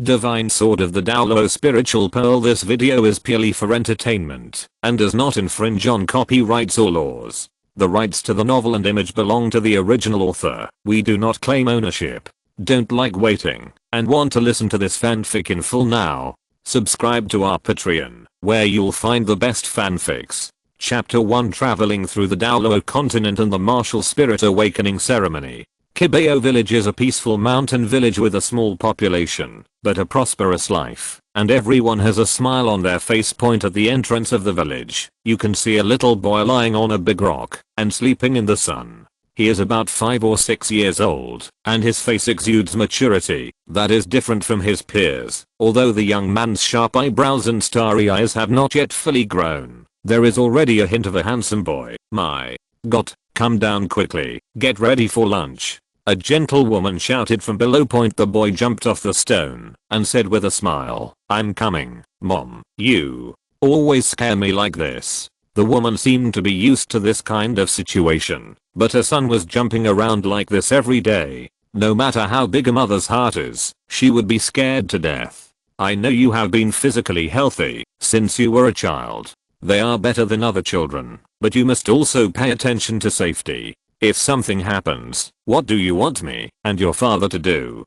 Divine Sword of the Douluo Spiritual Pearl. This video is purely for entertainment and does not infringe on copyrights or laws. The rights to the novel and image belong to the original author. We do not claim ownership. Don't like waiting and want to listen to this fanfic in full now? Subscribe to our Patreon, where you'll find the best fanfics. Chapter 1, Traveling through the Douluo Continent and the Martial Spirit Awakening Ceremony. Qibao village is a peaceful mountain village with a small population, but a prosperous life, and everyone has a smile on their face. Point at the entrance of the village. You can see a little boy lying on a big rock and sleeping in the sun. He is about 5 or 6 years old, and his face exudes maturity that is different from his peers. Although the young man's sharp eyebrows and starry eyes have not yet fully grown, there is already a hint of a handsome boy. My God, come down quickly, get ready for lunch. A gentle woman shouted from below. The boy jumped off the stone and said with a smile, "I'm coming, Mom. You always scare me like this." The woman seemed to be used to this kind of situation, but her son was jumping around like this every day. No matter how big a mother's heart is, she would be scared to death. "I know you have been physically healthy since you were a child. They are better than other children, but you must also pay attention to safety. If something happens, what do you want me and your father to do?"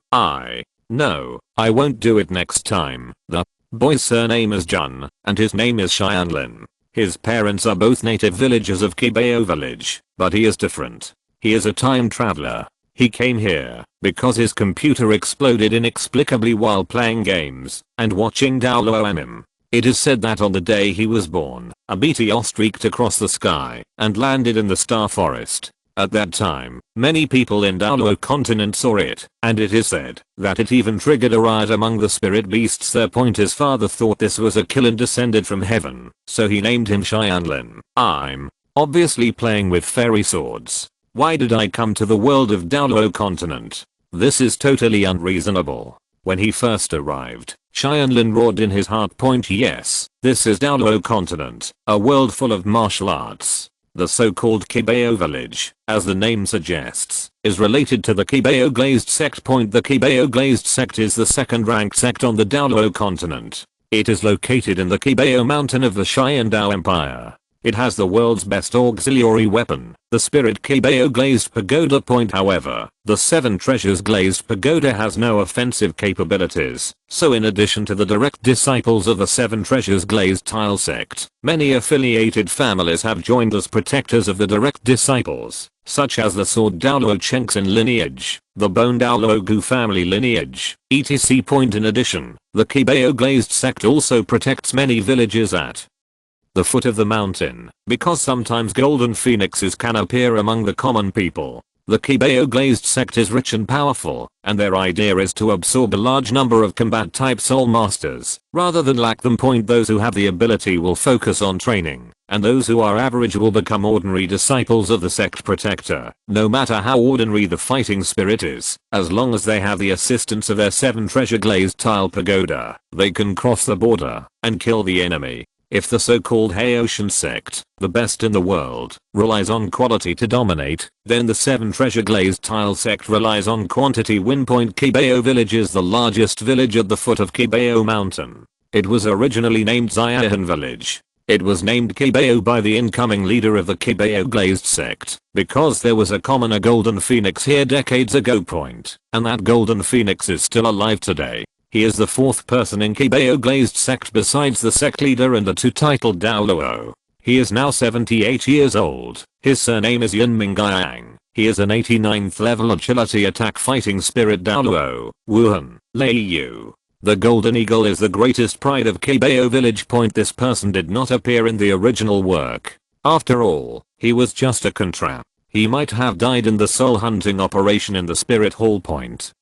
No, I won't do it next time." The boy's surname is Jun, and his name is Tianlin. His parents are both native villagers of Qibao village, but he is different. He is a time traveler. He came here because his computer exploded inexplicably while playing games and watching Douluo anime. It is said that on the day he was born, a meteor streaked across the sky and landed in the Star Forest. At that time, many people in Douluo Continent saw it, and it is said that it even triggered a riot among the spirit beasts. His father thought this was a killer descended from heaven, so he named him Tianlin. I'm obviously playing with fairy swords. Why did I come to the world of Douluo Continent? This is totally unreasonable. When he first arrived, Tianlin roared in his heart. Yes, this is Douluo Continent, a world full of martial arts. The so-called Qibao village, as the name suggests, is related to the Qibao Glazed Sect. The Qibao Glazed Sect is the second-ranked sect on the Douluo Continent. It is located in the Qibao mountain of the Xiandao Empire. It has the world's best auxiliary weapon, the Spirit Qibao Glazed Pagoda. However, the 7 Treasures Glazed Pagoda has no offensive capabilities, so in addition to the direct disciples of the 7 Treasures Glazed Tile Sect, many affiliated families have joined as protectors of the direct disciples, such as the Sword Douluo Chengxin lineage, the Bone Douluo Gu family lineage, etc. In addition, the Qibao Glazed Sect also protects many villages at the foot of the mountain, because sometimes golden phoenixes can appear among the common people. The Qibao Glazed Sect is rich and powerful, and their idea is to absorb a large number of combat type soul masters, rather than lack them. Those who have the ability will focus on training, and those who are average will become ordinary disciples of the sect protector. No matter how ordinary the fighting spirit is, as long as they have the assistance of their 7 treasure glazed tile pagoda, they can cross the border and kill the enemy. If the so-called Haotian sect, the best in the world, relies on quality to dominate, then the 7 treasure glazed tile sect relies on quantity. Qibao village is the largest village at the foot of Qibao mountain. It was originally named Xiahan village. It was named Qibao by the incoming leader of the Qibao glazed sect, because there was a commoner golden phoenix here decades ago. And that golden phoenix is still alive today. He is the 4th person in Qibao Glazed Sect besides the sect leader and the 2 titled Douluo. He is now 78 years old. His surname is Yunminggyang. He is an 89th level agility attack fighting spirit Douluo, Wuhan, Leiyu. The golden eagle is the greatest pride of Qibao village. This person did not appear in the original work. After all, he was just a contrap. He might have died in the soul hunting operation in the spirit hall.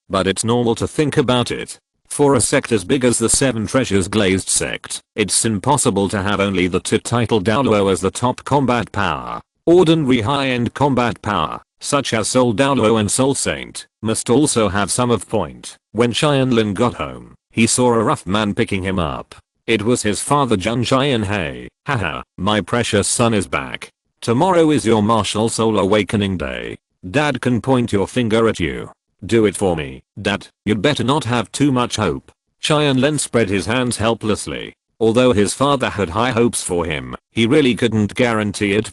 But it's normal to think about it. For a sect as big as the 7 Treasures Glazed Sect, it's impossible to have only the 2 titled Douluo as the top combat power. Ordinary high-end combat power, such as Soul Douluo and Soul Saint, must also have some of point. When Tianlin got home, he saw a rough man picking him up. It was his father Jun Xianhei. Haha, my precious son is back. Tomorrow is your martial soul awakening day. Dad can point your finger at you. Do it for me, Dad. You'd better not have too much hope. Tianlin spread his hands helplessly. Although his father had high hopes for him, he really couldn't guarantee it.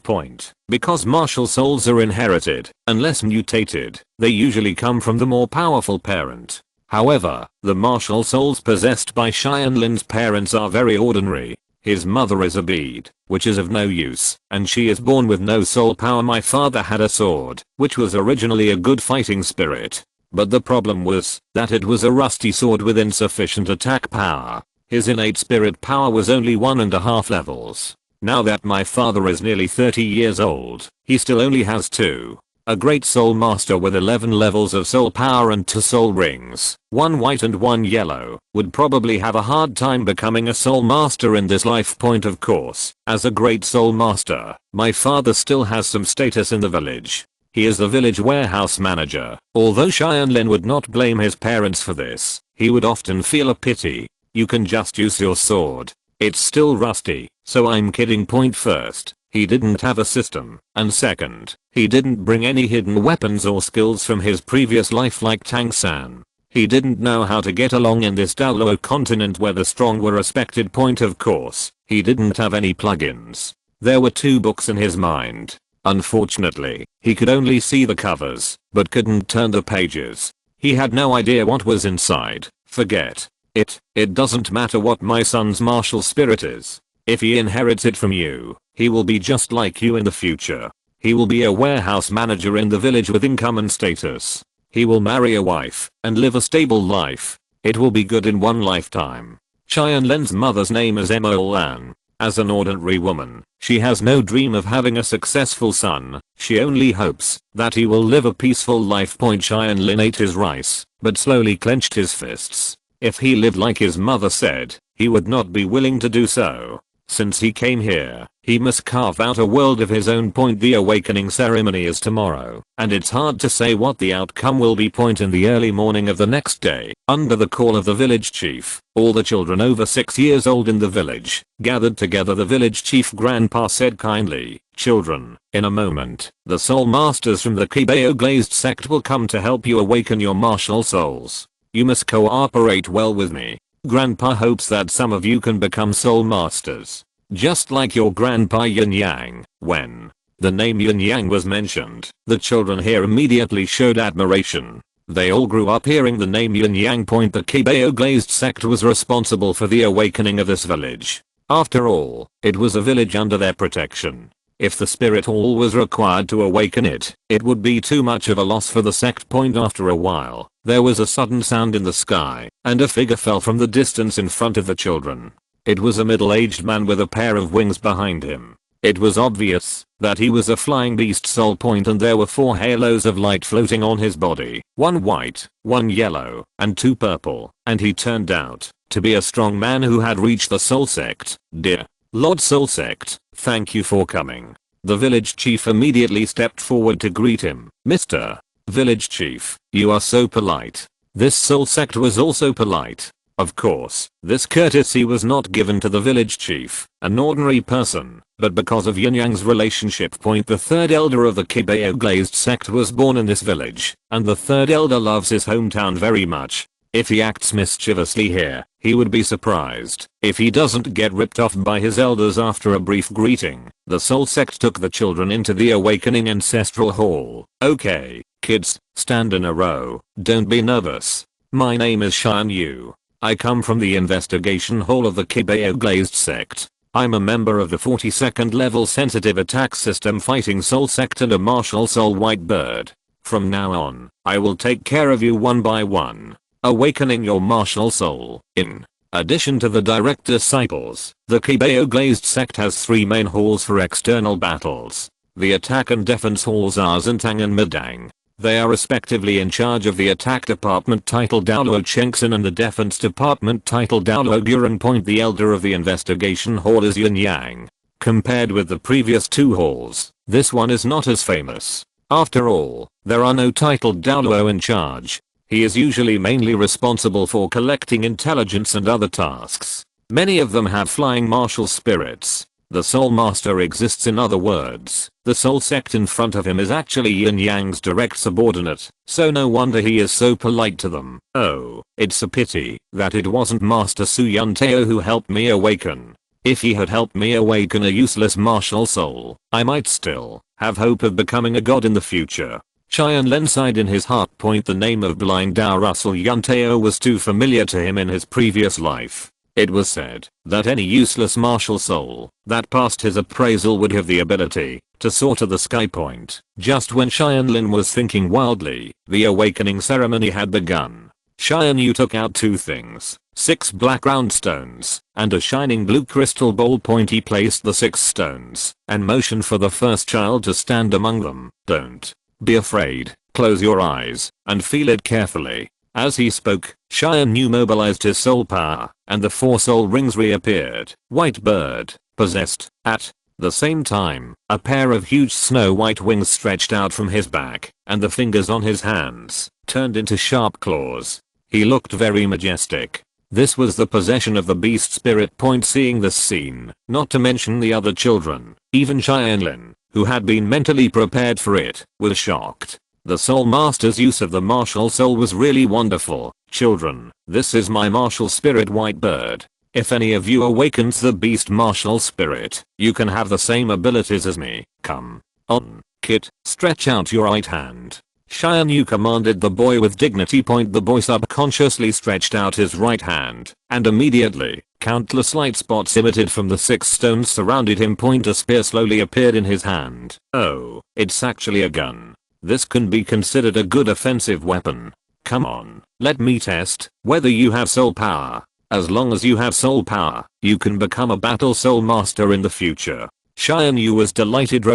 Because martial souls are inherited, unless mutated, they usually come from the more powerful parent. However, the martial souls possessed by Tianlin's parents are very ordinary. His mother is a bead, which is of no use, and she is born with no soul power. My father had a sword, which was originally a good fighting spirit. But the problem was that it was a rusty sword with insufficient attack power. His innate spirit power was only 1.5 levels. Now that my father is nearly 30 years old, he still only has 2. A great soul master with 11 levels of soul power and 2 soul rings, 1 white and 1 yellow, would probably have a hard time becoming a soul master in this life. Of course, as a great soul master, my father still has some status in the village. He is the village warehouse manager. Although Tianlin would not blame his parents for this, he would often feel a pity. You can just use your sword. It's still rusty, so I'm kidding. First, he didn't have a system, and second, he didn't bring any hidden weapons or skills from his previous life like Tang San. He didn't know how to get along in this Douluo continent where the strong were respected. Of course, he didn't have any plugins. There were 2 books in his mind. Unfortunately, he could only see the covers, but couldn't turn the pages. He had no idea what was inside. Forget it. It doesn't matter what my son's martial spirit is. If he inherits it from you, he will be just like you in the future. He will be a warehouse manager in the village with income and status. He will marry a wife and live a stable life. It will be good in one lifetime. Tianlin's mother's name is Lan. As an ordinary woman, she has no dream of having a successful son. She only hopes that he will live a peaceful life. Tianlin ate his rice, but slowly clenched his fists. If he lived like his mother said, he would not be willing to do so. Since he came here, he must carve out a world of his own. The awakening ceremony is tomorrow, and it's hard to say what the outcome will be. In the early morning of the next day, under the call of the village chief, all the children over 6 years old in the village gathered together. The village chief grandpa said kindly, "Children, in a moment, the soul masters from the Qibao Glazed sect will come to help you awaken your martial souls. You must cooperate well with me. Grandpa hopes that some of you can become soul masters, just like your grandpa Yin Yang." When the name Yin Yang was mentioned, the children here immediately showed admiration. They all grew up hearing the name Yin Yang. The Qibao Glazed sect was responsible for the awakening of this village. After all, it was a village under their protection. If the spirit hall was required to awaken it, it would be too much of a loss for the sect. After a while, there was a sudden sound in the sky, and a figure fell from the distance in front of the children. It was a middle-aged man with a pair of wings behind him. It was obvious that he was a flying beast soul. And there were 4 halos of light floating on his body, 1 white, 1 yellow, and 2 purple, and he turned out to be a strong man who had reached the soul sect. "Dear Lord Soul Sect, thank you for coming." The village chief immediately stepped forward to greet him. "Mr. Village Chief, you are so polite." This soul sect was also polite. Of course, this courtesy was not given to the village chief, an ordinary person, but because of Yin Yang's relationship. The 3rd elder of the Qibao Glazed sect was born in this village, and the 3rd elder loves his hometown very much. If he acts mischievously here, he would be surprised if he doesn't get ripped off by his elders. After a brief greeting, the soul sect took the children into the awakening ancestral hall. "Okay, kids, stand in a row. Don't be nervous. My name is Shan Yu. I come from the investigation hall of the Qibao Glazed sect. I'm a member of the 42nd level sensitive attack system fighting soul sect and a martial soul white bird. From now on, I will take care of you one by one, awakening your martial soul." In addition to the direct disciples, the Qibao Glazed sect has 3 main halls for external battles. The attack and defense halls are Zintang and Midang. They are respectively in charge of the attack department titled Douluo Chengxin and the defense department titled Douluo Guren. The elder of the investigation hall is Yin Yang. Compared with the previous 2 halls, this one is not as famous. After all, there are no titled Douluo in charge. He is usually mainly responsible for collecting intelligence and other tasks. Many of them have flying martial spirits. The Soul Master exists. In other words, the Soul Sect in front of him is actually Yin Yang's direct subordinate, so no wonder he is so polite to them. Oh, it's a pity that it wasn't Master Su Yunteo who helped me awaken. If he had helped me awaken a useless martial soul, I might still have hope of becoming a god in the future. Tianlin sighed in his heart. The name of blind Dao Russell Yunteo was too familiar to him in his previous life. It was said that any useless martial soul that passed his appraisal would have the ability to soar to the sky point. Just when Tianlin was thinking wildly, the awakening ceremony had begun. Xianyu took out 2 things, 6 black round stones, and a shining blue crystal bowl. He placed the 6 stones and motioned for the first child to stand among them. Don't be afraid, close your eyes and feel it carefully. As he spoke, Xianyu mobilized his soul power, and the 4 soul rings reappeared. White bird, possessed. At the same time, a pair of huge snow-white wings stretched out from his back, and the fingers on his hands turned into sharp claws. He looked very majestic. This was the possession of the beast spirit. Seeing this scene, not to mention the other children, even Tianlin, who had been mentally prepared for it, was shocked. The Soul Master's use of the martial soul was really wonderful. Children, this is my martial spirit White Bird. If any of you awakens the beast martial spirit, you can have the same abilities as me. Come on, kid, stretch out your right hand. Xianyu commanded the boy with dignity. The boy subconsciously stretched out his right hand, and immediately, countless light spots emitted from the 6 stones surrounded him. A spear slowly appeared in his hand. Oh, it's actually a gun. This can be considered a good offensive weapon. Come on, let me test whether you have soul power. As long as you have soul power, you can become a battle soul master in the future. Xianyu was delighted.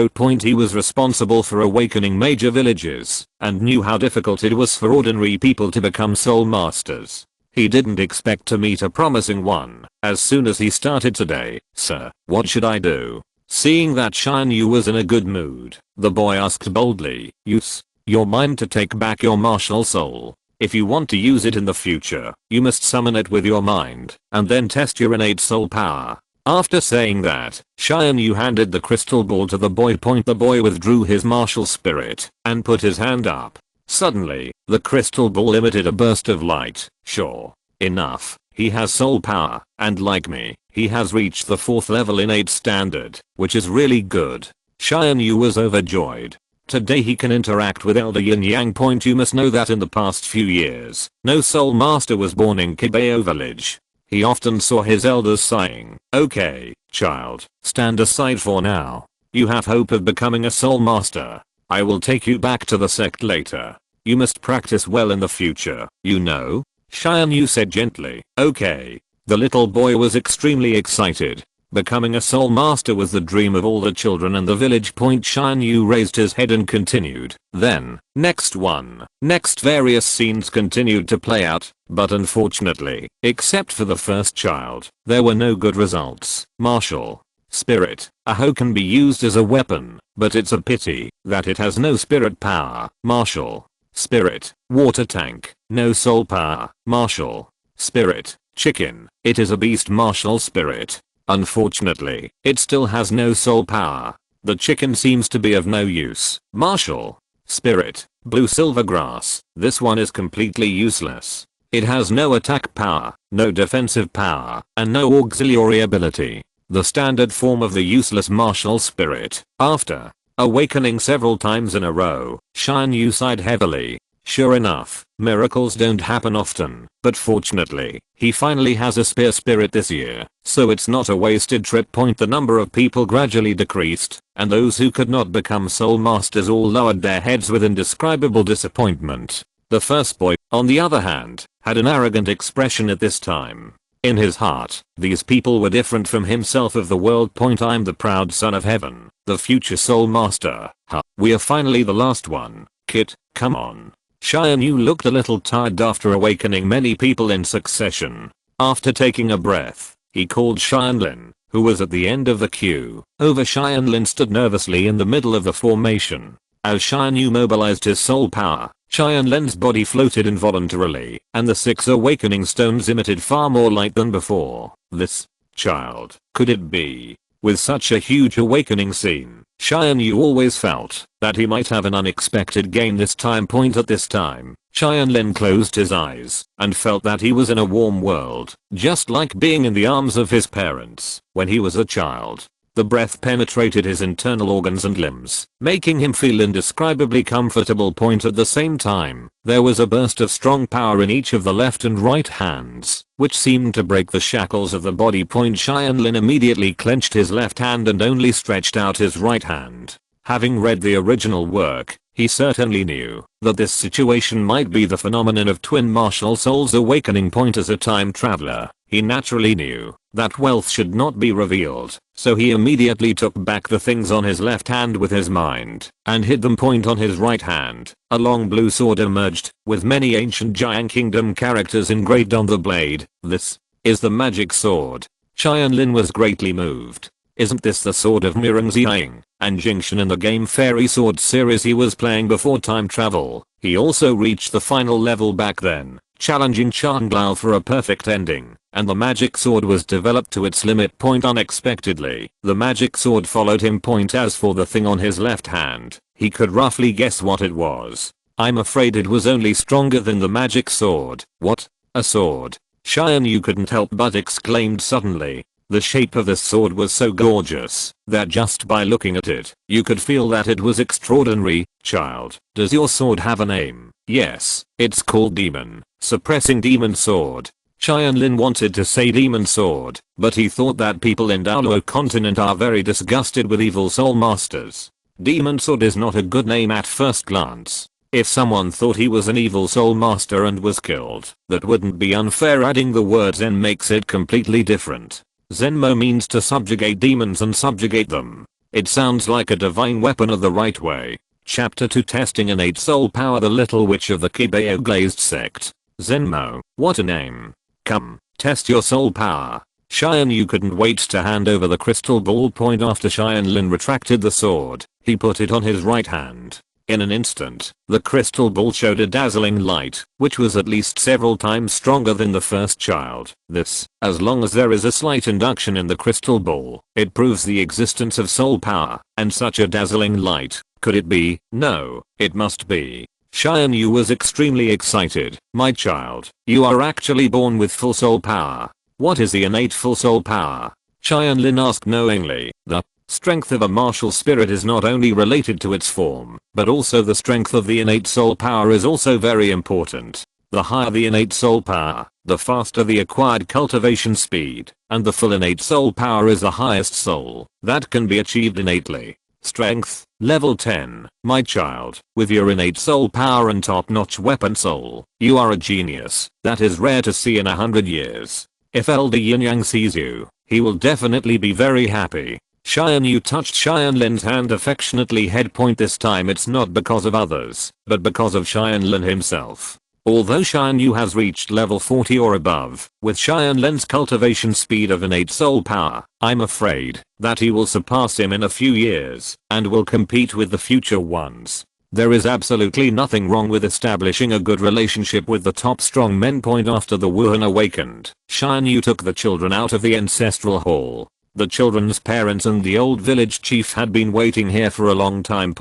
He was responsible for awakening major villages and knew how difficult it was for ordinary people to become soul masters. He didn't expect to meet a promising one as soon as he started today. Sir, what should I do? Seeing that Xianyu was in a good mood, the boy asked boldly, use your mind to take back your martial soul. If you want to use it in the future, you must summon it with your mind, and then test your innate soul power. After saying that, Xianyu handed the crystal ball to the boy. The boy withdrew his martial spirit, and put his hand up. Suddenly, the crystal ball emitted a burst of light. Sure enough, he has soul power, and like me, he has reached the 4th level innate standard, which is really good. Xianyu was overjoyed. Today he can interact with Elder Yin Yang. You must know that in the past few years, no soul master was born in Qibao village. He often saw his elders sighing, okay, child, stand aside for now. You have hope of becoming a soul master. I will take you back to the sect later. You must practice well in the future, you know? Xianyu said gently. Okay. The little boy was extremely excited. Becoming a soul master was the dream of all the children in the village. Xianyu raised his head and continued. Then, next various scenes continued to play out, but unfortunately, except for the first child, there were no good results. Martial spirit, Aho can be used as a weapon, but it's a pity that it has no spirit power. Martial spirit, water tank, no soul power. Martial spirit, chicken, it is a beast martial spirit. Unfortunately, it still has no soul power. The chicken seems to be of no use. Martial spirit, blue silver grass, this one is completely useless. It has no attack power, no defensive power, and no auxiliary ability. The standard form of the useless martial spirit. After awakening several times in a row, Xianyu sighed heavily. Sure enough, miracles don't happen often, but fortunately, he finally has a spear spirit this year, so it's not a wasted trip. The number of people gradually decreased, and those who could not become soul masters all lowered their heads with indescribable disappointment. The first boy, on the other hand, had an arrogant expression at this time. In his heart, these people were different from himself of the world. I'm the proud son of heaven, the future soul master. We are finally the last one. Kid, come on. Xianyu looked a little tired after awakening many people in succession. After taking a breath, he called Tianlin, who was at the end of the queue. Tianlin stood nervously in the middle of the formation. As Xianyu mobilized his soul power, Tianlin's body floated involuntarily, and the 6 awakening stones emitted far more light than before. This child, could it be With such a huge awakening scene, Xianyu always felt that he might have an unexpected gain this time. At this time, Tianlin closed his eyes and felt that he was in a warm world, just like being in the arms of his parents when he was a child. The breath penetrated his internal organs and limbs, making him feel indescribably comfortable. At the same time, there was a burst of strong power in each of the left and right hands, which seemed to break the shackles of the body. Tianlin immediately clenched his left hand and only stretched out his right hand. Having read the original work, he certainly knew that this situation might be the phenomenon of twin martial souls awakening. As a time traveler, he naturally knew that wealth should not be revealed, so he immediately took back the things on his left hand with his mind and hid them. On his right hand, a long blue sword emerged with many ancient Jiang Kingdom characters engraved on the blade. This is the magic sword. Tianlin was greatly moved. Isn't this the sword of Mirang Xiang and Jingshan in the game Fairy Sword series he was playing before time travel? He also reached the final level back then, challenging Changlao for a perfect ending, and the magic sword was developed to its limit. Unexpectedly, the magic sword followed him. As for the thing on his left hand, he could roughly guess what it was. I'm afraid it was only stronger than the magic sword. What? A sword? Xianyu couldn't help but exclaimed suddenly. The shape of this sword was so gorgeous that just by looking at it, you could feel that it was extraordinary. Child, does your sword have a name? Yes, it's called Demon Suppressing Demon Sword. Tianlin wanted to say Demon Sword, but he thought that people in Douluo Continent are very disgusted with evil soul masters. Demon Sword is not a good name at first glance. If someone thought he was an evil soul master and was killed, that wouldn't be unfair. Adding the word Zen makes it completely different. Zenmo means to subjugate demons and subjugate them. It sounds like a divine weapon of the right way. Chapter 2 Testing Innate Soul Power. The Little Witch of the Qibao Glazed Sect. Zenmo, what a name. Come, test your soul power. Xianyu couldn't wait to hand over the crystal ball. After Tianlin retracted the sword, he put it on his right hand. In an instant, the crystal ball showed a dazzling light, which was at least several times stronger than the first child. This, as long as there is a slight induction in the crystal ball, it proves the existence of soul power, and such a dazzling light. Could it be? No, it must be. Xianyu was extremely excited. My child, you are actually born with full soul power. What is the innate full soul power? Tianlin asked knowingly. The strength of a martial spirit is not only related to its form, but also the strength of the innate soul power is also very important. The higher the innate soul power, the faster the acquired cultivation speed, and the full innate soul power is the highest soul that can be achieved innately. Strength, level 10. My child, with your innate soul power and top-notch weapon soul, you are a genius that is rare to see in 100 years. If Elder Yin-Yang sees you, he will definitely be very happy. Xianyu touched Tianlin's hand affectionately. This time it's not because of others, but because of Tianlin himself. Although Xianyu has reached level 40 or above, with Tianlin's cultivation speed of innate soul power, I'm afraid that he will surpass him in a few years, and will compete with the future ones. There is absolutely nothing wrong with establishing a good relationship with the top strong men. After the Wuhan awakened, Xianyu took the children out of the ancestral hall. The children's parents and the old village chief had been waiting here for a long time.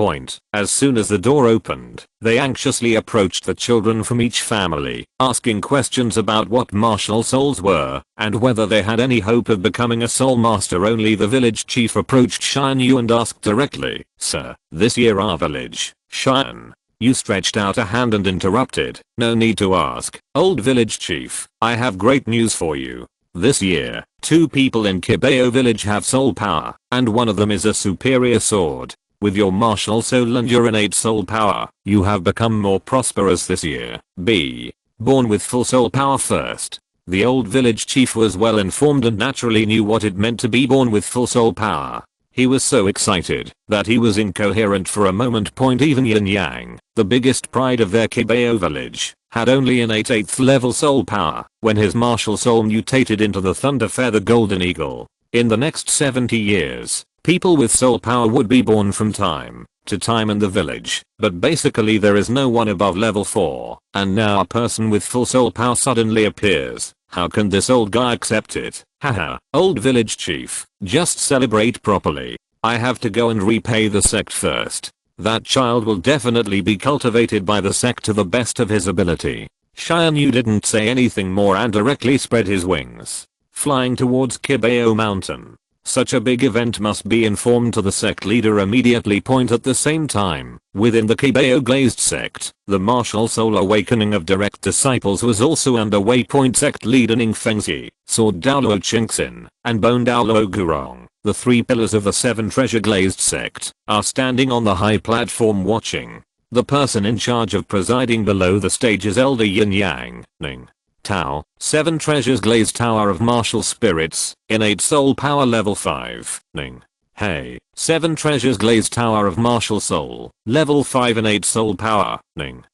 As soon as the door opened, they anxiously approached the children from each family, asking questions about what martial souls were, and whether they had any hope of becoming a soul master. Only the village chief approached Xianyu and asked directly, Sir, this year our village, Xian. You stretched out a hand and interrupted. No need to ask, old village chief, I have great news for you. This year, 2 people in Qibao village have soul power, and one of them is a superior sword. With your martial soul and your innate soul power, you have become more prosperous this year. B. Born with full soul power first. The old village chief was well informed and naturally knew what it meant to be born with full soul power. He was so excited that he was incoherent for a moment. Even Yin Yang, the biggest pride of their Qibao village, had only innate 8th level soul power when his martial soul mutated into the Thunder Feather Golden Eagle. In the next 70 years, people with soul power would be born from time to time in the village, but basically there is no one above level 4, and now a person with full soul power suddenly appears. How can this old guy accept it? Haha, old village chief, just celebrate properly. I have to go and repay the sect first. That child will definitely be cultivated by the sect to the best of his ability. Xianyu didn't say anything more and directly spread his wings, flying towards Qibao Mountain. Such a big event must be informed to the sect leader immediately. At the same time, within the Qibao Glazed sect, the martial soul awakening of direct disciples was also underway. Sect leader Ning Fengzi, Sword Douluo Qingxin, and Bone Douluo Gurong, the three pillars of the seven treasure glazed sect, are standing on the high platform watching. The person in charge of presiding below the stage is Elder Yin Yang, Ning Tao, 7 treasures glazed tower of martial spirits, innate soul power level 5, Ning Hey, 7 treasures glazed tower of martial soul, level 5 innate soul power, Ning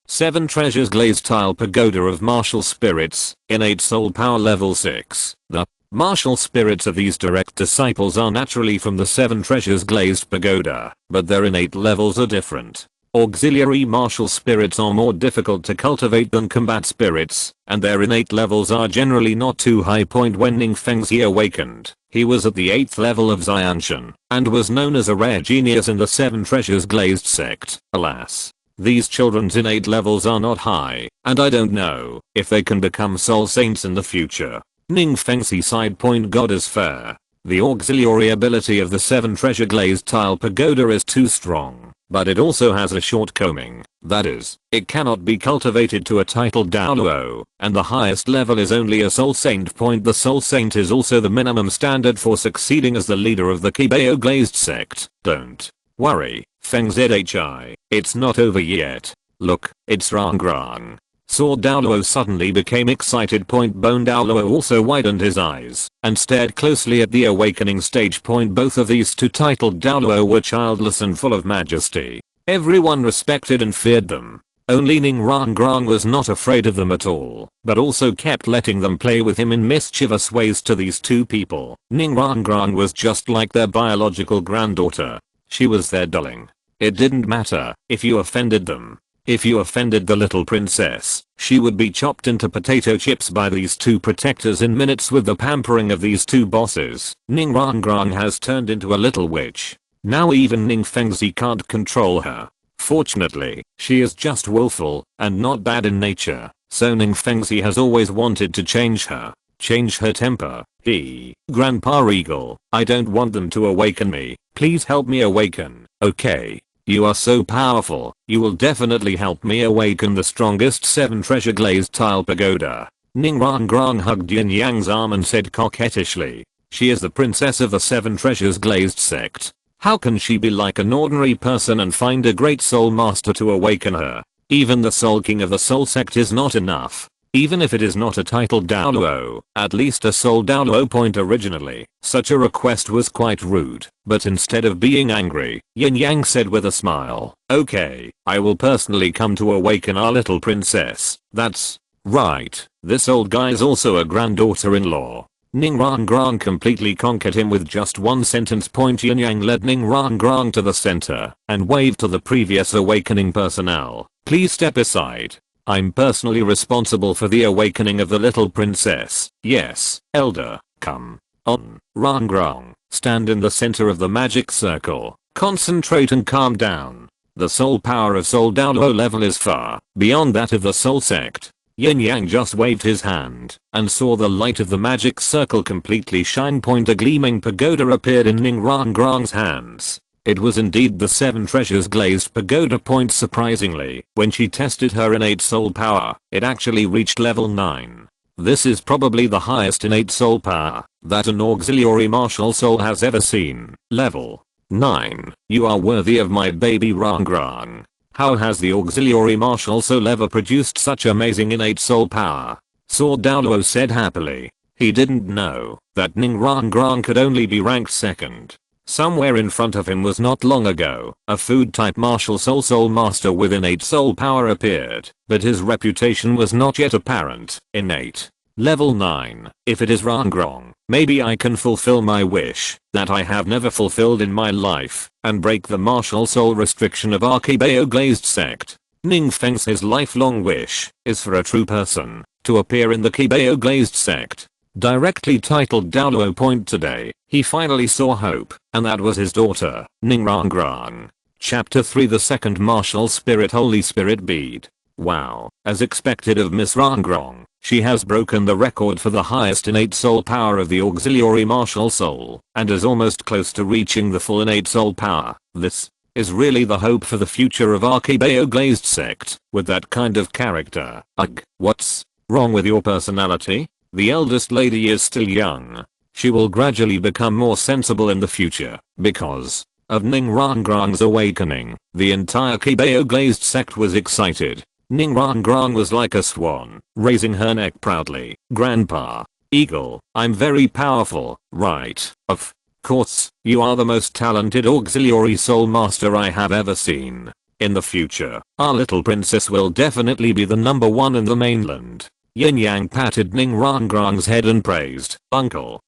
7 treasures glazed tile pagoda of martial spirits, innate soul power level 6. The martial spirits of these direct disciples are naturally from the 7 treasures glazed pagoda, but their innate levels are different. Auxiliary martial spirits are more difficult to cultivate than combat spirits, and their innate levels are generally not too high. When Ning Fengzi awakened, he was at the 8th level of Xianshan, and was known as a rare genius in the 7 treasures glazed sect. Alas, these children's innate levels are not high, and I don't know if they can become soul saints in the future. Ning Fengzi sighed. God is fair. The auxiliary ability of the 7 treasure glazed tile pagoda is too strong, but it also has a shortcoming, that is, it cannot be cultivated to a titled Douluo, and the highest level is only a soul saint. The soul saint is also the minimum standard for succeeding as the leader of the Qibao glazed sect. Don't worry, Feng Zhi, it's not over yet. Look, it's Rongrong. Sword Douluo suddenly became excited. Bone Douluo also widened his eyes and stared closely at the awakening stage. Both of these two titled Douluo were childless and full of majesty. Everyone respected and feared them. Only Ning Rongrong was not afraid of them at all, but also kept letting them play with him in mischievous ways. To these two people, Ning Rongrong was just like their biological granddaughter. She was their darling. It didn't matter if you offended them. If you offended the little princess, she would be chopped into potato chips by these two protectors in minutes. With the pampering of these two bosses, Ning Rongrong has turned into a little witch. Now even Ning Fengzi can't control her. Fortunately, she is just willful and not bad in nature, so Ning Fengzi has always wanted to change her temper. Grandpa Regal, I don't want them to awaken me. Please help me awaken, okay? You are so powerful, you will definitely help me awaken the strongest 7 treasure glazed tile pagoda. Ning Rongrong hugged Yin Yang's arm and said coquettishly, she is the princess of the 7 treasures glazed sect. How can she be like an ordinary person and find a great soul master to awaken her? Even the soul king of the soul sect is not enough. Even if it is not a titled Douluo, at least a soul Douluo. Originally, such a request was quite rude, but instead of being angry, Yin Yang said with a smile, okay, I will personally come to awaken our little princess. That's right, this old guy is also a granddaughter-in-law. Ning Rongrong completely conquered him with just one sentence. Yin Yang led Ning Rongrong to the center and waved to the previous awakening personnel, please step aside. I'm personally responsible for the awakening of the little princess. Yes, elder, come on. Rongrong, stand in the center of the magic circle, concentrate and calm down. The soul power of Soul Douluo level is far beyond that of the soul sect. Yin Yang just waved his hand and saw the light of the magic circle completely shine. A gleaming pagoda appeared in Ning Rongrong's hands. It was indeed the 7 treasures glazed pagoda. Surprisingly, when she tested her innate soul power, it actually reached level 9. This is probably the highest innate soul power that an auxiliary martial soul has ever seen. Level 9. You are worthy of my baby Rongrong. How has the auxiliary martial soul ever produced such amazing innate soul power? Sword Douluo said happily. He didn't know that Ning Rongrong could only be ranked 2nd. Somewhere in front of him was not long ago, a food type martial soul master with innate soul power appeared, but his reputation was not yet apparent. Innate. Level 9. If it is Rongrong, maybe I can fulfill my wish that I have never fulfilled in my life and break the martial soul restriction of our Qibao glazed sect. Ning Feng's lifelong wish is for a true person to appear in the Qibao glazed sect. Directly titled Douluo Point today, he finally saw hope, and that was his daughter, Rongrong. Chapter 3 The Second Martial Spirit Holy Spirit Bead. Wow, as expected of Miss Rongrong, she has broken the record for the highest innate soul power of the auxiliary martial soul, and is almost close to reaching the full innate soul power. This is really the hope for the future of our Qibao Glazed sect, with that kind of character. Ugh, what's wrong with your personality? The eldest lady is still young. She will gradually become more sensible in the future, because of Rongrong's awakening. The entire Qibao Glazed sect was excited. Rongrong was like a swan, raising her neck proudly. Grandpa, Eagle, I'm very powerful, right? Of course, you are the most talented auxiliary soul master I have ever seen. In the future, our little princess will definitely be the #1 in the mainland. Yin Yang patted Rongrong's head and praised, Uncle,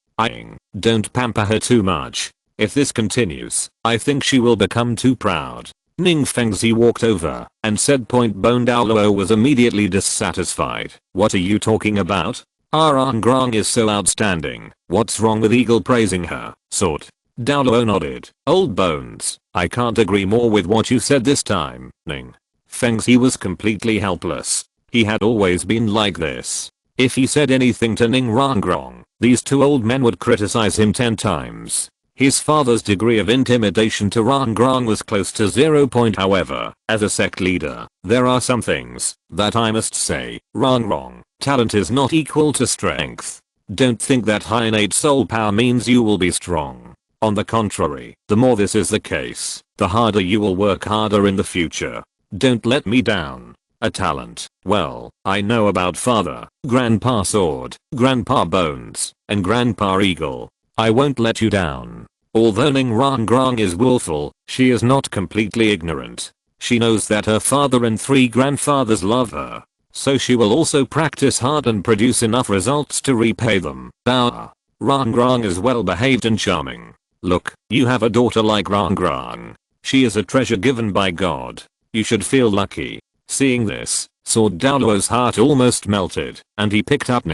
don't pamper her too much. If this continues, I think she will become too proud. Fengzi walked over and said Point Bone Douluo was immediately dissatisfied. What are you talking about? Our Rongrong is so outstanding. What's wrong with Eagle praising her? Sword Douluo nodded. Old bones, I can't agree more with what you said this time. Fengzi was completely helpless. He had always been like this. If he said anything to Rongrong, these two old men would criticize him 10 times. His father's degree of intimidation to Rongrong was close to 0. However, as a sect leader, there are some things that I must say. Rongrong, talent is not equal to strength. Don't think that high innate soul power means you will be strong. On the contrary, the more this is the case, the harder you will work harder in the future. Don't let me down. A talent. Well, I know about Father, Grandpa Sword, Grandpa Bones, and Grandpa Eagle. I won't let you down. Although Rongrong is willful, she is not completely ignorant. She knows that her father and 3 grandfathers love her. So she will also practice hard and produce enough results to repay them. Rongrong is well behaved and charming. Look, you have a daughter like Rongrong. She is a treasure given by God. You should feel lucky. Seeing this, Sword Douluo's heart almost melted, and he picked up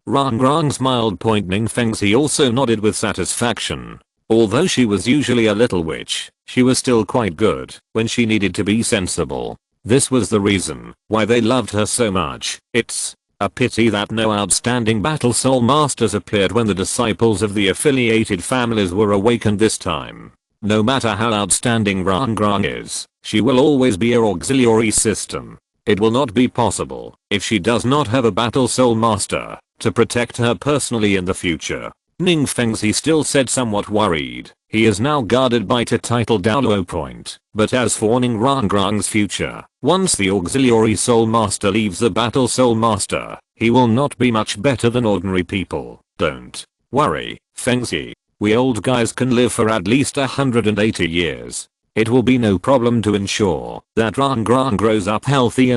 Rongrong smiled. Fengzi also nodded with satisfaction. Although she was usually a little witch, she was still quite good when she needed to be sensible. This was the reason why they loved her so much. It's a pity that no outstanding battle soul masters appeared when the disciples of the affiliated families were awakened this time. No matter how outstanding Rongrong is, she will always be our auxiliary system. It will not be possible if she does not have a battle soul master to protect her personally in the future. Fengzi still said somewhat worried. He is now guarded by title Douluo Point. But as for Rongrong's future, once the auxiliary soul master leaves the battle soul master, he will not be much better than ordinary people. Don't worry, Fengzi. We old guys can live for at least 180 years. It will be no problem to ensure that Rongrong grows up healthy.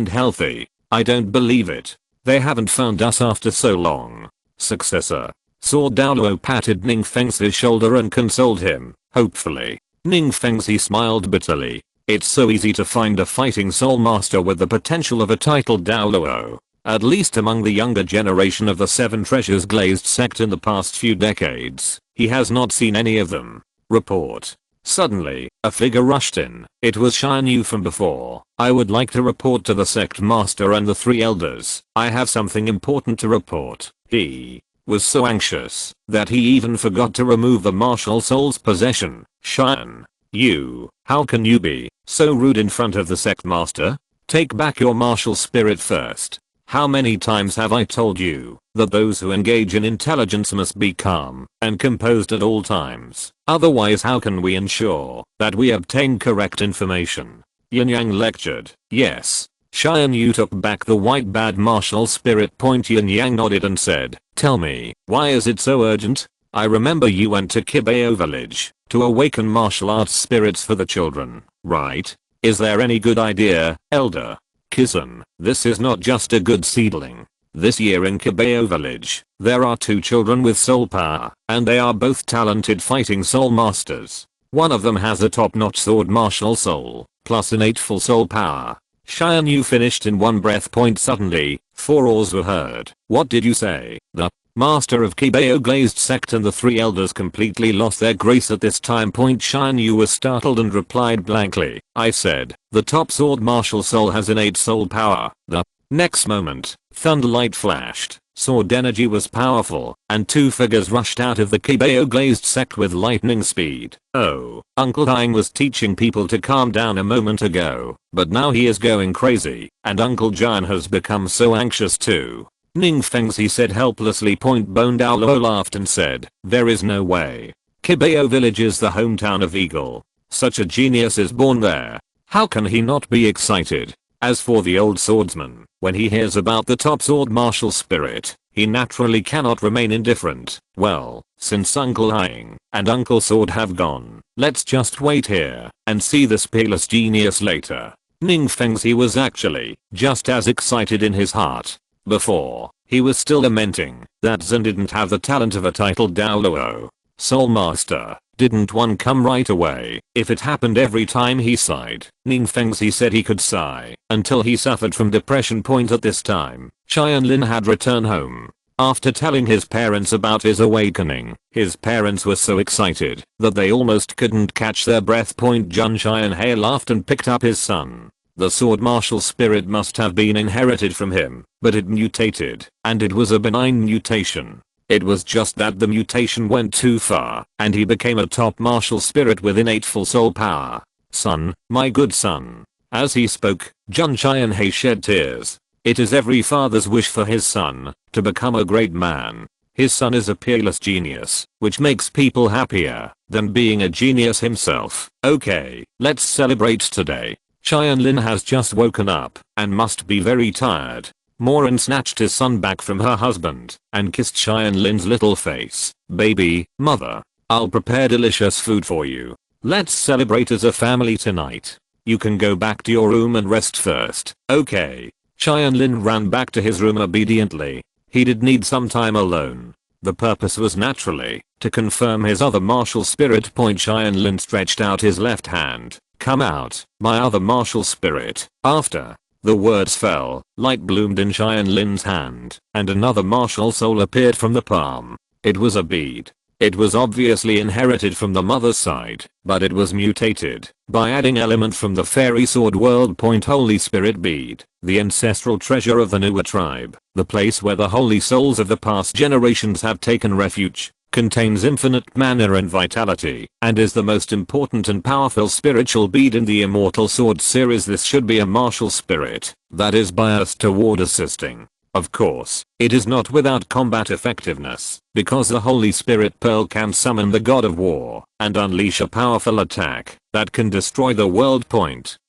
I don't believe it. They haven't found us after so long. Successor. Sword Douluo patted Fengzi's shoulder and consoled him, hopefully. Fengzi smiled bitterly. It's so easy to find a fighting soul master with the potential of a titled Douluo. At least among the younger generation of the 7 Treasures Glazed sect in the past few decades, he has not seen any of them. Report. Suddenly, a figure rushed in. It was Xianyu from before. I would like to report to the sect master and the 3 elders. I have something important to report. He was so anxious that he even forgot to remove the martial soul's possession. Xianyu, how can you be so rude in front of the sect master? Take back your martial spirit first. How many times have I told you that those who engage in intelligence must be calm and composed at all times? Otherwise, how can we ensure that we obtain correct information? Yin Yang lectured. Yes. Xianyu took back the white bad martial spirit. Yin Yang nodded and said, tell me, why is it so urgent? I remember you went to Qibao village to awaken martial arts spirits for the children, right? Is there any good idea, Elder Kizan? This is not just a good seedling. This year in Qibao village, there are 2 children with soul power, and they are both talented fighting soul masters. One of them has a top-notch sword martial soul, plus innate full soul power. Xianyu finished in one breath. Suddenly, 4 oars were heard. What did you say? The Master of Qibao Glazed Sect and the three elders completely lost their grace at this time. Xian Yu was startled and replied blankly. I said, the top sword martial soul has innate soul power. The next moment, thunderlight flashed. Sword energy was powerful, and two figures rushed out of the Qibao Glazed Sect with lightning speed. Oh, Uncle Dying was teaching people to calm down a moment ago, but now he is going crazy, and Uncle Jian has become so anxious too. Ning Feng's, he said helplessly. Bone Douluo laughed and said, there is no way. Qibao village is the hometown of Eagle. Such a genius is born there. How can he not be excited? As for the old swordsman, when he hears about the top sword martial spirit, he naturally cannot remain indifferent. Well, since Uncle Hying and Uncle Sword have gone, let's just wait here and see this peerless genius later. Ning Feng's, he was actually just as excited in his heart. Before, he was still lamenting that Zen didn't have the talent of a titled Douluo Soul Master. Didn't one come right away if it happened every time he sighed? Ning Feng's, he said he could sigh until he suffered from depression. At this time, Tianlin had returned home. After telling his parents about his awakening, his parents were so excited that they almost couldn't catch their breath. Jun Xianhe laughed and picked up his son. The sword martial spirit must have been inherited from him, but it mutated, and it was a benign mutation. It was just that the mutation went too far, and he became a top martial spirit with innate full soul power. Son, my good son. As he spoke, Jun Xianhe shed tears. It is every father's wish for his son to become a great man. His son is a peerless genius, which makes people happier than being a genius himself. Okay, let's celebrate today. Tianlin has just woken up and must be very tired. Moran snatched his son back from her husband and kissed Tianlin's little face. Baby, mother, I'll prepare delicious food for you. Let's celebrate as a family tonight. You can go back to your room and rest first. Okay. Tianlin ran back to his room obediently. He did need some time alone. The purpose was naturally to confirm his other martial spirit. Tianlin stretched out his left hand. Come out, my other martial spirit. After the words fell, light bloomed in Tianlin's hand, and another martial soul appeared from the palm. It was a bead. It was obviously inherited from the mother's side, but it was mutated by adding element from the fairy sword world. Holy Spirit Bead, the ancestral treasure of the Nuwa tribe, the place where the holy souls of the past generations have taken refuge, contains infinite mana and vitality, and is the most important and powerful spiritual bead in the Immortal Sword series. This should be a martial spirit that is biased toward assisting. Of course, it is not without combat effectiveness, because the Holy Spirit Pearl can summon the God of War and unleash a powerful attack that can destroy the world.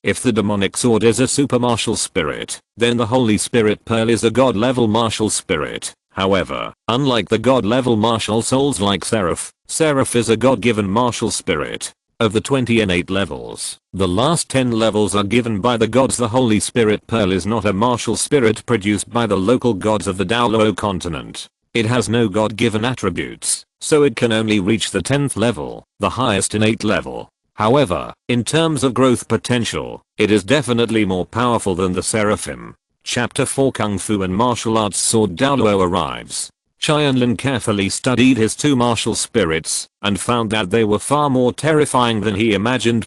If the demonic sword is a super martial spirit, then the Holy Spirit Pearl is a god level martial spirit. However, unlike the god level martial souls like Seraph is a god-given martial spirit. Of the 20 innate levels, the last 10 levels are given by the gods. The Holy Spirit Pearl is not a martial spirit produced by the local gods of the Douluo Continent. It has no god-given attributes, so it can only reach the 10th level, the highest innate level. However, in terms of growth potential, it is definitely more powerful than the Seraphim. Chapter 4 Kung Fu and Martial Arts. Sword Douluo arrives. Tianlin carefully studied his two martial spirits and found that they were far more terrifying than he imagined.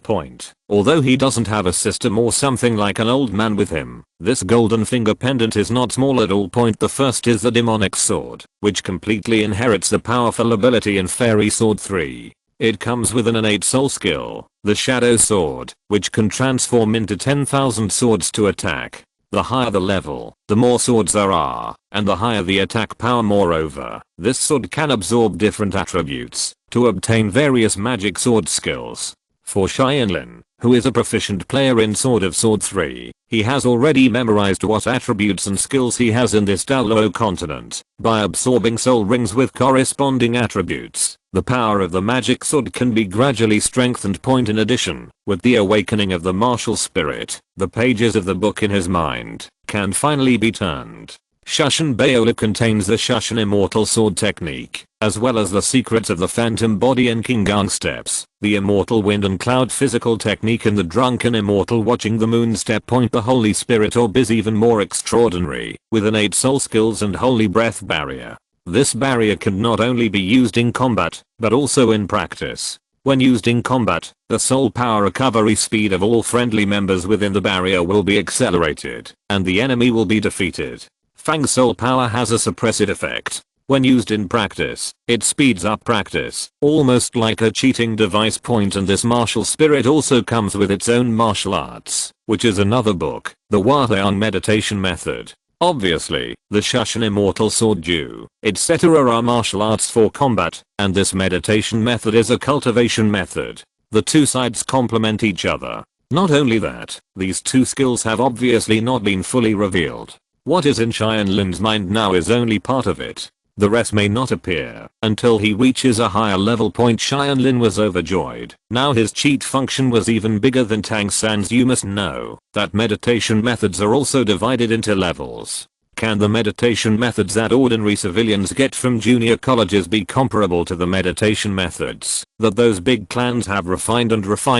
Although he doesn't have a system or something like an old man with him, this golden finger pendant is not small at all. The first is the demonic sword, which completely inherits the powerful ability in Fairy Sword 3. It comes with an innate soul skill, the Shadow Sword, which can transform into 10,000 swords to attack. The higher the level, the more swords there are, and the higher the attack power. Moreover, this sword can absorb different attributes to obtain various magic sword skills. For Tianlin, who is a proficient player in Sword of Sword 3, he has already memorized what attributes and skills he has in this Douluo Continent by absorbing soul rings with corresponding attributes. The power of the magic sword can be gradually strengthened. In addition, with the awakening of the martial spirit, the pages of the book in his mind can finally be turned. Shushan Baola contains the Shushan Immortal Sword technique, as well as the secrets of the Phantom Body and Kingang Steps, the Immortal Wind and Cloud physical technique, and the Drunken Immortal Watching the Moon step. The Holy Spirit Orb is even more extraordinary, with innate soul skills and holy breath barrier. This barrier can not only be used in combat, but also in practice. When used in combat, the soul power recovery speed of all friendly members within the barrier will be accelerated, and the enemy will be defeated. Fang soul power has a suppressive effect. When used in practice, it speeds up practice, almost like a cheating device point, and this martial spirit also comes with its own martial arts, which is another book, the Huayan meditation method. Obviously, the Shushan immortal Sword Douluo, etc. are martial arts for combat, and this meditation method is a cultivation method. The two sides complement each other. Not only that, these two skills have obviously not been fully revealed. What is in Tianlin's mind now is only part of it. The rest may not appear until he reaches a higher level point. Tianlin was overjoyed. Now his cheat function was even bigger than Tang San's. You must know that meditation methods are also divided into levels. Can the meditation methods that ordinary civilians get from junior colleges be comparable to the meditation methods that those big clans have refined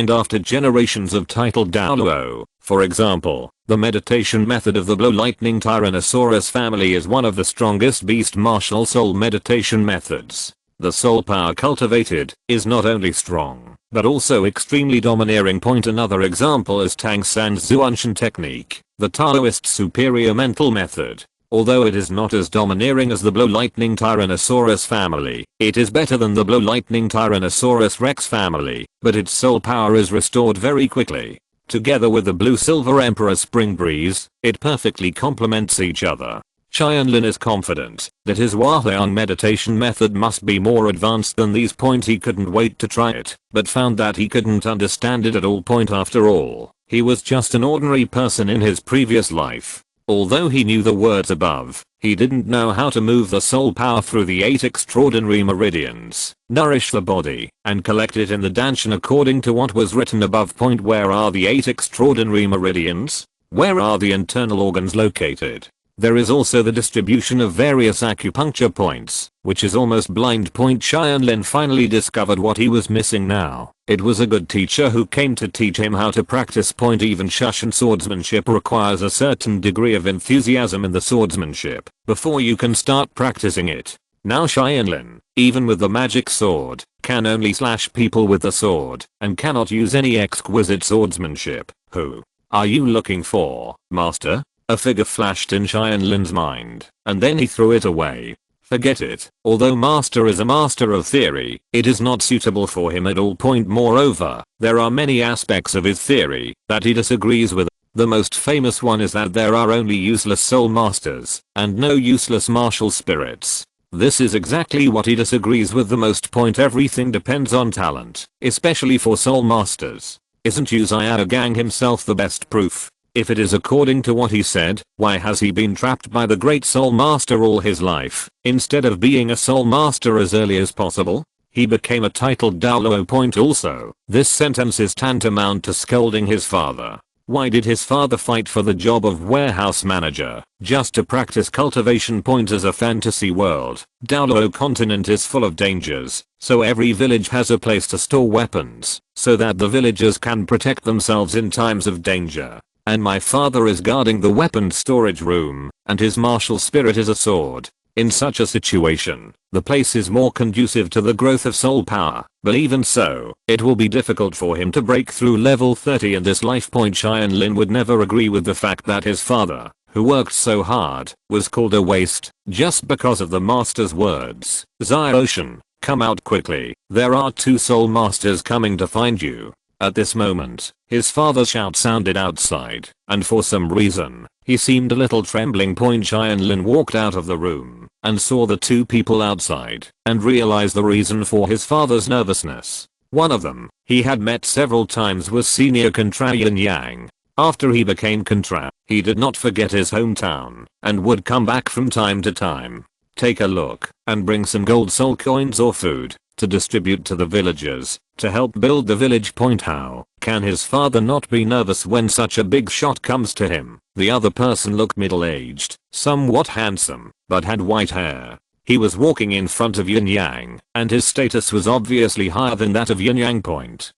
after generations of titled Douluo? For example, the meditation method of the Blow Lightning Tyrannosaurus family is one of the strongest beast martial soul meditation methods. The soul power cultivated is not only strong, but also extremely domineering. Another example is Tang San's Zuanshan technique, the Taoist superior mental method. Although it is not as domineering as the Blow Lightning Tyrannosaurus family, it is better than the Blow Lightning Tyrannosaurus Rex family, but its soul power is restored very quickly. Together with the Blue Silver Emperor Spring Breeze, it perfectly complements each other. Tianlin is confident that his Huayan meditation method must be more advanced than these. He couldn't wait to try it, but found that he couldn't understand it at all. After all, he was just an ordinary person in his previous life. Although he knew the words above, he didn't know how to move the soul power through the 8 extraordinary meridians, nourish the body, and collect it in the Danshan according to what was written above. Where are the 8 extraordinary meridians? Where are the internal organs located? There is also the distribution of various acupuncture points, which is almost blind. Tianlin finally discovered what he was missing now. It was a good teacher who came to teach him how to practice. Even Shushan swordsmanship requires a certain degree of enthusiasm in the swordsmanship before you can start practicing it. Now Tianlin, even with the magic sword, can only slash people with the sword, and cannot use any exquisite swordsmanship. Who are you looking for, master? A figure flashed in Tianlin's mind, and then he threw it away. Forget it. Although master is a master of theory, it is not suitable for him at all. Moreover, there are many aspects of his theory that he disagrees with. The most famous one is that there are only useless soul masters, and no useless martial spirits. This is exactly what he disagrees with the most. Everything depends on talent, especially for soul masters. Isn't Uzziah Gang himself the best proof? If it is according to what he said, why has he been trapped by the great soul master all his life, instead of being a soul master as early as possible? He became a titled Douluo. Also, this sentence is tantamount to scolding his father. Why did his father fight for the job of warehouse manager, just to practice cultivation? As a fantasy world, Douluo Continent is full of dangers, so every village has a place to store weapons, so that the villagers can protect themselves in times of danger. And my father is guarding the weapon storage room, and his martial spirit is a sword. In such a situation, the place is more conducive to the growth of soul power, but even so, it will be difficult for him to break through level 30 in this life. Tianlin would never agree with the fact that his father, who worked so hard, was called a waste, just because of the master's words. Xiaoshan, come out quickly, there are 2 soul masters coming to find you. At this moment, his father's shout sounded outside, and for some reason, he seemed a little trembling. Tianlin walked out of the room, and saw the 2 people outside, and realized the reason for his father's nervousness. One of them, he had met several times, was Senior Contra Yin Yang. After he became Contra, he did not forget his hometown, and would come back from time to time. Take a look, and bring some gold soul coins or food, to distribute to the villagers, to help build the village. How can his father not be nervous when such a big shot comes to him? The other person looked middle-aged, somewhat handsome, but had white hair. He was walking in front of Yin Yang, and his status was obviously higher than that of Yin Yang.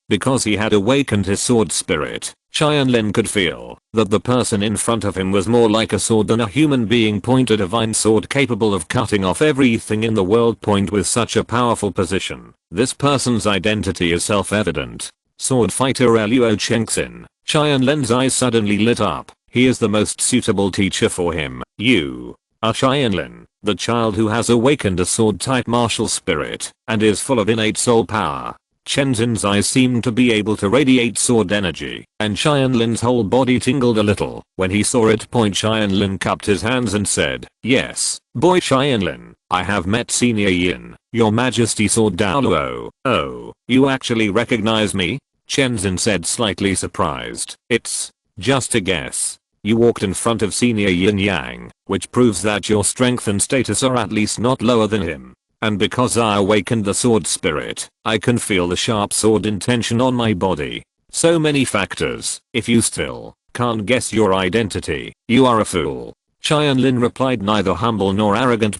Because he had awakened his sword spirit, Tianlin could feel that the person in front of him was more like a sword than a human being. A divine sword capable of cutting off everything in the world. With such a powerful position, this person's identity is self-evident. Sword fighter Luo Chengxin. Tianlin's eyes suddenly lit up. He is the most suitable teacher for him. You are Tianlin, the child who has awakened a sword-type martial spirit and is full of innate soul power. Chenzin's eyes seemed to be able to radiate sword energy, and Tianlin's whole body tingled a little when he saw it. Tianlin cupped his hands and said, "Yes, boy Tianlin, I have met Senior Yin, your majesty Sword Douluo." "Oh, you actually recognize me?" Chenzin said, slightly surprised. "It's just a guess. You walked in front of Senior Yin Yang, which proves that your strength and status are at least not lower than him. And because I awakened the sword spirit, I can feel the sharp sword intention on my body. So many factors. If you still can't guess your identity, you are a fool." Tianlin replied, neither humble nor arrogant.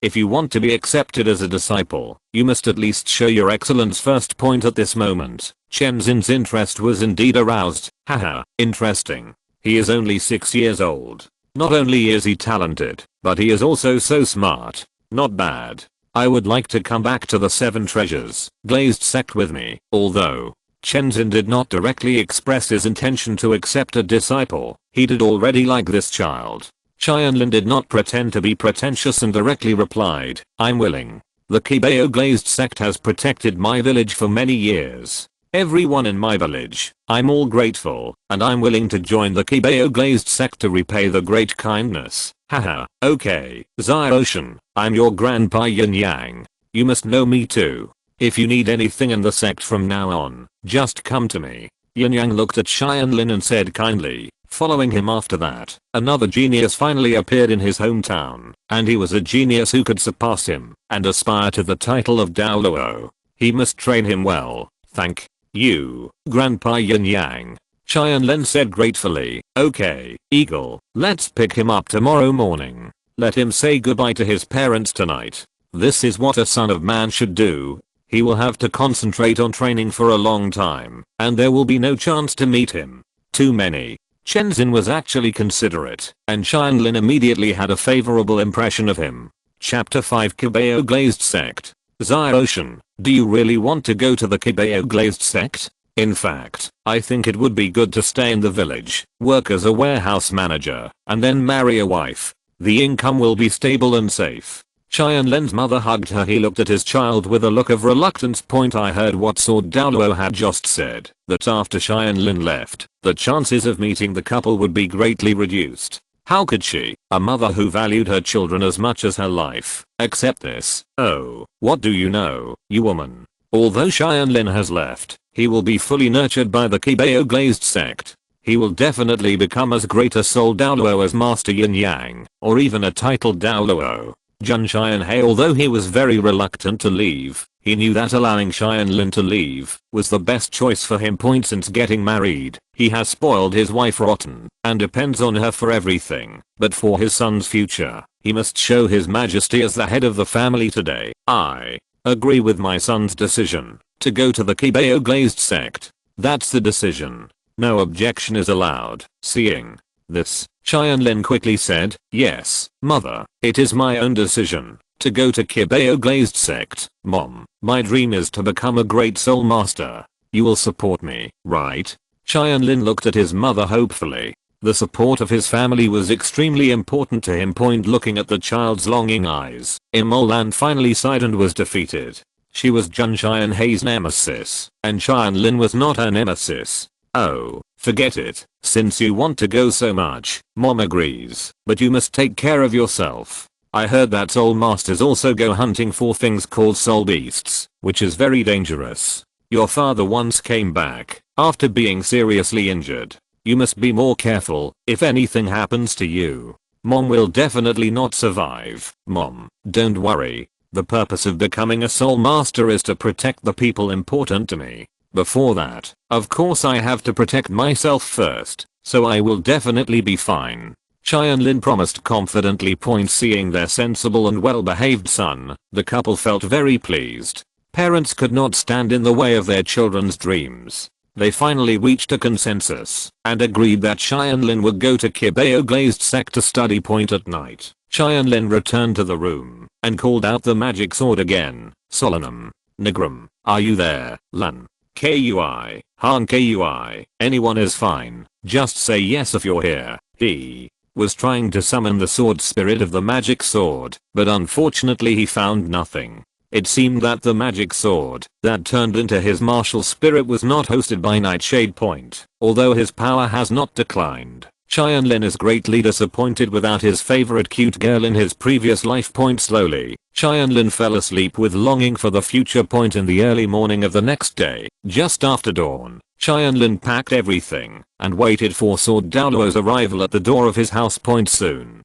"If you want to be accepted as a disciple, you must at least show your excellence first." At this moment, Chenzin's interest was indeed aroused. Haha, interesting. He is only 6 years old. Not only is he talented, but he is also so smart. Not bad. I would like to come back to the 7 treasures glazed sect with me. Although Chenzin did not directly express his intention to accept a disciple, he did already like this child. Tianlin did not pretend to be pretentious and directly replied, "I'm willing. The Qibao glazed sect has protected my village for many years. Everyone in my village, I'm all grateful, and I'm willing to join the Qibao glazed sect to repay the great kindness." Haha, okay, Ocean, I'm your grandpa Yin Yang. You must know me too. If you need anything in the sect from now on, just come to me. Yin Yang looked at Tianlin and said kindly. Following him after that, another genius finally appeared in his hometown, and he was a genius who could surpass him and aspire to the title of Douluo. He must train him well. "Thank you, Grandpa Yin Yang," Tianlin said gratefully. "Okay, Eagle, let's pick him up tomorrow morning. Let him say goodbye to his parents tonight. This is what a son of man should do. He will have to concentrate on training for a long time, and there will be no chance to meet him. Too many." Chenzin was actually considerate, and Tianlin immediately had a favorable impression of him. Chapter 5 Qibao Glazed Sect. Ocean, do you really want to go to the Qibao Glazed Sect? In fact, I think it would be good to stay in the village, work as a warehouse manager, and then marry a wife. The income will be stable and safe. Tianlin's mother hugged her. He looked at his child with a look of reluctance. I heard what Sword Douluo had just said, that after Tianlin left, the chances of meeting the couple would be greatly reduced. How could she, a mother who valued her children as much as her life, accept this? Oh, what do you know, you woman? Although Tianlin has left, he will be fully nurtured by the Qibao Glazed Sect. He will definitely become as great a soul Douluo as Master Yin Yang, or even a titled Douluo. Jun Xianhei, although he was very reluctant to leave, he knew that allowing Tianlin to leave was the best choice for him. Since getting married, he has spoiled his wife rotten and depends on her for everything. But for his son's future, he must show his majesty as the head of the family today. I agree with my son's decision to go to the Qibao Glazed Sect. That's the decision. No objection is allowed. Seeing this, Tianlin quickly said, "Yes, mother, it is my own decision to go to Qibao Glazed Sect. Mom, my dream is to become a great soul master. You will support me, right?" Tianlin looked at his mother hopefully. The support of his family was extremely important to him. Looking at the child's longing eyes, Imolan finally sighed and was defeated. She was Jun Xianhei's nemesis, and Tianlin was not her nemesis. "Oh, forget it. Since you want to go so much, Mom agrees, but you must take care of yourself. I heard that soul masters also go hunting for things called soul beasts, which is very dangerous. Your father once came back after being seriously injured. You must be more careful if anything happens to you. Mom will definitely not survive." "Mom, don't worry. The purpose of becoming a soul master is to protect the people important to me. Before that, of course I have to protect myself first, so I will definitely be fine." Tianlin promised confidently. Seeing their sensible and well-behaved son, the couple felt very pleased. Parents could not stand in the way of their children's dreams. They finally reached a consensus and agreed that Tianlin would go to Qibao Glazed Sector study point at night. Tianlin returned to the room and called out the magic sword again. Solanum. Nigram. Are you there? Lan. Kui. Han Kui. Anyone is fine. Just say yes if you're here. He was trying to summon the sword spirit of the magic sword, but unfortunately he found nothing. It seemed that the magic sword that turned into his martial spirit was not hosted by Nightshade Point, although his power has not declined. Tianlin is greatly disappointed without his favorite cute girl in his previous life. Slowly, Tianlin fell asleep with longing for the future. In the early morning of the next day, just after dawn, Tianlin packed everything and waited for Sword Douluo's arrival at the door of his house. Soon,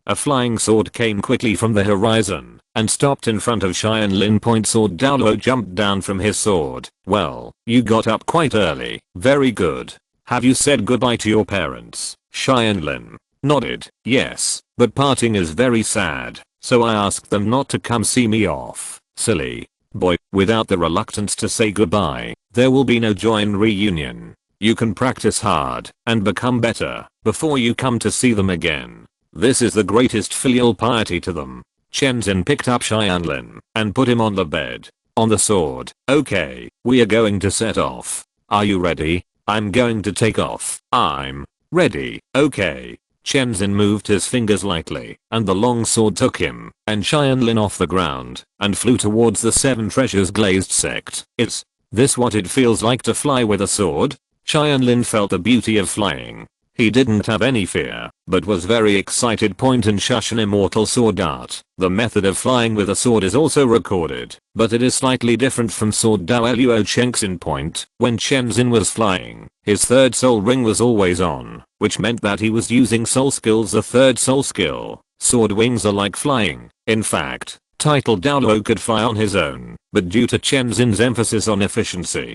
a flying sword came quickly from the horizon and stopped in front of Tianlin. Sword Douluo jumped down from his sword. Well, you got up quite early. Very good. Have you said goodbye to your parents? Tianlin nodded. Yes, but parting is very sad, so I asked them not to come see me off. Silly boy. Without the reluctance to say goodbye, there will be no joy in reunion. You can practice hard and become better before you come to see them again. This is the greatest filial piety to them. Chenzin picked up Tianlin and put him on the bed. On the sword. Okay, we are going to set off. Are you ready? I'm going to take off. I'm ready. Okay. Chenzin moved his fingers lightly, and the long sword took him and Tianlin off the ground and flew towards the Seven Treasures Glazed Sect. Is this what it feels like to fly with a sword? Tianlin felt the beauty of flying. He didn't have any fear, but was very excited. And shush, an immortal sword art. The method of flying with a sword is also recorded, but it is slightly different from Sword Douluo Chengxin. When Chenzin was flying, his third soul ring was always on, which meant that he was using soul skills. The third soul skill. Sword wings are like flying. In fact, Title Douluo could fly on his own, but due to Chenzin's emphasis on efficiency,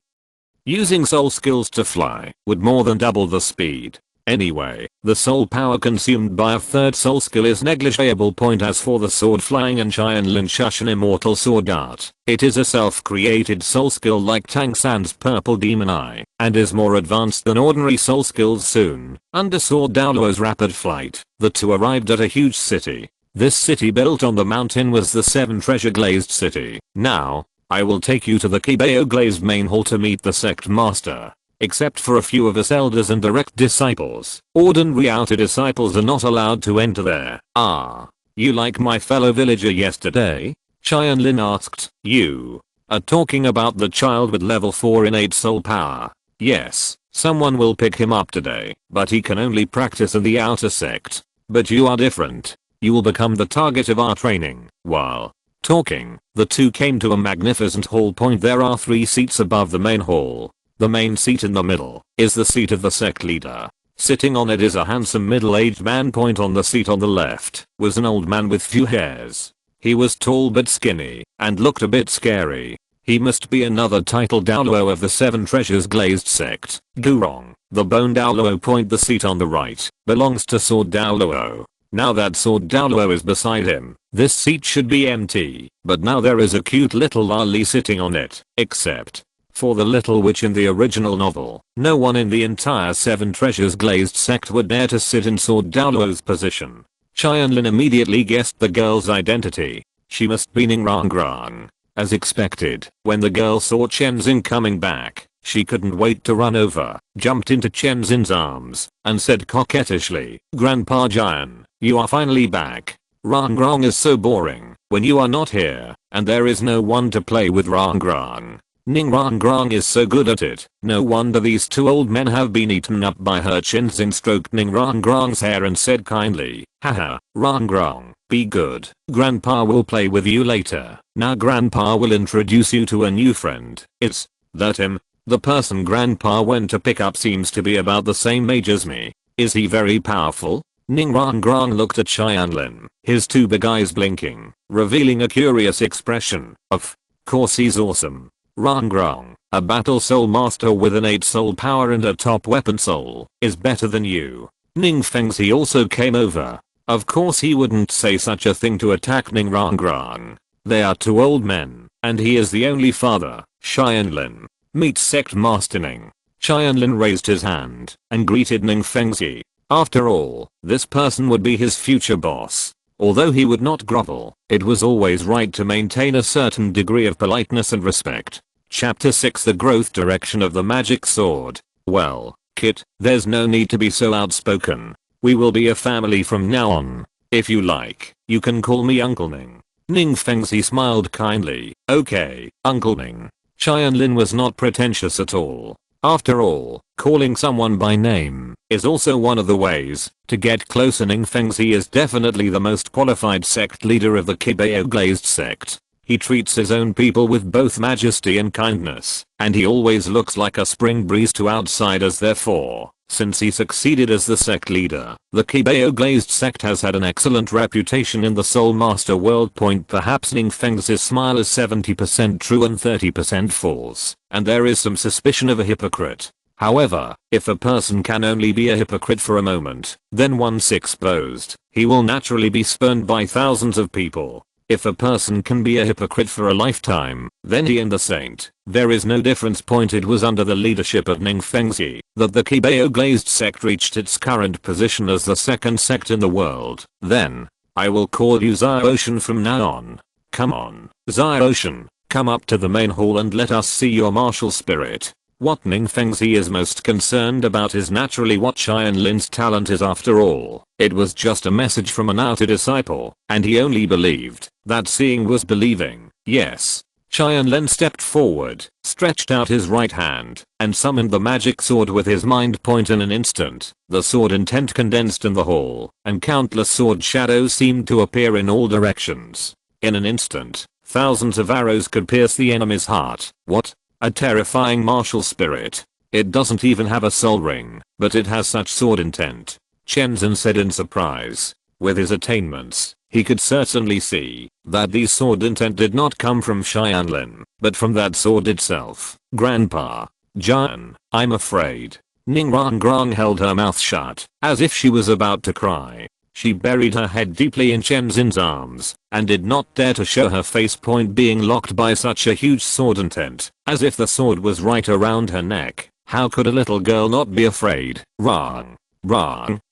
using soul skills to fly would more than double the speed. Anyway, the soul power consumed by a third soul skill is negligible. As for the sword flying and Tianlin shush, an immortal sword art, it is a self-created soul skill like Tang San's purple demon eye, and is more advanced than ordinary soul skills. Soon, under Sword Douluo's rapid flight, the two arrived at a huge city. This city built on the mountain was the Seven Treasure Glazed City. Now, I will take you to the Qibao Glazed main hall to meet the sect master. Except for a few of us elders and direct disciples, ordinary outer disciples are not allowed to enter there. Ah, you like my fellow villager yesterday? Tianlin asked. You are talking about the child with level 4 innate soul power. Yes, someone will pick him up today, but he can only practice in the outer sect. But you are different. You will become the target of our training. While talking, the two came to a magnificent hall. There are 3 seats above the main hall. The main seat in the middle is the seat of the sect leader. Sitting on it is a handsome middle-aged man. On the seat on the left was an old man with few hairs. He was tall but skinny and looked a bit scary. He must be another Title Douluo of the Seven Treasures Glazed Sect. Rongrong, the Bone Douluo. The seat on the right belongs to Sword Douluo. Now that Sword Douluo is beside him, this seat should be empty, but now there is a cute little loli sitting on it, except for the little witch in the original novel. No one in the entire Seven Treasures Glazed Sect would dare to sit in Sword Douluo's position. Tianlin immediately guessed the girl's identity. She must be Rongrong. As expected, when the girl saw Chenzin coming back, she couldn't wait to run over, jumped into Chenzin's arms, and said coquettishly, "Grandpa Jian, you are finally back. Rongrong is so boring when you are not here, and there is no one to play with Rongrong. Rongrong is so good at it. No wonder these 2 old men have been eaten up by her." Chenzin stroked Rongrong's hair and said kindly, "Haha, Rongrong, be good. Grandpa will play with you later. Now Grandpa will introduce you to a new friend. Is that him? The person Grandpa went to pick up seems to be about the same age as me. Is he very powerful?" Rongrong looked at Tianlin, his 2 big eyes blinking, revealing a curious expression. Of course he's awesome. Rongrong, a battle soul master with innate soul power and a top weapon soul, is better than you. Ning Fengzi also came over. Of course he wouldn't say such a thing to attack Ning Rongrong. They are two old men, and he is the only father. Tianlin. Meet Sect Master Ning. Tianlin raised his hand and greeted Ning Fengzi. After all, this person would be his future boss. Although he would not grovel, it was always right to maintain a certain degree of politeness and respect. Chapter 6 The Growth Direction of the Magic Sword. Well, Kit, there's no need to be so outspoken. We will be a family from now on. If you like, you can call me Uncle Ning. Ning Fengzi smiled kindly. Okay, Uncle Ning. Tianlin was not pretentious at all. After all, calling someone by name is also one of the ways to get closer. Ning Fengzi is definitely the most qualified sect leader of the Qibao Glazed sect. He treats his own people with both majesty and kindness, and he always looks like a spring breeze to outsiders. Therefore, since he succeeded as the sect leader, the Qibao Glazed sect has had an excellent reputation in the Soul Master world. Perhaps Ning Fengzi's smile is 70% true and 30% false, and there is some suspicion of a hypocrite. However, if a person can only be a hypocrite for a moment, then once exposed, he will naturally be spurned by thousands of people. If a person can be a hypocrite for a lifetime, then he and the saint, there is no difference. It was under the leadership of Ning Fengzi that the Qibao Glazed sect reached its current position as the second sect in the world. Then, I will call you Xiaoshan from now on. Come on, Xiaoshan, come up to the main hall and let us see your martial spirit. What Ning Fengzi is most concerned about is naturally what Tianlin's talent is. After all, it was just a message from an outer disciple, and he only believed that seeing was believing. Yes. Tianlin stepped forward, stretched out his right hand, and summoned the magic sword with his mind point. In an instant, the sword intent condensed in the hall, and countless sword shadows seemed to appear in all directions. In an instant, thousands of arrows could pierce the enemy's heart. What? A terrifying martial spirit. It doesn't even have a soul ring, but it has such sword intent. Chenzin said in surprise. With his attainments, he could certainly see that these sword intent did not come from Tianlin, but from that sword itself. Grandpa. Jian, I'm afraid. Ning Rongrong held her mouth shut, as if she was about to cry. She buried her head deeply in Chenzin's arms, and did not dare to show her face. Being locked by such a huge sword intent, as if the sword was right around her neck. How could a little girl not be afraid? Wrong.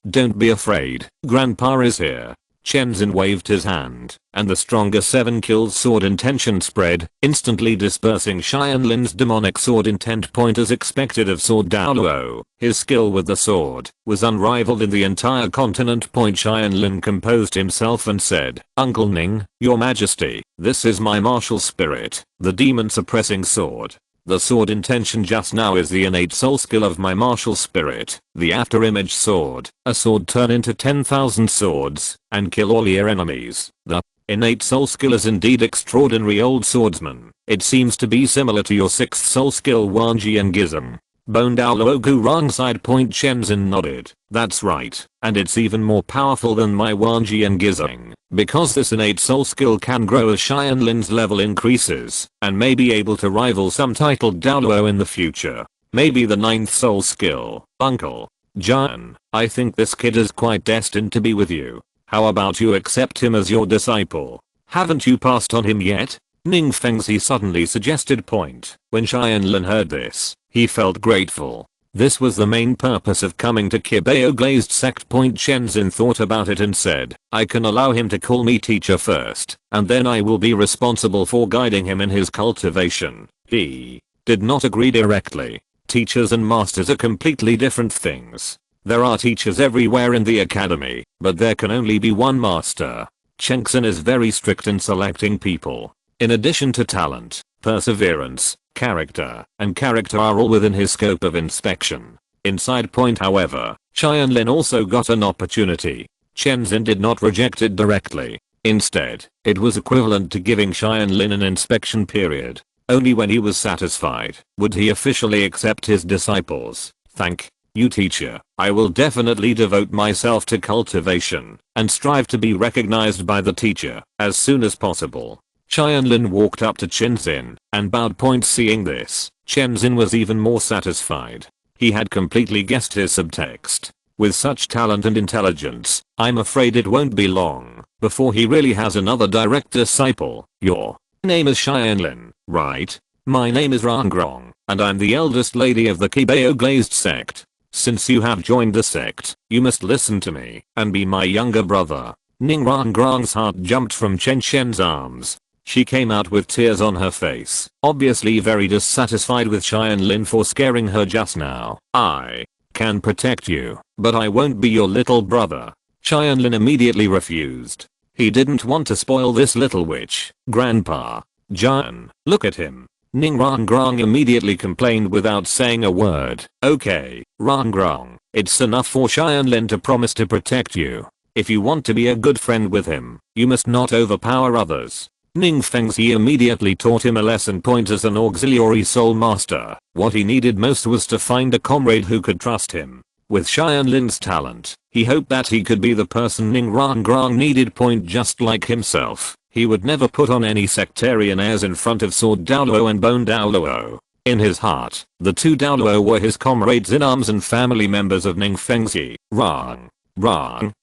Don't be afraid. Grandpa is here. Chenzin waved his hand, and the stronger 7 kills sword intention spread, instantly dispersing Tianlin's demonic sword intent. As expected of Sword Douluo, his skill with the sword was unrivaled in the entire continent. Tianlin composed himself and said, Uncle Ning, your majesty, this is my martial spirit, the demon suppressing sword. The sword intention just now is the innate soul skill of my martial spirit, the afterimage sword. A sword turn into 10,000 swords, and kill all your enemies. The innate soul skill is indeed extraordinary, old swordsman. It seems to be similar to your 6th soul skill Wanji and Gizem. Bone Douluo Gu wrong side. Chenzin nodded. That's right, and it's even more powerful than my Wanji and Gizem, because this innate soul skill can grow as Tianlin's level increases, and may be able to rival some titled Douluo in the future. Maybe the 9th soul skill. Uncle Jian, I think this kid is quite destined to be with you. How about you accept him as your disciple? Haven't you passed on him yet? Ning Fengzi suddenly suggested. When Tianlin heard this, he felt grateful. This was the main purpose of coming to Qibao Glazed sect. Chenzin thought about it and said, I can allow him to call me teacher first, and then I will be responsible for guiding him in his cultivation. He did not agree directly. Teachers and masters are completely different things. There are teachers everywhere in the academy, but there can only be one master. Chengxin is very strict in selecting people. In addition to talent, perseverance, character, and character are all within his scope of inspection. Inside point however, Tianlin also got an opportunity. Chenzin did not reject it directly. Instead, it was equivalent to giving Tianlin an inspection period. Only when he was satisfied would he officially accept his disciples. Thank you, teacher. I will definitely devote myself to cultivation and strive to be recognized by the teacher as soon as possible. Tianlin walked up to Chenzin and bowed. Seeing this, Chenzin was even more satisfied. He had completely guessed his subtext. With such talent and intelligence, I'm afraid it won't be long before he really has another direct disciple. Your name is Tianlin, right? My name is Rongrong, and I'm the eldest lady of the Qibao Glazed sect. Since you have joined the sect, you must listen to me and be my younger brother. Ning Rongrong's heart jumped from Chen Chen's arms. She came out with tears on her face, obviously very dissatisfied with Tianlin for scaring her just now. I can protect you, but I won't be your little brother. Tianlin immediately refused. He didn't want to spoil this little witch. Grandpa. Jian, look at him. Ning Rongrong immediately complained without saying a word. Okay, Rongrong, it's enough for Tianlin to promise to protect you. If you want to be a good friend with him, you must not overpower others. Ning Fengzi immediately taught him a lesson point as an auxiliary soul master. What he needed most was to find a comrade who could trust him. With Tianlin's talent, he hoped that he could be the person Ning Rongrong needed point just like himself. He would never put on any sectarian airs in front of Sword Douluo and Bone Douluo. In his heart, the two Douluo were his comrades in arms and family members of Ning Fengzi. Wrong,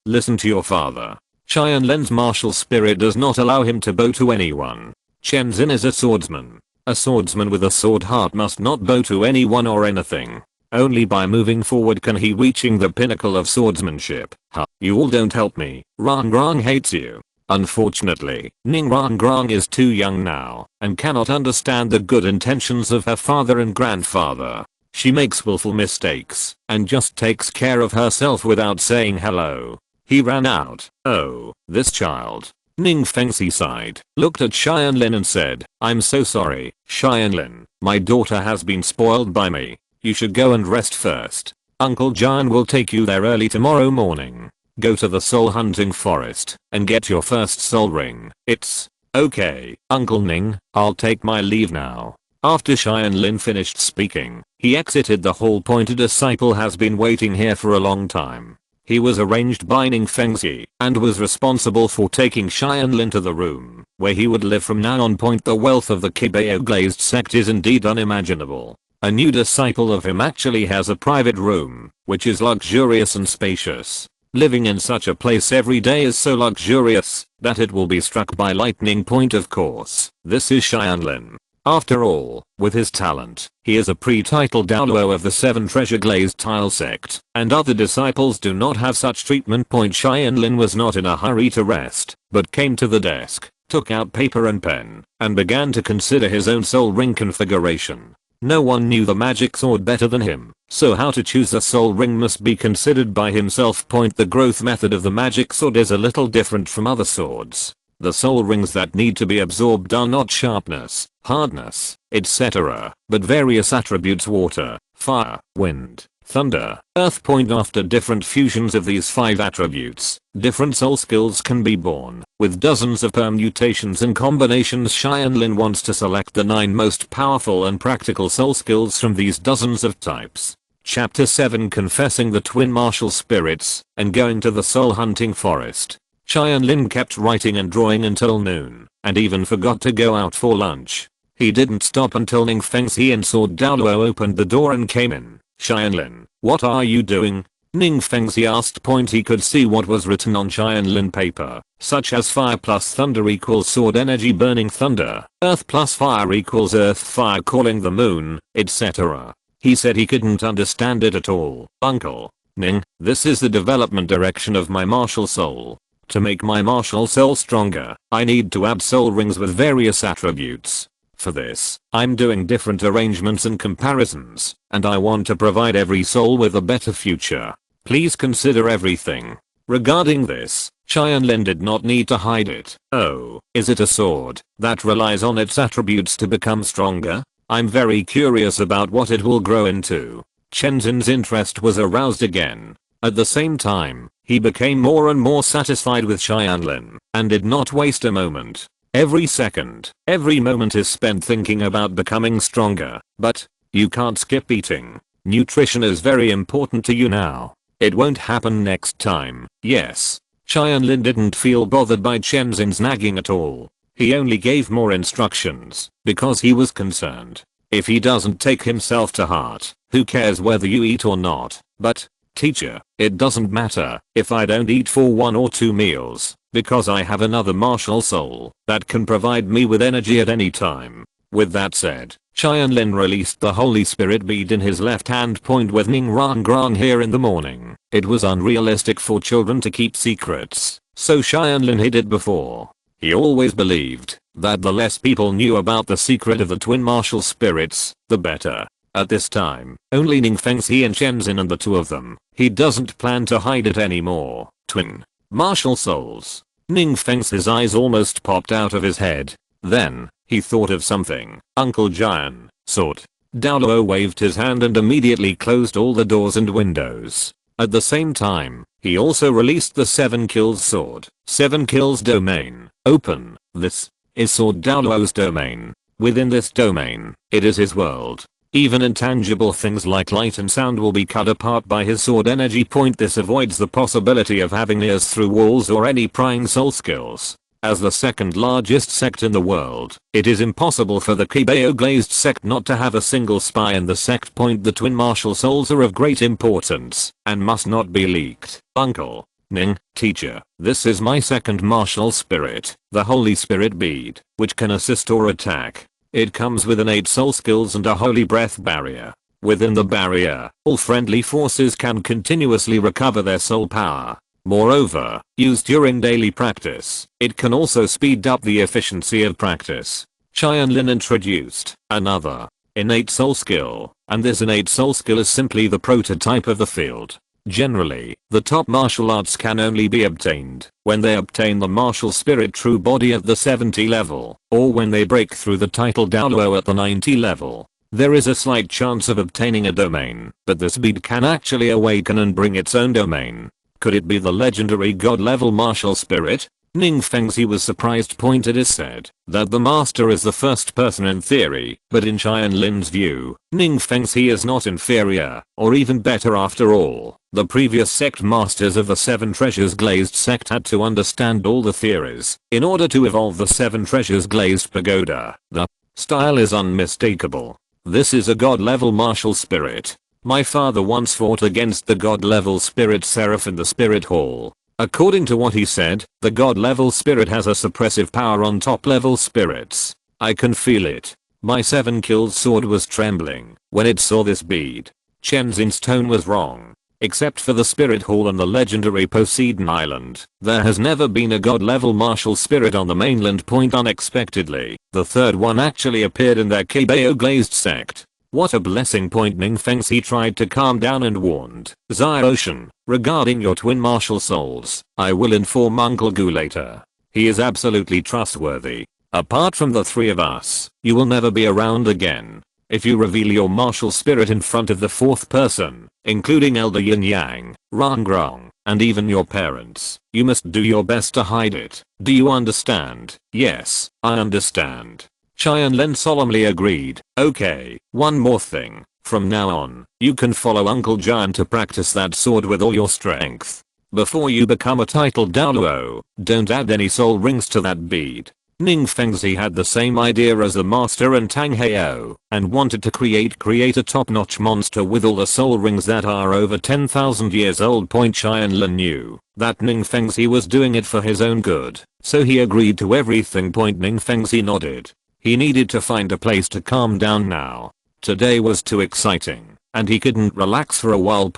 listen to your father. Tianlin's martial spirit does not allow him to bow to anyone. Chen Xin is a swordsman. A swordsman with a sword heart must not bow to anyone or anything. Only by moving forward can he reaching the pinnacle of swordsmanship. You all don't help me. Rongrong hates you. Unfortunately, Ning Rongrong is too young now and cannot understand the good intentions of her father and grandfather. She makes willful mistakes and just takes care of herself without saying hello. He ran out. Oh, this child. Ning Fengzi sighed, looked at Tianlin and said, I'm so sorry, Tianlin. My daughter has been spoiled by me. You should go and rest first. Uncle Jian will take you there early tomorrow morning. Go to the soul hunting forest and get your first soul ring. It's okay, Uncle Ning, I'll take my leave now. After Tianlin finished speaking, he exited the hall. A disciple has been waiting here for a long time. He was arranged by Ning Fengzi and was responsible for taking Tianlin to the room where he would live from now on. The wealth of the Qibao Glazed sect is indeed unimaginable. A new disciple of him actually has a private room, which is luxurious and spacious. Living in such a place every day is so luxurious that it will be struck by lightning. Of course, this is Tianlin. After all, with his talent, he is a pre-titled Douluo of the 7 Treasure Glazed Tile sect, and other disciples do not have such treatment. Tianlin was not in a hurry to rest, but came to the desk, took out paper and pen, and began to consider his own soul ring configuration. No one knew the magic sword better than him, so how to choose a soul ring must be considered by himself. The growth method of the magic sword is a little different from other swords. The soul rings that need to be absorbed are not sharpness, hardness, etc., but various attributes: water, fire, wind, thunder, earth. After different fusions of these 5 attributes, different soul skills can be born. With dozens of permutations and combinations, Tianlin wants to select the 9 most powerful and practical soul skills from these dozens of types. Chapter 7: Confessing the Twin Martial Spirits and Going to the Soul Hunting Forest. Tianlin kept writing and drawing until noon, and even forgot to go out for lunch. He didn't stop until Ning Fengzi and Sword Douluo opened the door and came in. Tianlin, what are you doing? Ning Fengzi asked. He could see what was written on Tianlin paper, such as fire plus thunder equals sword energy burning thunder, earth plus fire equals earth fire calling the moon, etc. He said he couldn't understand it at all. Uncle Ning, this is the development direction of my martial soul. To make my martial soul stronger, I need to add soul rings with various attributes. For this, I'm doing different arrangements and comparisons, and I want to provide every soul with a better future. Please consider everything. Regarding this, Tianlin did not need to hide it. Oh, is it a sword that relies on its attributes to become stronger? I'm very curious about what it will grow into. Chen Xin's interest was aroused again. At the same time, he became more and more satisfied with Tianlin and did not waste a moment. Every second, every moment is spent thinking about becoming stronger. But you can't skip eating. Nutrition is very important to you now. It won't happen next time. Yes. Tianlin didn't feel bothered by Chen Xin's nagging at all. He only gave more instructions because he was concerned. If he doesn't take himself to heart, who cares whether you eat or not? But Teacher, it doesn't matter if I don't eat for 1 or 2 meals, because I have another martial soul that can provide me with energy at any time. With that said, Tianlin released the Holy Spirit bead in his left hand point with Rongrong here in the morning. It was unrealistic for children to keep secrets, so Tianlin hid it before. He always believed that the less people knew about the secret of the twin martial spirits, the better. At this time, only Ning Fengxi and Shenzhen and the two of them. He doesn't plan to hide it anymore. Twin martial souls. Ning Fengxi's eyes almost popped out of his head. Then, he thought of something. Uncle Jian, Sword Douluo waved his hand and immediately closed all the doors and windows. At the same time, he also released the 7 kills sword. 7 kills domain. Open. This is Sword Douluo's domain. Within this domain, it is his world. Even intangible things like light and sound will be cut apart by his sword energy point. This avoids the possibility of having ears through walls or any prying soul skills. As the second largest sect in the world, it is impossible for the Qibao Glazed sect not to have a single spy in the sect point. The twin martial souls are of great importance and must not be leaked. Uncle Ning, teacher, this is my second martial spirit, the Holy Spirit bead, which can assist or attack. It comes with innate soul skills and a holy breath barrier. Within the barrier, all friendly forces can continuously recover their soul power. Moreover, used during daily practice, it can also speed up the efficiency of practice. Tianlin introduced another innate soul skill, and this innate soul skill is simply the prototype of the field. Generally, the top martial arts can only be obtained when they obtain the martial spirit true body at the 70 level, or when they break through the title Douluo at the 90 level. There is a slight chance of obtaining a domain, but this bead can actually awaken and bring its own domain. Could it be the legendary god level martial spirit? Ning Fengxi was surprised. It is said that the master is the first person in theory, but in Tianlin's view, Ning Fengxi is not inferior, or even better after all. The previous sect masters of the 7 Treasures Glazed sect had to understand all the theories in order to evolve the 7 Treasures Glazed pagoda. The style is unmistakable. This is a god level martial spirit. My father once fought against the god level spirit Seraph in the spirit hall. According to what he said, the god level spirit has a suppressive power on top level spirits. I can feel it. My 7 kills sword was trembling when it saw this bead. Chenzin's tone was wrong. Except for the spirit hall and the legendary Poseidon Island, there has never been a god level martial spirit on the mainland point. Unexpectedly, the third one actually appeared in their Qibao Glazed sect. What a blessing. Ning Fengxi tried to calm down and warned Xiaoshan, regarding your twin martial souls, I will inform Uncle Gu later. He is absolutely trustworthy. Apart from the 3 of us, you will never be around again. If you reveal your martial spirit in front of the 4th person, including Elder Yin Yang, Rongrong, and even your parents, you must do your best to hide it. Do you understand? Yes, I understand. Tianlin solemnly agreed. Okay, one more thing. From now on, you can follow Uncle Jian to practice that sword with all your strength. Before you become a titled Douluo, don't add any soul rings to that bead. Ning Fengxi had the same idea as the master and Tang Heo, and wanted to create a top-notch monster with all the soul rings that are over 10,000 years old. Tianlin knew that Ning Fengxi was doing it for his own good, so he agreed to everything. Ning Fengxi nodded. He needed to find a place to calm down now. Today was too exciting, and he couldn't relax for a while.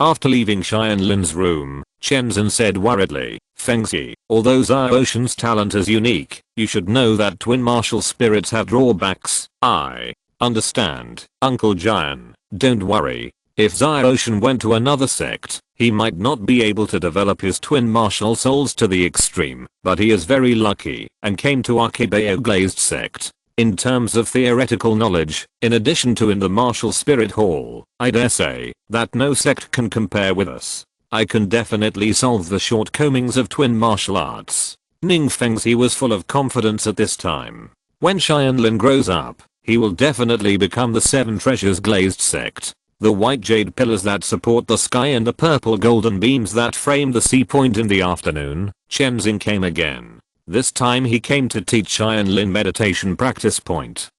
After leaving Tianlin's room, Shenzhen said worriedly, Fengxi, although Xiaoshan's talent is unique, you should know that twin martial spirits have drawbacks. I understand, Uncle Jian, don't worry. If Xiaoshan went to another sect, he might not be able to develop his twin martial souls to the extreme, but he is very lucky and came to our Qibao Glazed sect. In terms of theoretical knowledge, in addition to in the martial spirit hall, I dare say that no sect can compare with us. I can definitely solve the shortcomings of twin martial arts. Ning Fengxi was full of confidence at this time. When Tianlin grows up, he will definitely become the 7 Treasures Glazed sect. The white jade pillars that support the sky and the purple golden beams that frame the sea. In the afternoon, Shenzhen came again. This time he came to teach Tianlin meditation practice.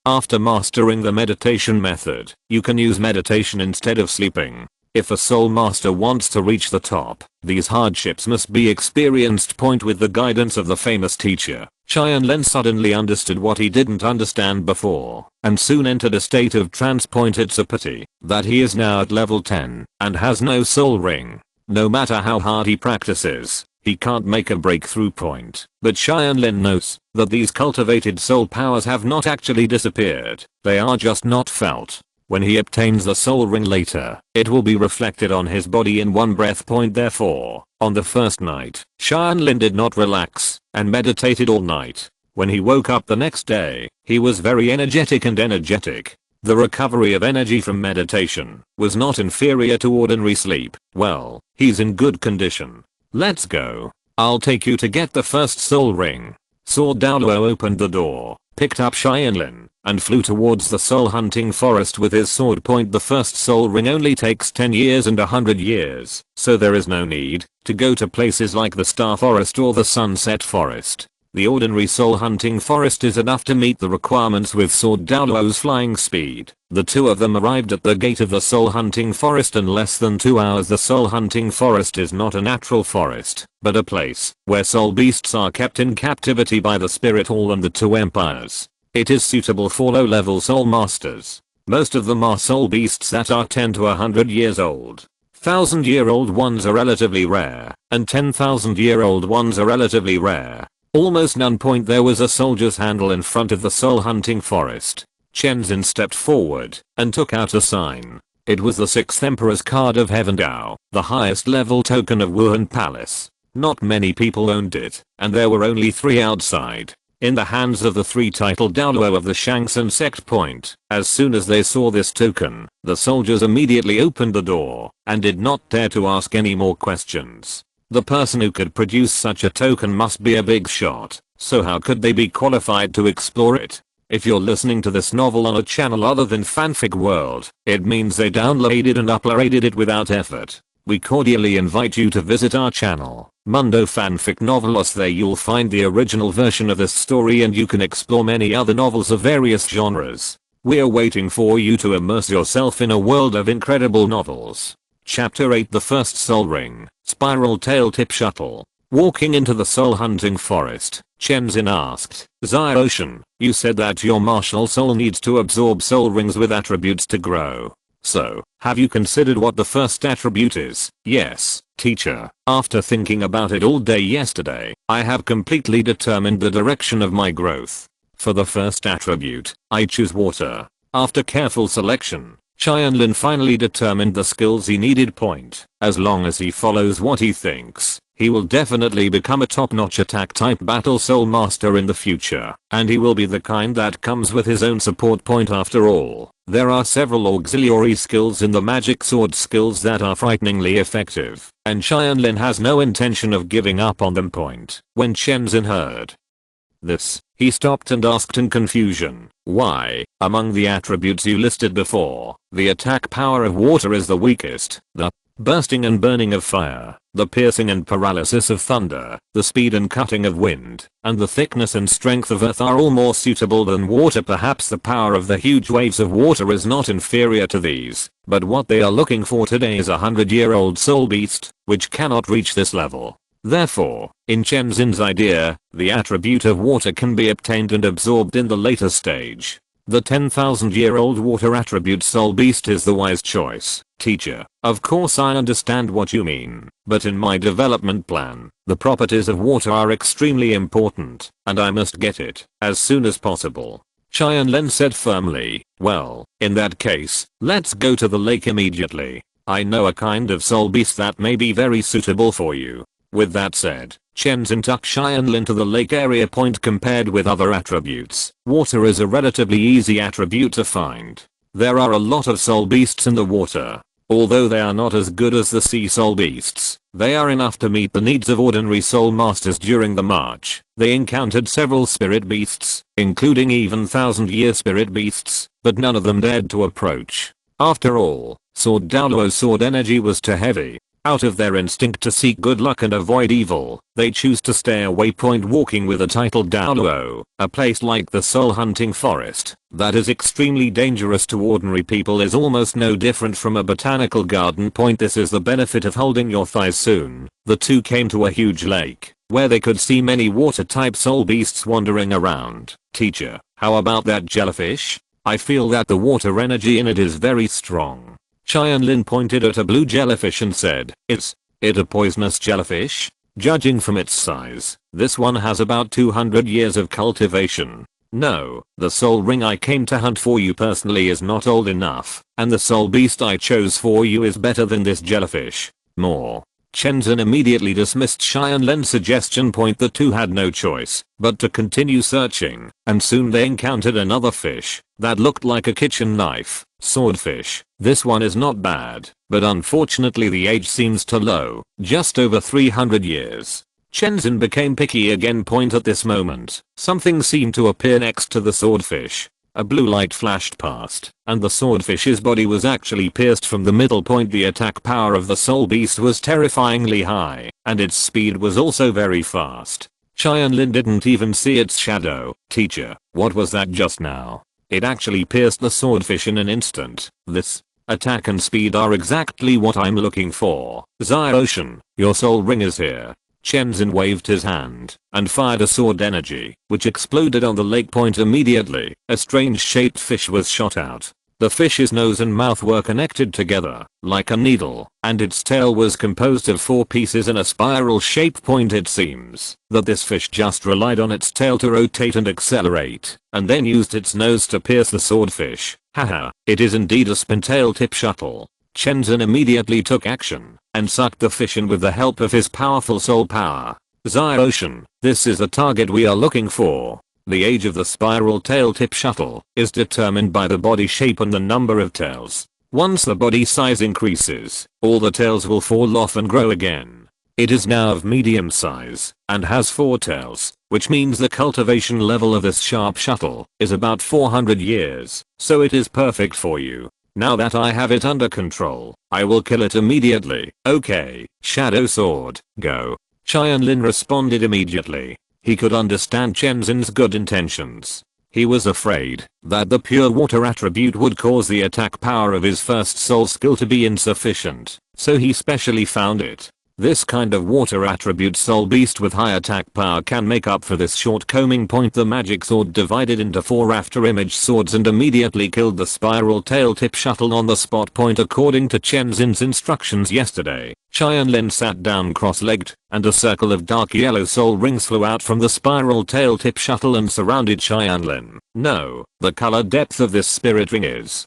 After mastering the meditation method, you can use meditation instead of sleeping. If a soul master wants to reach the top, these hardships must be experienced. With the guidance of the famous teacher, Tianlin suddenly understood what he didn't understand before, and soon entered a state of trance. It's a pity that he is now at level 10 and has no soul ring. No matter how hard he practices, he can't make a breakthrough point. But Tianlin knows that these cultivated soul powers have not actually disappeared, they are just not felt. When he obtains the soul ring later, it will be reflected on his body in one breath. Therefore, on the first night, Tianlin did not relax and meditated all night. When he woke up the next day, he was very energetic. The recovery of energy from meditation was not inferior to ordinary sleep. Well, he's in good condition. Let's go. I'll take you to get the first soul ring. Sword Douluo opened the door, picked up Tianlin, and flew towards the soul hunting forest with his sword. The first soul ring only takes 10 years and 100 years, so there is no need to go to places like the Star Forest or the Sunset Forest. The ordinary soul hunting forest is enough to meet the requirements with Sword Douluo's flying speed. The two of them arrived at the gate of the soul hunting forest in less than 2 hours. The soul hunting forest is not a natural forest, but a place where soul beasts are kept in captivity by the spirit hall and the two empires. It is suitable for low-level soul masters. Most of them are soul beasts that are 10 to 100 years old. 1,000-year-old ones are relatively rare, and 10,000-year-old ones are relatively rare. Almost none. There was a soldier's handle in front of the soul hunting forest. Chenzin stepped forward and took out a sign. It was the 6th Emperor's card of Heaven Dao, the highest level token of Wuhan Palace. Not many people owned it, and there were only 3 outside, in the hands of the 3 titled Douluo of the Shangsun sect. As soon as they saw this token, the soldiers immediately opened the door and did not dare to ask any more questions. The person who could produce such a token must be a big shot, so how could they be qualified to explore it? If you're listening to this novel on a channel other than Fanfic World, it means they downloaded and uploaded it without effort. We cordially invite you to visit our channel, Mundo Fanfic Novelos. There you'll find the original version of this story and you can explore many other novels of various genres. We're waiting for you to immerse yourself in a world of incredible novels. Chapter 8 The First Soul Ring, Spiral Tail Tip Shuttle. Walking into the soul hunting forest, Chenzin asked, Xiaoshan, you said that your martial soul needs to absorb soul rings with attributes to grow. So, have you considered what the first attribute is? Yes, teacher. After thinking about it all day yesterday, I have completely determined the direction of my growth. For the first attribute, I choose water. After careful selection, Tianlin finally determined the skills he needed. As long as he follows what he thinks, he will definitely become a top-notch attack type battle soul master in the future, and he will be the kind that comes with his own support. After all, there are several auxiliary skills in the magic sword skills that are frighteningly effective, and Tianlin has no intention of giving up on them. When Chenzin heard this, he stopped and asked in confusion, why, among the attributes you listed before, the attack power of water is the weakest, the bursting and burning of fire, the piercing and paralysis of thunder, the speed and cutting of wind, and the thickness and strength of earth are all more suitable than water? Perhaps the power of the huge waves of water is not inferior to these, but what they are looking for today is a 100-year-old soul beast, which cannot reach this level. Therefore, in Chenzin's idea, the attribute of water can be obtained and absorbed in the later stage. The 10,000-year-old water attribute soul beast is the wise choice, teacher. Of course I understand what you mean, but in my development plan, the properties of water are extremely important, and I must get it as soon as possible. Tianlin said firmly, well, in that case, let's go to the lake immediately. I know a kind of soul beast that may be very suitable for you. With that said, Chenzin took Tianlin to the lake area. Compared with other attributes, water is a relatively easy attribute to find. There are a lot of soul beasts in the water. Although they are not as good as the sea soul beasts, they are enough to meet the needs of ordinary soul masters. During the march, they encountered several spirit beasts, including even 1,000-year spirit beasts, but none of them dared to approach. After all, Sword Douluo's sword energy was too heavy. Out of their instinct to seek good luck and avoid evil, they choose to stay away. Walking with a title Douluo, a place like the soul hunting forest, that is extremely dangerous to ordinary people, is almost no different from a botanical garden. This is the benefit of holding your thighs. Soon, the two came to a huge lake, where they could see many water-type soul beasts wandering around. Teacher, how about that jellyfish? I feel that the water energy in it is very strong. Tianlin pointed at a blue jellyfish and said, Is it a poisonous jellyfish? Judging from its size, this one has about 200 years of cultivation. No, the soul ring I came to hunt for you personally is not old enough, and the soul beast I chose for you is better than this jellyfish. More. Shenzhen immediately dismissed Tianlin's suggestion. The two had no choice but to continue searching, and soon they encountered another fish that looked like a kitchen knife. Swordfish. This one is not bad, but unfortunately the age seems too low, just over 300 years. Shenzhen became picky again. At this moment, something seemed to appear next to the swordfish. A blue light flashed past, and the swordfish's body was actually pierced from the middle. The attack power of the soul beast was terrifyingly high, and its speed was also very fast. Tianlin didn't even see its shadow. Teacher, what was that just now? It actually pierced the swordfish in an instant. This attack and speed are exactly what I'm looking for. Xiaoshan, your soul ring is here. Shenzhen waved his hand and fired a sword energy, which exploded on the lake. Immediately, a strange shaped fish was shot out. The fish's nose and mouth were connected together like a needle, and its tail was composed of 4 pieces in a spiral shape. It seems that this fish just relied on its tail to rotate and accelerate, and then used its nose to pierce the swordfish. Haha, it is indeed a spin-tail tip shuttle. Shenzhen immediately took action and sucked the fish in with the help of his powerful soul power. Xiaoshan, this is the target we are looking for. The age of the spiral tail tip shuttle is determined by the body shape and the number of tails. Once the body size increases, all the tails will fall off and grow again. It is now of medium size and has 4 tails, which means the cultivation level of this sharp shuttle is about 400 years, so it is perfect for you. Now that I have it under control, I will kill it immediately. Okay, Shadow Sword, go. Tianlin responded immediately. He could understand Shenzhen's good intentions. He was afraid that the pure water attribute would cause the attack power of his first soul skill to be insufficient, so he specially found it. This kind of water attribute soul beast with high attack power can make up for this shortcoming. The magic sword divided into 4 after image swords and immediately killed the spiral tail tip shuttle on the spot. According to Shenzhen's instructions yesterday, Tianlin sat down cross-legged, and a circle of dark yellow soul rings flew out from the spiral tail tip shuttle and surrounded Tianlin. No, the color depth of this spirit ring is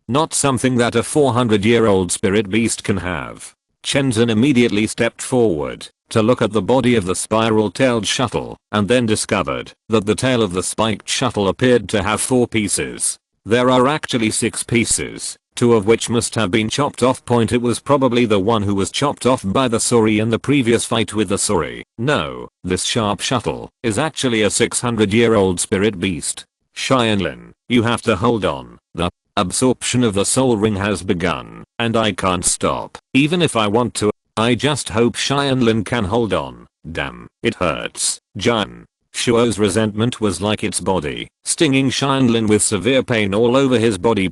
not something that a 400-year-old spirit beast can have. Shenzhen immediately stepped forward to look at the body of the spiral-tailed shuttle, and then discovered that the tail of the spiked shuttle appeared to have 4 pieces. There are actually 6 pieces, 2 of which must have been chopped off. It was probably the one who was chopped off by the Suri in the previous fight with the Suri. No, this sharp shuttle is actually a 600-year-old spirit beast. Tianlin, you have to hold on. The absorption of the soul ring has begun, and I can't stop, even if I want to. I just hope Tianlin can hold on. Damn, it hurts. Jun. Shuo's resentment was like its body, stinging Tianlin with severe pain all over his body.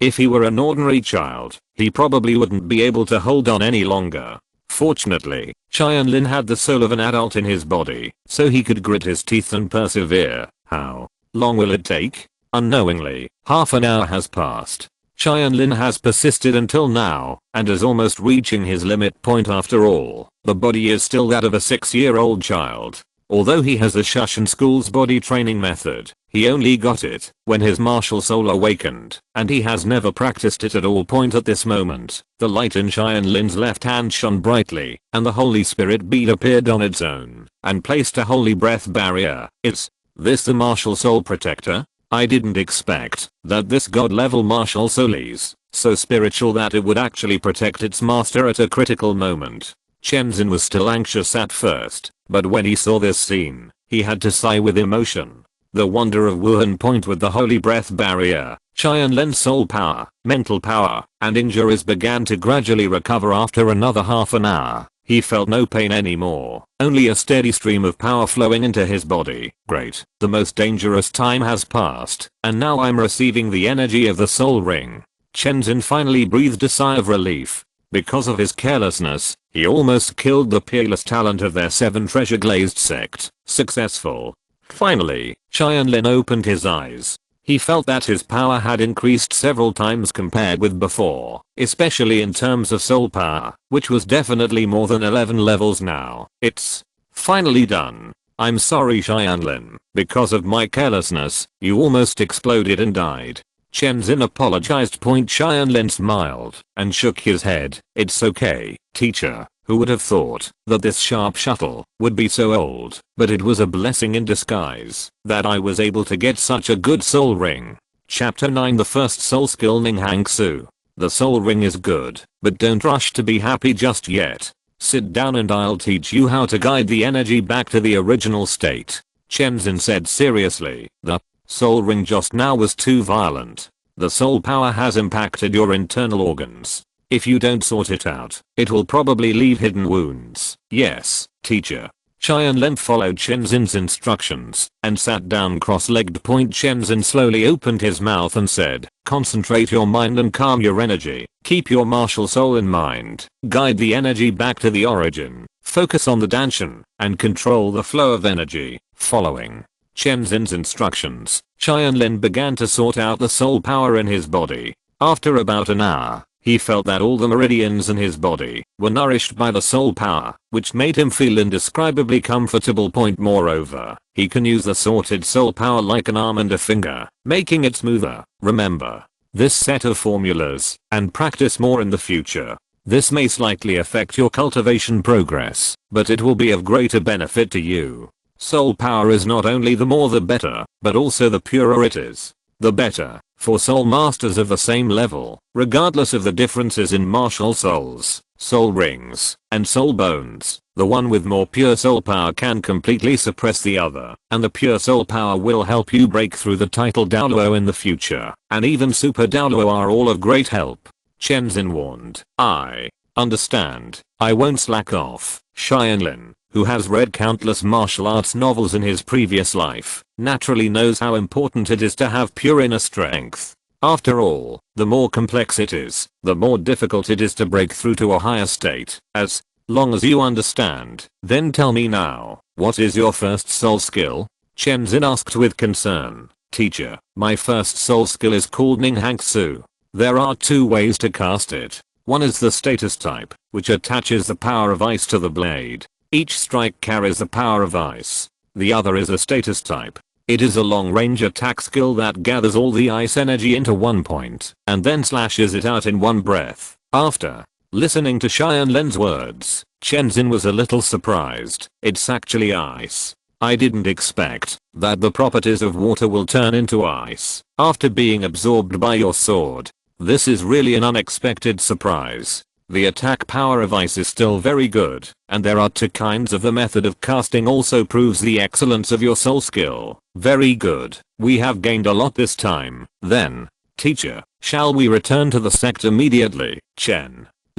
If he were an ordinary child, he probably wouldn't be able to hold on any longer. Fortunately, Tianlin had the soul of an adult in his body, so he could grit his teeth and persevere. How long will it take? Unknowingly, half an hour has passed. Tianlin has persisted until now, and is almost reaching his limit. After all, the body is still that of a 6-year-old child. Although he has the Shushan School's body training method, he only got it when his martial soul awakened, and he has never practiced it at all. At this moment, the light in Tianlin's left hand shone brightly, and the Holy Spirit bead appeared on its own, and placed a holy breath barrier. Is this the martial soul protector? I didn't expect that this god-level martial soul is so spiritual that it would actually protect its master at a critical moment. Shenzhen was still anxious at first, but when he saw this scene, he had to sigh with emotion. The wonder of Wuhan. With the holy breath barrier, Tianlin's soul power, mental power, and injuries began to gradually recover after another half an hour. He felt no pain anymore, only a steady stream of power flowing into his body. Great, the most dangerous time has passed, and now I'm receiving the energy of the soul ring. Chenzin finally breathed a sigh of relief. Because of his carelessness, he almost killed the peerless talent of their 7 treasure glazed sect. Successful. Finally, Tianlin opened his eyes. He felt that his power had increased several times compared with before, especially in terms of soul power, which was definitely more than 11 levels now. It's finally done. I'm sorry Tianlin, because of my carelessness, you almost exploded and died. Chenzin apologized. Tianlin smiled and shook his head. It's okay, teacher. Who would have thought that this sharp shuttle would be so old, but it was a blessing in disguise that I was able to get such a good soul ring. Chapter 9 The first soul skill Ninghang Su. The soul ring is good, but don't rush to be happy just yet. Sit down and I'll teach you how to guide the energy back to the original state. Chenzin said seriously. The soul ring just now was too violent. The soul power has impacted your internal organs. If you don't sort it out, it will probably leave hidden wounds. Yes, teacher. Tianlin followed Chenzin's instructions and sat down cross-legged. Chenzin slowly opened his mouth and said, concentrate your mind and calm your energy. Keep your martial soul in mind. Guide the energy back to the origin. Focus on the danshan and control the flow of energy. Following Chenzin's instructions, Tianlin began to sort out the soul power in his body. After about an hour, he felt that all the meridians in his body were nourished by the soul power, which made him feel indescribably comfortable. Moreover, he can use the sorted soul power like an arm and a finger, making it smoother. Remember this set of formulas and practice more in the future. This may slightly affect your cultivation progress, but it will be of greater benefit to you. Soul power is not only the more the better, but also the purer it is, the better. For soul masters of the same level, regardless of the differences in martial souls, soul rings, and soul bones, the one with more pure soul power can completely suppress the other, and the pure soul power will help you break through the title Douluo in the future, and even Super Douluo are all of great help. Chenzin warned. I understand. I won't slack off. Tianlin, who has read countless martial arts novels in his previous life, naturally knows how important it is to have pure inner strength. After all, the more complex it is, the more difficult it is to break through to a higher state. As long as you understand, then tell me now, what is your first soul skill? Chenzin asked with concern. Teacher, my first soul skill is called Ninghang Su. There are 2 ways to cast it. One is the status type, which attaches the power of ice to the blade. Each strike carries the power of ice. The other is a status type. It is a long-range attack skill that gathers all the ice energy into one point and then slashes it out in one breath. After listening to Tianlin's words, Chenzin was a little surprised. It's actually ice. I didn't expect that the properties of water will turn into ice after being absorbed by your sword. This is really an unexpected surprise. The attack power of ice is still very good, and there are 2 kinds of the method of casting also proves the excellence of your soul skill. Very good. We have gained a lot this time. Then, teacher, shall we return to the sect immediately?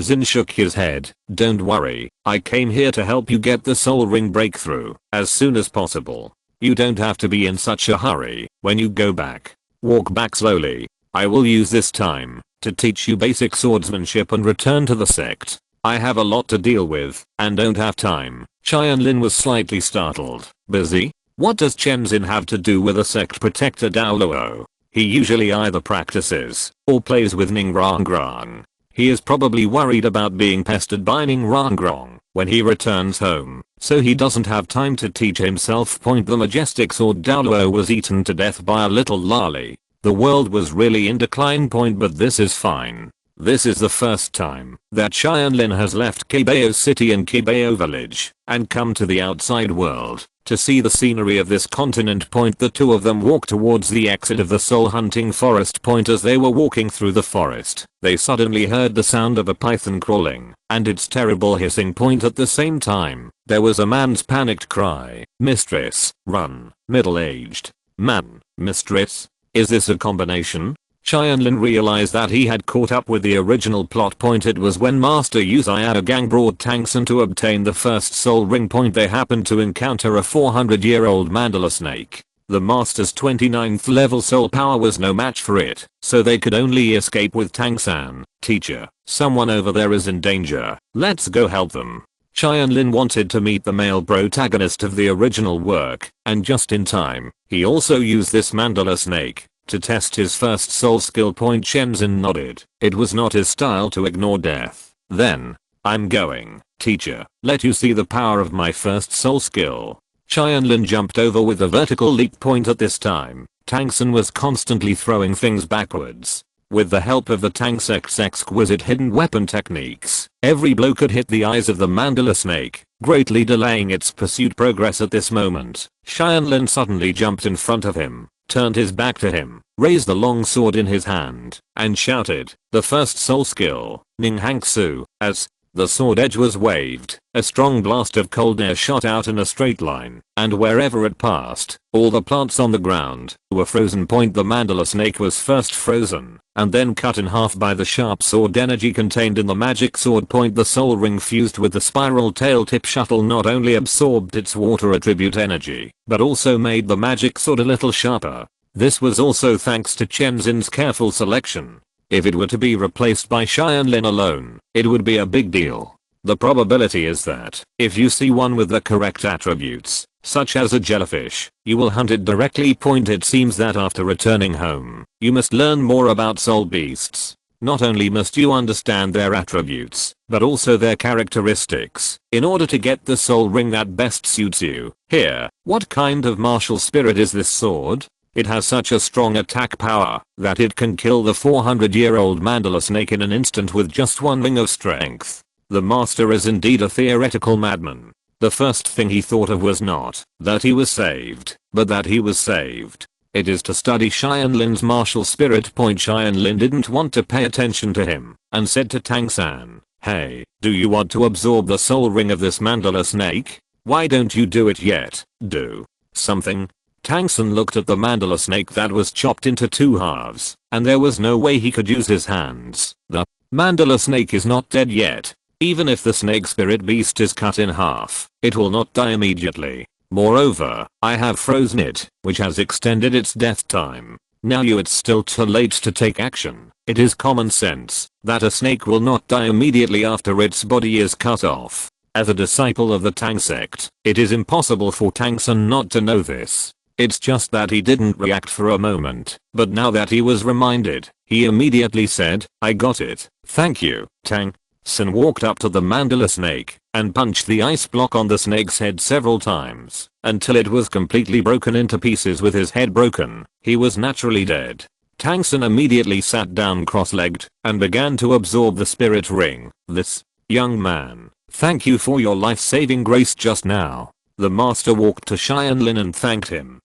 Zin shook his head. Don't worry, I came here to help you get the soul ring breakthrough as soon as possible. You don't have to be in such a hurry when you go back. Walk back slowly. I will use this time to teach you basic swordsmanship and return to the sect. I have a lot to deal with and don't have time. Tianlin was slightly startled. Busy? What does Chenzin have to do with a sect protector Douluo? He usually either practices or plays with Rongrong. He is probably worried about being pestered by Rongrong when he returns home, so he doesn't have time to teach himself. The majestic sword Douluo was eaten to death by a little lolly. The world was really in decline. But this is fine. This is the first time that Tianlin has left Qibao city and Qibao village and come to the outside world to see the scenery of this continent. The 2 of them walked towards the exit of the soul hunting forest. As they were walking through the forest, they suddenly heard the sound of a python crawling and its terrible hissing. At the same time, there was a man's panicked cry. Mistress, run. Middle-aged man, mistress. Is this a combination? Tianlin realized that he had caught up with the original plot point. It was when Master Uzayada Gang brought Tangsun to obtain the first soul ring point. They happened to encounter a 400-year-old mandala snake. The Master's 29th level soul power was no match for it, so they could only escape with Tangsan. Teacher, someone over there is in danger. Let's go help them. Tianlin wanted to meet the male protagonist of the original work, and just in time, he also used this mandala snake to test his first soul skill point. Shenzhen nodded. It was not his style to ignore death. Then, I'm going, teacher, let you see the power of my first soul skill. Tianlin jumped over with a vertical leap point. At this time, Tangsun was constantly throwing things backwards. With the help of the Tang Sect's exquisite hidden weapon techniques, every blow could hit the eyes of the mandala snake, greatly delaying its pursuit progress. At this moment, Tianlin suddenly jumped in front of him, turned his back to him, raised the long sword in his hand, and shouted, the first soul skill, Ning Hang Su. As the sword edge was waved, a strong blast of cold air shot out in a straight line, and wherever it passed, all the plants on the ground were frozen. The mandala snake was first frozen, and then cut in half by the sharp sword energy contained in the magic sword point. The soul ring fused with the spiral tail tip shuttle not only absorbed its water attribute energy, but also made the magic sword a little sharper. This was also thanks to Chen Xin's careful selection. If it were to be replaced by Tianlin alone, it would be a big deal. The probability is that, if you see one with the correct attributes, such as a jellyfish, you will hunt it directly. It seems that after returning home, you must learn more about soul beasts. Not only must you understand their attributes, but also their characteristics, in order to get the soul ring that best suits you. Here, what kind of martial spirit is this sword? It has such a strong attack power that it can kill the 400-year-old mandala snake in an instant with just one ring of strength. The master is indeed a theoretical madman. The first thing he thought of was not that he was saved, but that he was saved. It is to study Tianlin's martial spirit. Tianlin didn't want to pay attention to him, and said to Tangsan, hey, do you want to absorb the soul ring of this mandala snake? Why don't you do it yet? Do something. Tangsun looked at the mandala snake that was chopped into two halves, and there was no way he could use his hands. The mandala snake is not dead yet. Even if the snake spirit beast is cut in half, it will not die immediately. Moreover, I have frozen it, which has extended its death time. Now it's still too late to take action. It is common sense that a snake will not die immediately after its body is cut off. As a disciple of the Tang sect, it is impossible for Tangsun not to know this. It's just that he didn't react for a moment, but now that he was reminded, he immediately said, I got it, thank you. Tangsun walked up to the mandala snake and punched the ice block on the snake's head several times until it was completely broken into pieces. With his head broken, he was naturally dead. Tangsun immediately sat down cross-legged and began to absorb the spirit ring. This young man, thank you for your life-saving grace just now. The master walked to Tianlin and thanked him.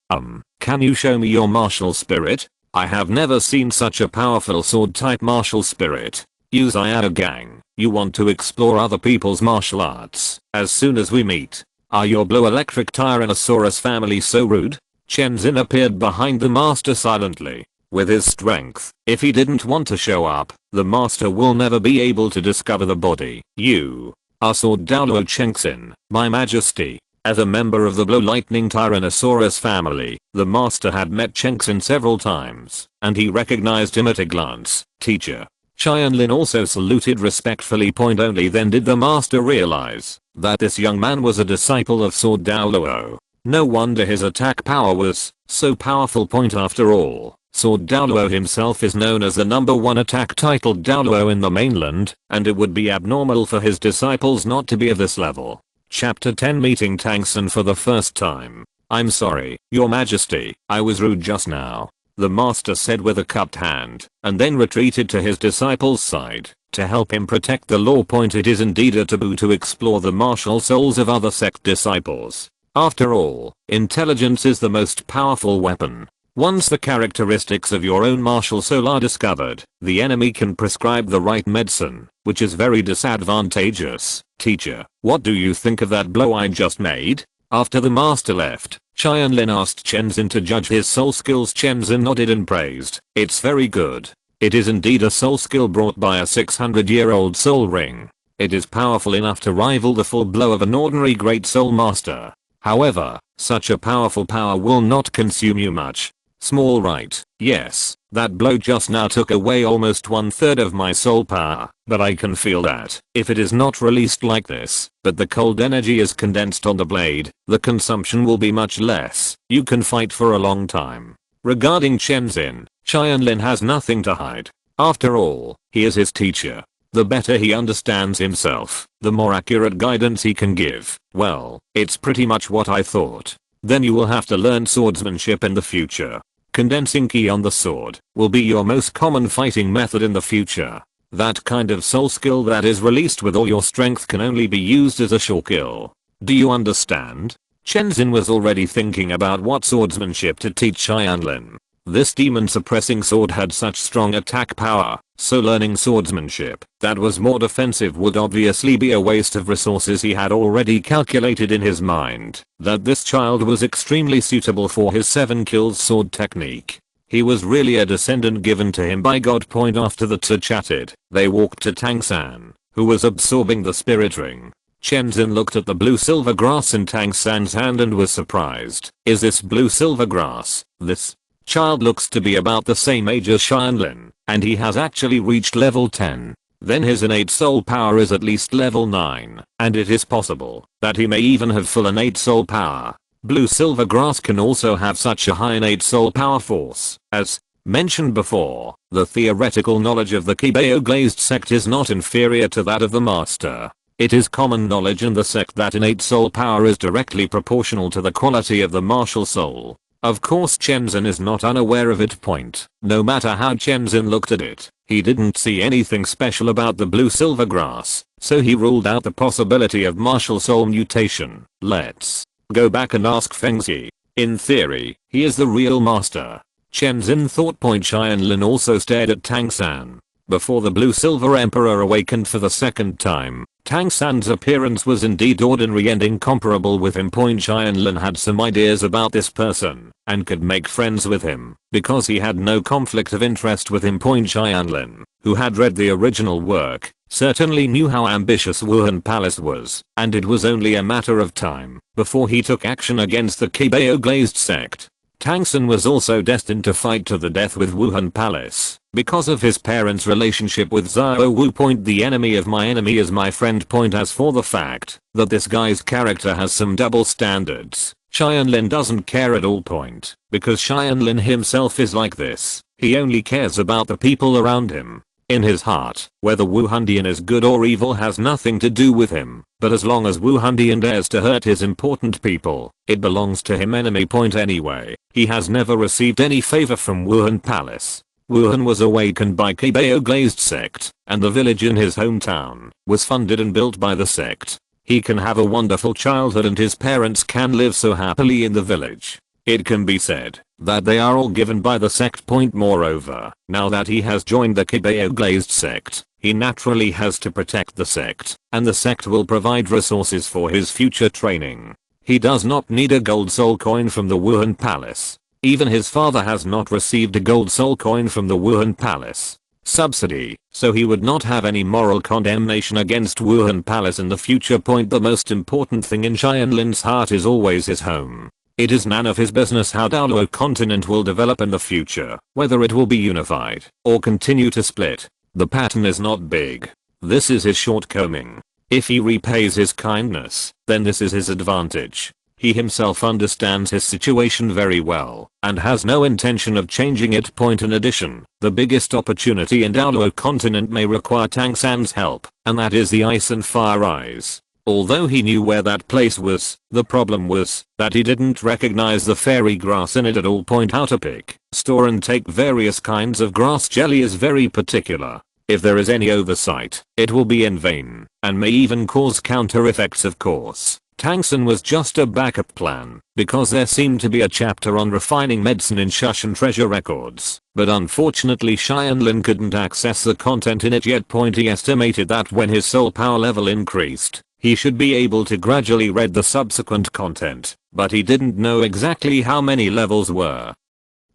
Can you show me your martial spirit? I have never seen such a powerful sword type martial spirit. Uzayada Gang, you want to explore other people's martial arts as soon as we meet. Are your blue electric Tyrannosaurus family so rude? Chen Xin appeared behind the master silently. With his strength, if he didn't want to show up, the master will never be able to discover the body. You are Sword Douluo Chengxin, my majesty. As a member of the Blue Lightning Tyrannosaurus family, the master had met Chengxin several times, and he recognized him at a glance. Teacher. Tianlin also saluted respectfully. Only then did the master realize that this young man was a disciple of Sword Douluo. No wonder his attack power was so powerful. After all, Sword Douluo himself is known as the #1 attack titled Douluo in the mainland, and it would be abnormal for his disciples not to be of this level. Chapter 10 Meeting Tangsun for the first time. I'm sorry, your majesty, I was rude just now. The master said with a cupped hand, and then retreated to his disciple's side to help him protect the law. It is indeed a taboo to explore the martial souls of other sect disciples. After all, intelligence is the most powerful weapon. Once the characteristics of your own martial soul are discovered, the enemy can prescribe the right medicine, which is very disadvantageous. Teacher, what do you think of that blow I just made? After the master left, Tianlin asked Chenzin to judge his soul skills. Chenzin nodded and praised. It's very good. It is indeed a soul skill brought by a 600-year-old soul ring. It is powerful enough to rival the full blow of an ordinary great soul master. However, such a powerful power will not consume you much. Small right, yes, that blow just now took away almost 1/3 of my soul power, but I can feel that if it is not released like this, but the cold energy is condensed on the blade, the consumption will be much less. You can fight for a long time. Regarding Chenzin, Tianlin has nothing to hide. After all, he is his teacher. The better he understands himself, the more accurate guidance he can give. Well, it's pretty much what I thought. Then you will have to learn swordsmanship in the future. Condensing ki on the sword will be your most common fighting method in the future. That kind of soul skill that is released with all your strength can only be used as a sure kill. Do you understand? Chenzin was already thinking about what swordsmanship to teach Tianlin. This demon suppressing sword had such strong attack power, so learning swordsmanship that was more defensive would obviously be a waste of resources. He had already calculated in his mind that this child was extremely suitable for his 7 kills sword technique. He was really a descendant given to him by God. After the two chatted, they walked to Tang San, who was absorbing the spirit ring. Chenzin looked at the blue silver grass in Tang San's hand and was surprised. Is this blue silver grass? This child looks to be about the same age as Tianlin, and he has actually reached level 10. Then his innate soul power is at least level 9, and it is possible that he may even have full innate soul power. Blue silver grass can also have such a high innate soul power force. As mentioned before, the theoretical knowledge of the Qibao Glazed sect is not inferior to that of the master. It is common knowledge in the sect that innate soul power is directly proportional to the quality of the martial soul. Of course Chenzin is not unaware of it. No matter how Chenzin looked at it, he didn't see anything special about the blue silver grass, so he ruled out the possibility of martial soul mutation. Let's go back and ask Fengzi. In theory, he is the real master. Chenzin thought. Tianlin also stared at Tang San. Before the blue silver emperor awakened for the second time, Tang San's appearance was indeed ordinary and incomparable with him. Tianlin had some ideas about this person and could make friends with him because he had no conflict of interest with him. Tianlin, who had read the original work, certainly knew how ambitious Wuhan Palace was, and it was only a matter of time before he took action against the Qibao Glazed sect. Tang San was also destined to fight to the death with Wuhan Palace because of his parents' relationship with Zhao Wu. The enemy of my enemy is my friend. As for the fact that this guy's character has some double standards, Tianlin doesn't care at all. Because Tianlin himself is like this. He only cares about the people around him. In his heart, whether Wuhandian is good or evil has nothing to do with him, but as long as Wuhandian dares to hurt his important people, it belongs to him. Enemy. Anyway, he has never received any favor from Wuhan Palace. Wuhan was awakened by Qibao Glazed sect, and the village in his hometown was funded and built by the sect. He can have a wonderful childhood and his parents can live so happily in the village. It can be said that they are all given by the sect. Moreover, now that he has joined the Qibao Glazed sect, he naturally has to protect the sect, and the sect will provide resources for his future training. He does not need a gold soul coin from the Wuhan Palace. Even his father has not received a gold soul coin from the Wuhan Palace subsidy, so he would not have any moral condemnation against Wuhan Palace in the future. The most important thing in Tianlin's heart is always his home. It is none of his business how Douluo Continent will develop in the future, whether it will be unified or continue to split. The pattern is not big. This is his shortcoming. If he repays his kindness, then this is his advantage. He himself understands his situation very well and has no intention of changing it. In addition, the biggest opportunity in Douluo Continent may require Tang San's help, and that is the Ice and Fire Eyes. Although he knew where that place was, the problem was that he didn't recognize the fairy grass in it at all. How to pick, store and take various kinds of grass jelly is very particular. If there is any oversight, it will be in vain and may even cause counter effects. Of course, Tang San was just a backup plan because there seemed to be a chapter on refining medicine in Shushan treasure records, but unfortunately Tianlin couldn't access the content in it yet. He estimated that when his soul power level increased, He should be able to gradually read the subsequent content, but he didn't know exactly how many levels were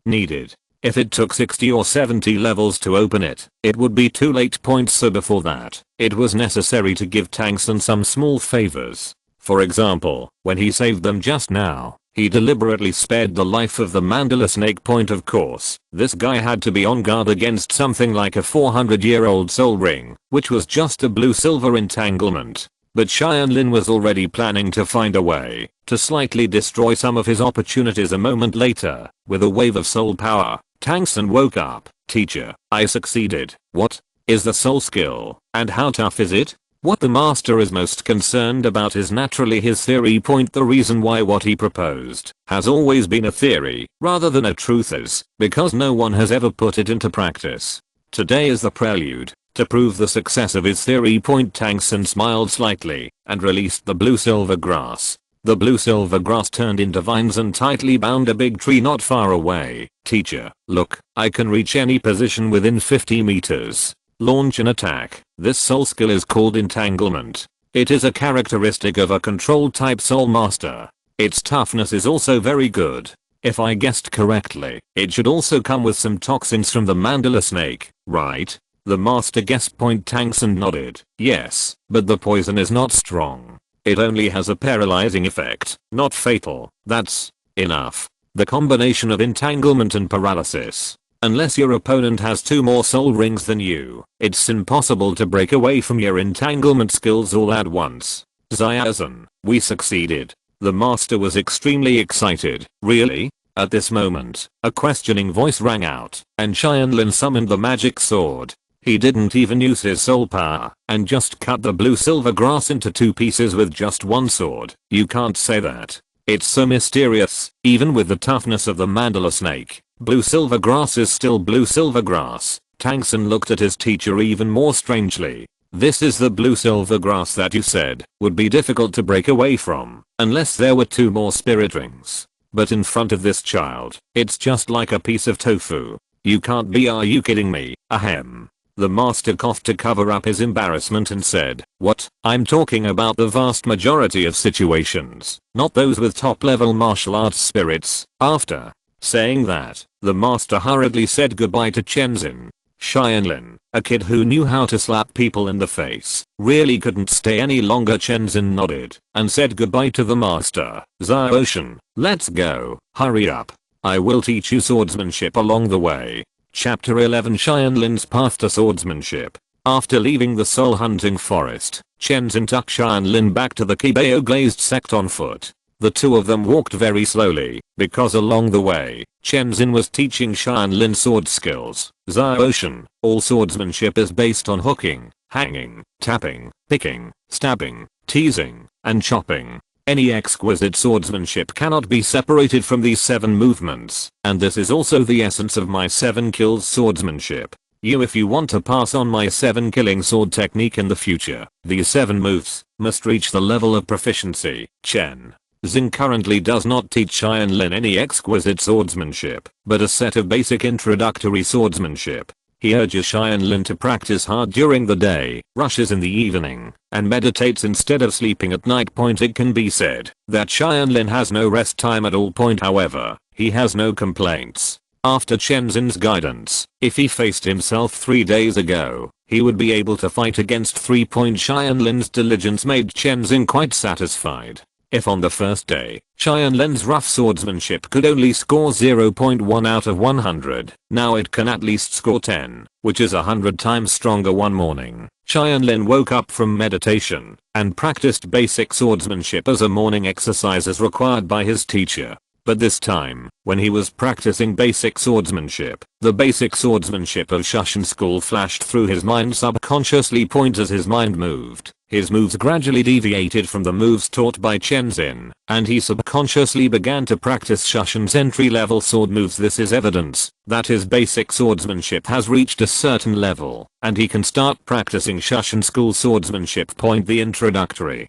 needed. If it took 60 or 70 levels to open it, it would be too late. So before that, it was necessary to give Tangsun some small favors. For example, when he saved them just now, he deliberately spared the life of the Mandala snake. Of course, this guy had to be on guard against something like a 400-year-old soul ring, which was just a blue-silver entanglement. But Tianlin was already planning to find a way to slightly destroy some of his opportunities. A moment later, with a wave of soul power, Tangsun woke up. Teacher, I succeeded. What is the soul skill, and how tough is it? What the master is most concerned about is naturally his theory. The reason why what he proposed has always been a theory rather than a truth is because no one has ever put it into practice. Today is the prelude to prove the success of his theory. Tangsun smiled slightly and released the blue-silver grass. The blue-silver grass turned into vines and tightly bound a big tree not far away. Teacher, look, I can reach any position within 50 meters. Launch an attack. This soul skill is called entanglement. It is a characteristic of a control type soul master. Its toughness is also very good. If I guessed correctly, it should also come with some toxins from the Mandala snake, right? The master guessed. Tangsun nodded. Yes, but the poison is not strong. It only has a paralyzing effect, not fatal. That's enough. The combination of entanglement and paralysis. Unless your opponent has 2 more soul rings than you, it's impossible to break away from your entanglement skills all at once. Xiazhen, we succeeded. The master was extremely excited. Really? At this moment, a questioning voice rang out, and Tianlin summoned the magic sword. He didn't even use his soul power, and just cut the blue-silver grass into 2 pieces with just one sword. You can't say that. It's so mysterious. Even with the toughness of the Mandala snake, blue-silver grass is still blue-silver grass. Tangsun looked at his teacher even more strangely. This is the blue-silver grass that you said would be difficult to break away from, unless there were 2 more spirit rings. But in front of this child, it's just like a piece of tofu. You can't be. Are you kidding me? Ahem. The master coughed to cover up his embarrassment and said, what? I'm talking about the vast majority of situations, not those with top-level martial arts spirits. After saying that, the master hurriedly said goodbye to Tianlin. Tianlin, a kid who knew how to slap people in the face, really couldn't stay any longer. Tianlin nodded and said goodbye to the master. Xiaoshen, let's go. Hurry up. I will teach you swordsmanship along the way. Chapter 11 Tianlin's Path to Swordsmanship. After leaving the soul hunting forest, Tianlin took Tianlin back to the Qibao glazed sect on foot. The 2 of them walked very slowly, because along the way, Tianlin was teaching Tianlin sword skills. Xiaoshen, all swordsmanship is based on hooking, hanging, tapping, picking, stabbing, teasing, and chopping. Any exquisite swordsmanship cannot be separated from these 7 movements, and this is also the essence of my 7 kills swordsmanship. If you want to pass on my 7 killing sword technique in the future, these 7 moves must reach the level of proficiency. Xin currently does not teach Tianlin any exquisite swordsmanship, but a set of basic introductory swordsmanship. He urges Tianlin to practice hard during the day, rushes in the evening, and meditates instead of sleeping at night. It can be said that Tianlin has no rest time at all. However, he has no complaints. After Tianlin's guidance, if he faced himself 3 days ago, he would be able to fight against 3. Tianlin's diligence made Tianlin quite satisfied. If on the first day, Tianlin's rough swordsmanship could only score 0.1 out of 100, now it can at least score 10, which is 100 times stronger. One morning, Tianlin woke up from meditation and practiced basic swordsmanship as a morning exercise as required by his teacher. But this time, when he was practicing basic swordsmanship, the basic swordsmanship of Shushan school flashed through his mind subconsciously. As his mind moved, his moves gradually deviated from the moves taught by Tianlin, and he subconsciously began to practice Shushan's entry-level sword moves. This is evidence that his basic swordsmanship has reached a certain level, and he can start practicing Shushan school swordsmanship. The introductory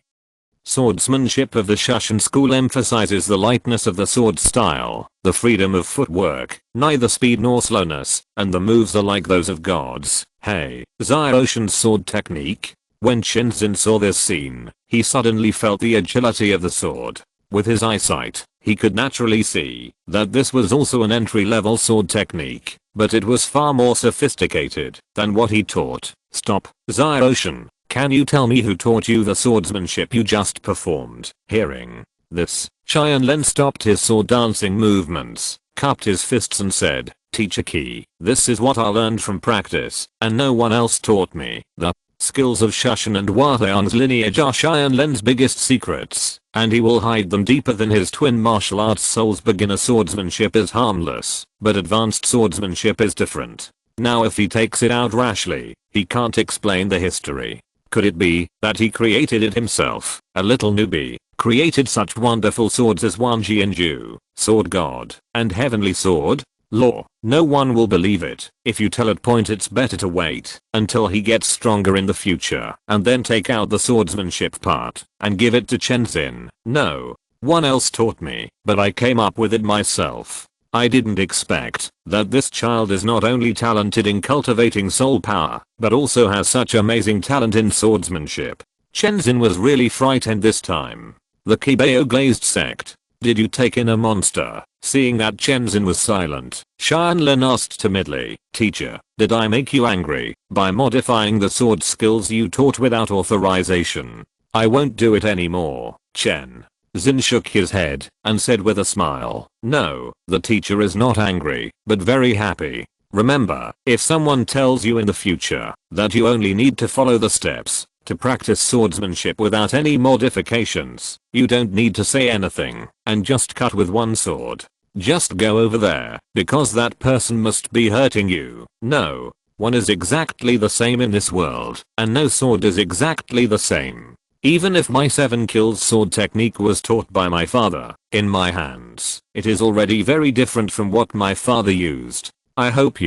swordsmanship of the Shushan school emphasizes the lightness of the sword style, the freedom of footwork, neither speed nor slowness, and the moves are like those of gods. Hey, Xiaoshen's sword technique? When Tianlin saw this scene, he suddenly felt the agility of the sword. With his eyesight, he could naturally see that this was also an entry-level sword technique, but it was far more sophisticated than what he taught. Stop, Zyoshin, can you tell me who taught you the swordsmanship you just performed? Hearing this, Tianlin stopped his sword dancing movements, cupped his fists and said, Teacher Qi, this is what I learned from practice, and no one else taught me. The skills of Shushan and Watayan's lineage are Tianlin's biggest secrets, and he will hide them deeper than his twin martial arts souls. Beginner swordsmanship is harmless, but advanced swordsmanship is different. Now if he takes it out rashly, he can't explain the history. Could it be that he created it himself? A little newbie created such wonderful swords as Wanji and Ju, Sword God, and Heavenly Sword? Law. No one will believe it. If you tell at point, it's better to wait until he gets stronger in the future and then take out the swordsmanship part and give it to Chenzin. No one else taught me, but I came up with it myself. I didn't expect that this child is not only talented in cultivating soul power, but also has such amazing talent in swordsmanship. Chenzin was really frightened this time. The Qibao Glazed Sect. Did you take in a monster? Seeing that Chenzin was silent, Tianlin asked timidly, Teacher, did I make you angry by modifying the sword skills you taught without authorization? I won't do it anymore, Chen. Zin shook his head and said with a smile, no, the teacher is not angry, but very happy. Remember, if someone tells you in the future that you only need to follow the steps to practice swordsmanship without any modifications, you don't need to say anything and just cut with one sword. Just go over there, because that person must be hurting you. No one is exactly the same in this world, and no sword is exactly the same. Even if my 7 kills sword technique was taught by my father, in my hands, it is already very different from what my father used. I hope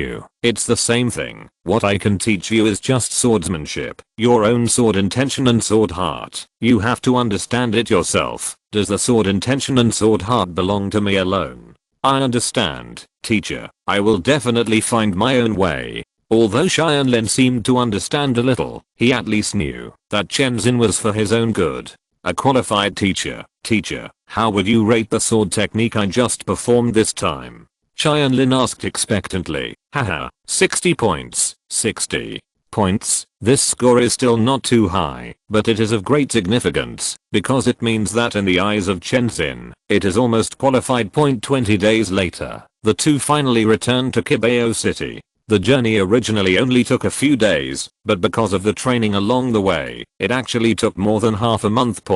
it's the same thing. What I can teach you is just swordsmanship, your own sword intention and sword heart. You have to understand it yourself. Does the sword intention and sword heart belong to me alone? I understand, teacher. I will definitely find my own way. Although Tianlin seemed to understand a little, he at least knew that Chenzin was for his own good. A qualified teacher. Teacher, how would you rate the sword technique I just performed this time? Tianlin asked expectantly. Haha, 60 points. 60 points. This score is still not too high, but it is of great significance, because it means that in the eyes of Chenzin, it is almost qualified. 20 days later, the two finally returned to Qibao City. The journey originally only took a few days, but because of the training along the way, it actually took more than half a month.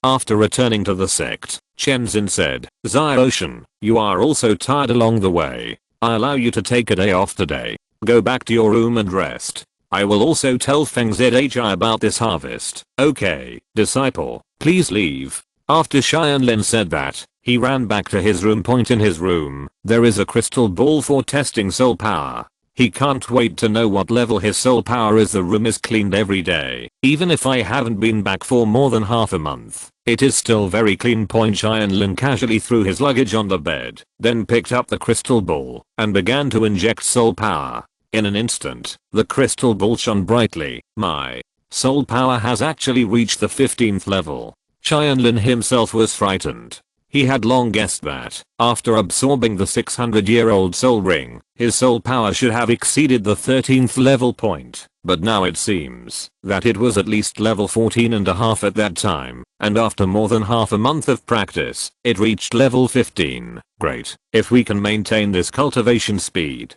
After returning to the sect, Chenzin said, Zyoshin, you are also tired along the way. I allow you to take a day off today. Go back to your room and rest. I will also tell Feng Zhi about this harvest. Okay, disciple, please leave. After Tianlin said that, he ran back to his room. In his room, there is a crystal ball for testing soul power. He can't wait to know what level his soul power is. The room is cleaned every day. Even if I haven't been back for more than half a month, it is still very clean. Tianlin casually threw his luggage on the bed, then picked up the crystal ball and began to inject soul power. In an instant, the crystal ball shone brightly. My soul power has actually reached the 15th level. Tianlin himself was frightened. He had long guessed that, after absorbing the 600-year-old soul ring, his soul power should have exceeded the 13th level point, but now it seems that it was at least level 14.5 at that time, and after more than half a month of practice, it reached level 15. Great. If we can maintain this cultivation speed,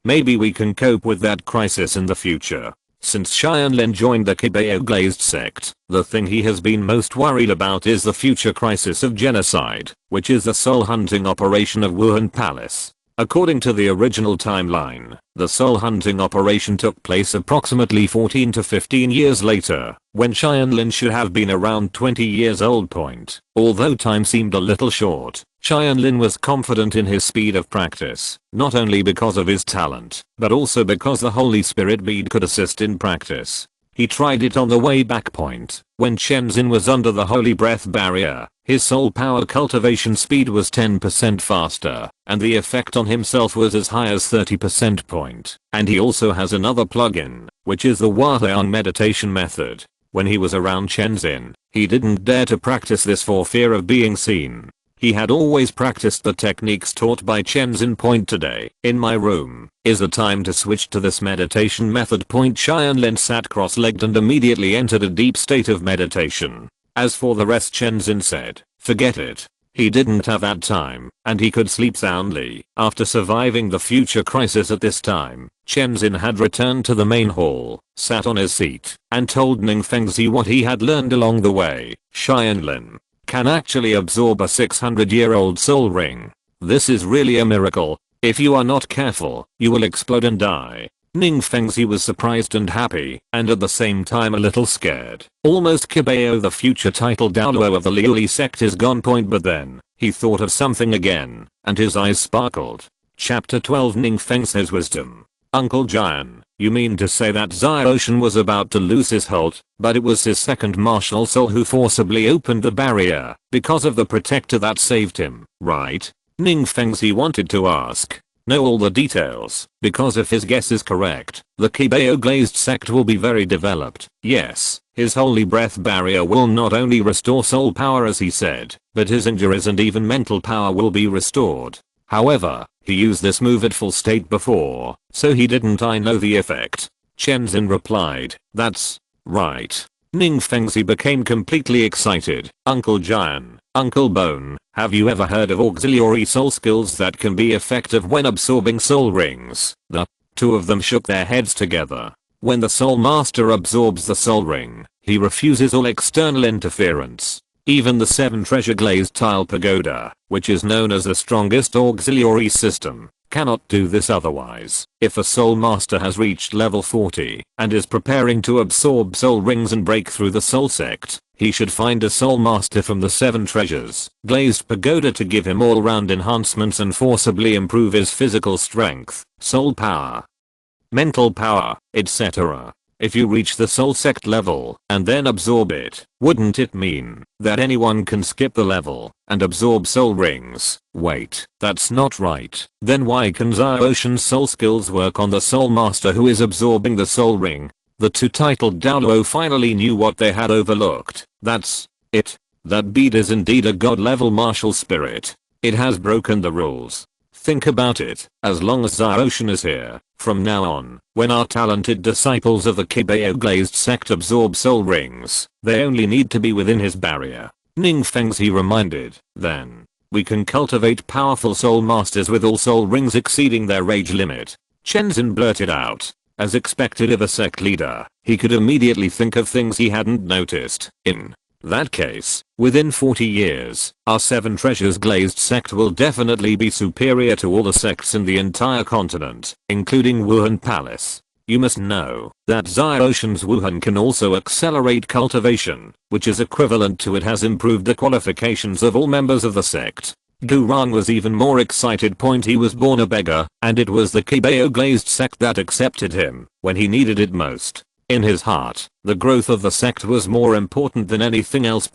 maybe we can cope with that crisis in the future. Since Tianlin joined the Qibao Glazed Sect, the thing he has been most worried about is the future crisis of genocide, which is the soul hunting operation of Wuhan Palace. According to the original timeline, the soul hunting operation took place approximately 14 to 15 years later, when Tianlin should have been around 20 years old. Although time seemed a little short, Tianlin was confident in his speed of practice, not only because of his talent, but also because the Holy Spirit bead could assist in practice. He tried it on the way back. When Chenzin was under the holy breath barrier, his soul power cultivation speed was 10% faster, and the effect on himself was as high as 30%. And he also has another plugin, which is the Watayan meditation method. When he was around Chenzin, he didn't dare to practice this for fear of being seen. He had always practiced the techniques taught by Chenzin. Today, in my room, is the time to switch to this meditation method. Tianlin sat cross-legged and immediately entered a deep state of meditation. As for the rest, Chenzin said, forget it. He didn't have that time, and he could sleep soundly. After surviving the future crisis at this time, Chenzin had returned to the main hall, sat on his seat, and told Ning Fengzi what he had learned along the way. Tianlin can actually absorb a 600-year-old soul ring. This is really a miracle. If you are not careful, you will explode and die. Ning Fengzi was surprised and happy, and at the same time a little scared. Almost Qibao, the future title Douluo of the Liuli sect, is gone. But then, he thought of something again, and his eyes sparkled. Chapter 12 Ning Fengzi's Wisdom. Uncle Jian, you mean to say that Xiaoshan was about to lose his hold, but it was his second martial soul who forcibly opened the barrier, because of the protector that saved him, right? Ning Fengzi wanted to ask. Know all the details, because if his guess is correct, the Qibao Glazed sect will be very developed. Yes, his holy breath barrier will not only restore soul power as he said, but his injuries and even mental power will be restored. However, he used this move at full state before, so he didn't I know the effect. Chenzin replied, that's right. Ning Fengzi became completely excited. Uncle Jian, Uncle Bone, have you ever heard of auxiliary soul skills that can be effective when absorbing soul rings? The two of them shook their heads together. When the soul master absorbs the soul ring, he refuses all external interference. Even the 7 treasure glazed tile pagoda, which is known as the strongest auxiliary system, cannot do this otherwise. If a soul master has reached level 40 and is preparing to absorb soul rings and break through the soul sect, he should find a soul master from the 7 treasures glazed pagoda to give him all-round enhancements and forcibly improve his physical strength, soul power, mental power, etc. If you reach the soul sect level and then absorb it, wouldn't it mean that anyone can skip the level and absorb soul rings? Wait, that's not right. Then why can Xiaoshan's soul skills work on the soul master who is absorbing the soul ring? The two titled Douluo finally knew what they had overlooked. That's it. That bead is indeed a god level martial spirit. It has broken the rules. Think about it, as long as Xiaoshan is here, from now on, when our talented disciples of the Qibao Glazed sect absorb soul rings, they only need to be within his barrier. Ning Fengzi reminded, then, we can cultivate powerful soul masters with all soul rings exceeding their age limit. Chenzin blurted out. As expected of a sect leader, he could immediately think of things he hadn't noticed. In that case, within 40 years, our 7 treasures glazed sect will definitely be superior to all the sects in the entire continent, including Wuhan Palace. You must know that Xiaoshan's Wuhan can also accelerate cultivation, which is equivalent to it has improved the qualifications of all members of the sect. Durang was even more excited. He was born a beggar, and it was the Qibao Glazed sect that accepted him when he needed it most. In his heart, the growth of the sect was more important than anything else.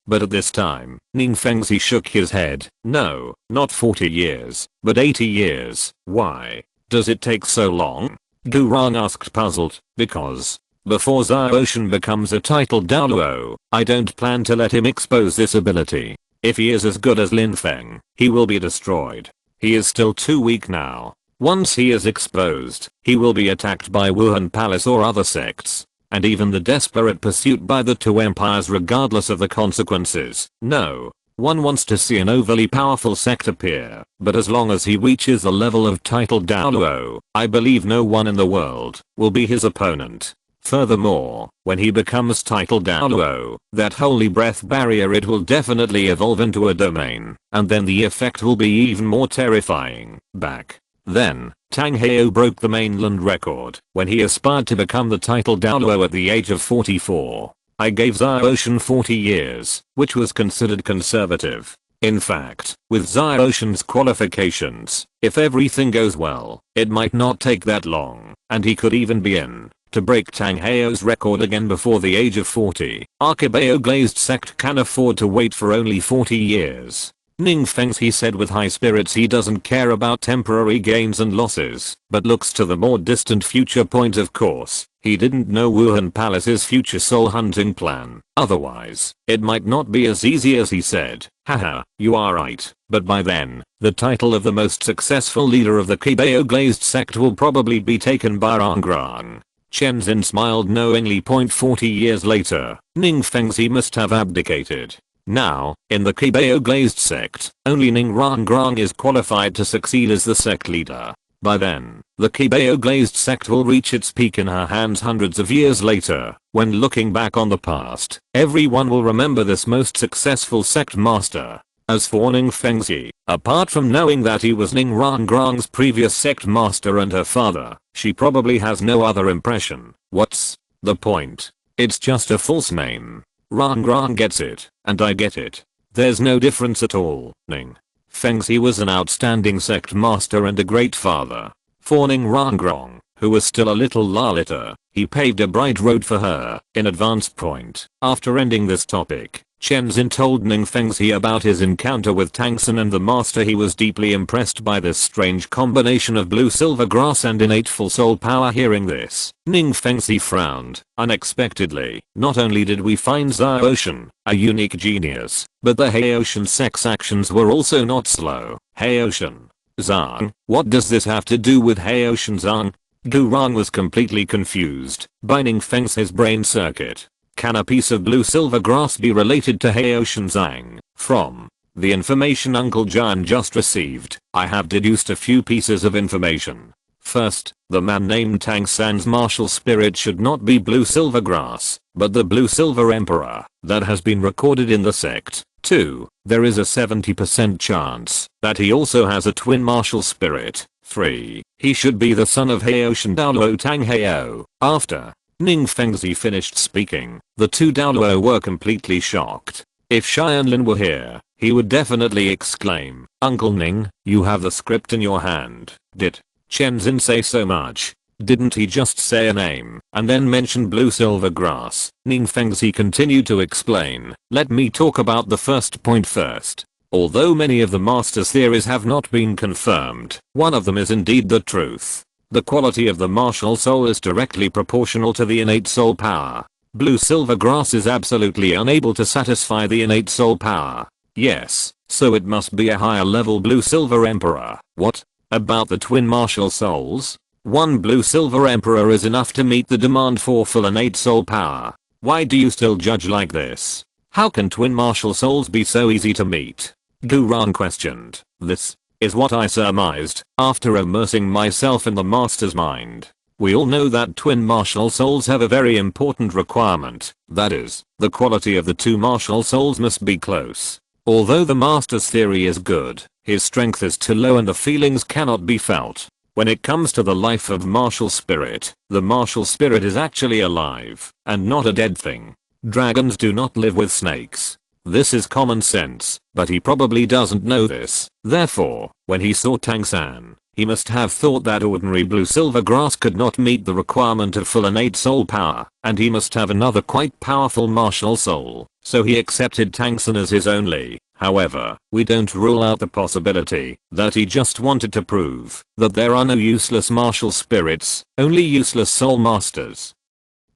But at this time, Ning Fengzi shook his head. No, not 40 years, but 80 years. Why does it take so long? Durang asked, puzzled. Because before Xiaoshan becomes a titled Douluo, I don't plan to let him expose this ability. If he is as good as Lin Feng, he will be destroyed. He is still too weak now. Once he is exposed, he will be attacked by Wuhan Palace or other sects, and even the desperate pursuit by the 2 empires regardless of the consequences. No one wants to see an overly powerful sect appear, but as long as he reaches the level of titled Douluo, I believe no one in the world will be his opponent. Furthermore, when he becomes titled Douluo, that holy breath barrier, it will definitely evolve into a domain, and then the effect will be even more terrifying. Back then, Tang Heo broke the mainland record when he aspired to become the titled Douluo at the age of 44. I gave Xiaoshan 40 years, which was considered conservative. In fact, with Xiaoshan's qualifications, if everything goes well, it might not take that long, and he could even be in to break Tang Heo's record again before the age of 40. Our Qibao Glazed sect can afford to wait for only 40 years. Ning Fengzi said with high spirits he doesn't care about temporary gains and losses, but looks to the more distant future point of course. He didn't know Wuhan Palace's future soul hunting plan. Otherwise, it might not be as easy as he said. Haha, you are right. But by then, the title of the most successful leader of the Qibao Glazed sect will probably be taken by Rongrong. Chen Xin smiled knowingly. 40 years later, Ning Fengzi must have abdicated. Now, in the Qibao Glazed sect, only Ning Rongrong is qualified to succeed as the sect leader. By then, the Qibao Glazed sect will reach its peak in her hands hundreds of years later. When looking back on the past, everyone will remember this most successful sect master. As for Ning Fengzi, apart from knowing that he was Ning Rongrong's previous sect master and her father, she probably has no other impression. What's the point? It's just a false name. Rongrong gets it, and I get it. There's no difference at all. Ning Fengzi was an outstanding sect master and a great father. For Ning Rongrong, who was still a little Lalita, he paved a bright road for her. In advance point, after ending this topic, Chen Xin told Ning Fengzi about his encounter with Tang San and the master. He was deeply impressed by this strange combination of blue silver grass and innate full soul power. Hearing this, Ning Fengzi frowned unexpectedly. Not only did we find Zhaoshan, a unique genius, but the Haoshan sect's actions were also not slow. Haoshan Zhang, what does this have to do with Haoshan Zhang? Gurong was completely confused by Ning Fengzi's brain circuit. Can a piece of blue silver grass be related to Haoshan Zhang? From the information Uncle Jan just received, I have deduced a few pieces of information. First, the man named Tang San's martial spirit should not be blue silver grass, but the blue silver emperor that has been recorded in the sect. 2. There is a 70% chance that he also has a twin martial spirit. 3. He should be the son of Haoshan Douluo Tang Hao. After Ning Fengzi finished speaking, the two Douluo were completely shocked. If Tianlin were here, he would definitely exclaim, "Uncle Ning, you have the script in your hand." Did Chen Xin say so much? Didn't he just say a name and then mention blue silver grass? Ning Fengzi continued to explain. Let me talk about the first point first. Although many of the master's theories have not been confirmed, one of them is indeed the truth. The quality of the martial soul is directly proportional to the innate soul power. Blue silver grass is absolutely unable to satisfy the innate soul power. Yes, so it must be a higher level blue silver emperor. What about the twin martial souls? One blue silver emperor is enough to meet the demand for full innate soul power. Why do you still judge like this? How can twin martial souls be so easy to meet? Gurong questioned. This is what I surmised after immersing myself in the master's mind. We all know that twin martial souls have a very important requirement. That is, the quality of the two martial souls must be close. Although the master's theory is good, his strength is too low and the feelings cannot be felt. When it comes to the life of martial spirit, the martial spirit is actually alive and not a dead thing. Dragons do not live with snakes. This is common sense, but he probably doesn't know this. Therefore, when he saw Tang San, he must have thought that ordinary blue silver grass could not meet the requirement of full innate soul power, and he must have another quite powerful martial soul, so he accepted Tang San as his only. However, we don't rule out the possibility that he just wanted to prove that there are no useless martial spirits, only useless soul masters.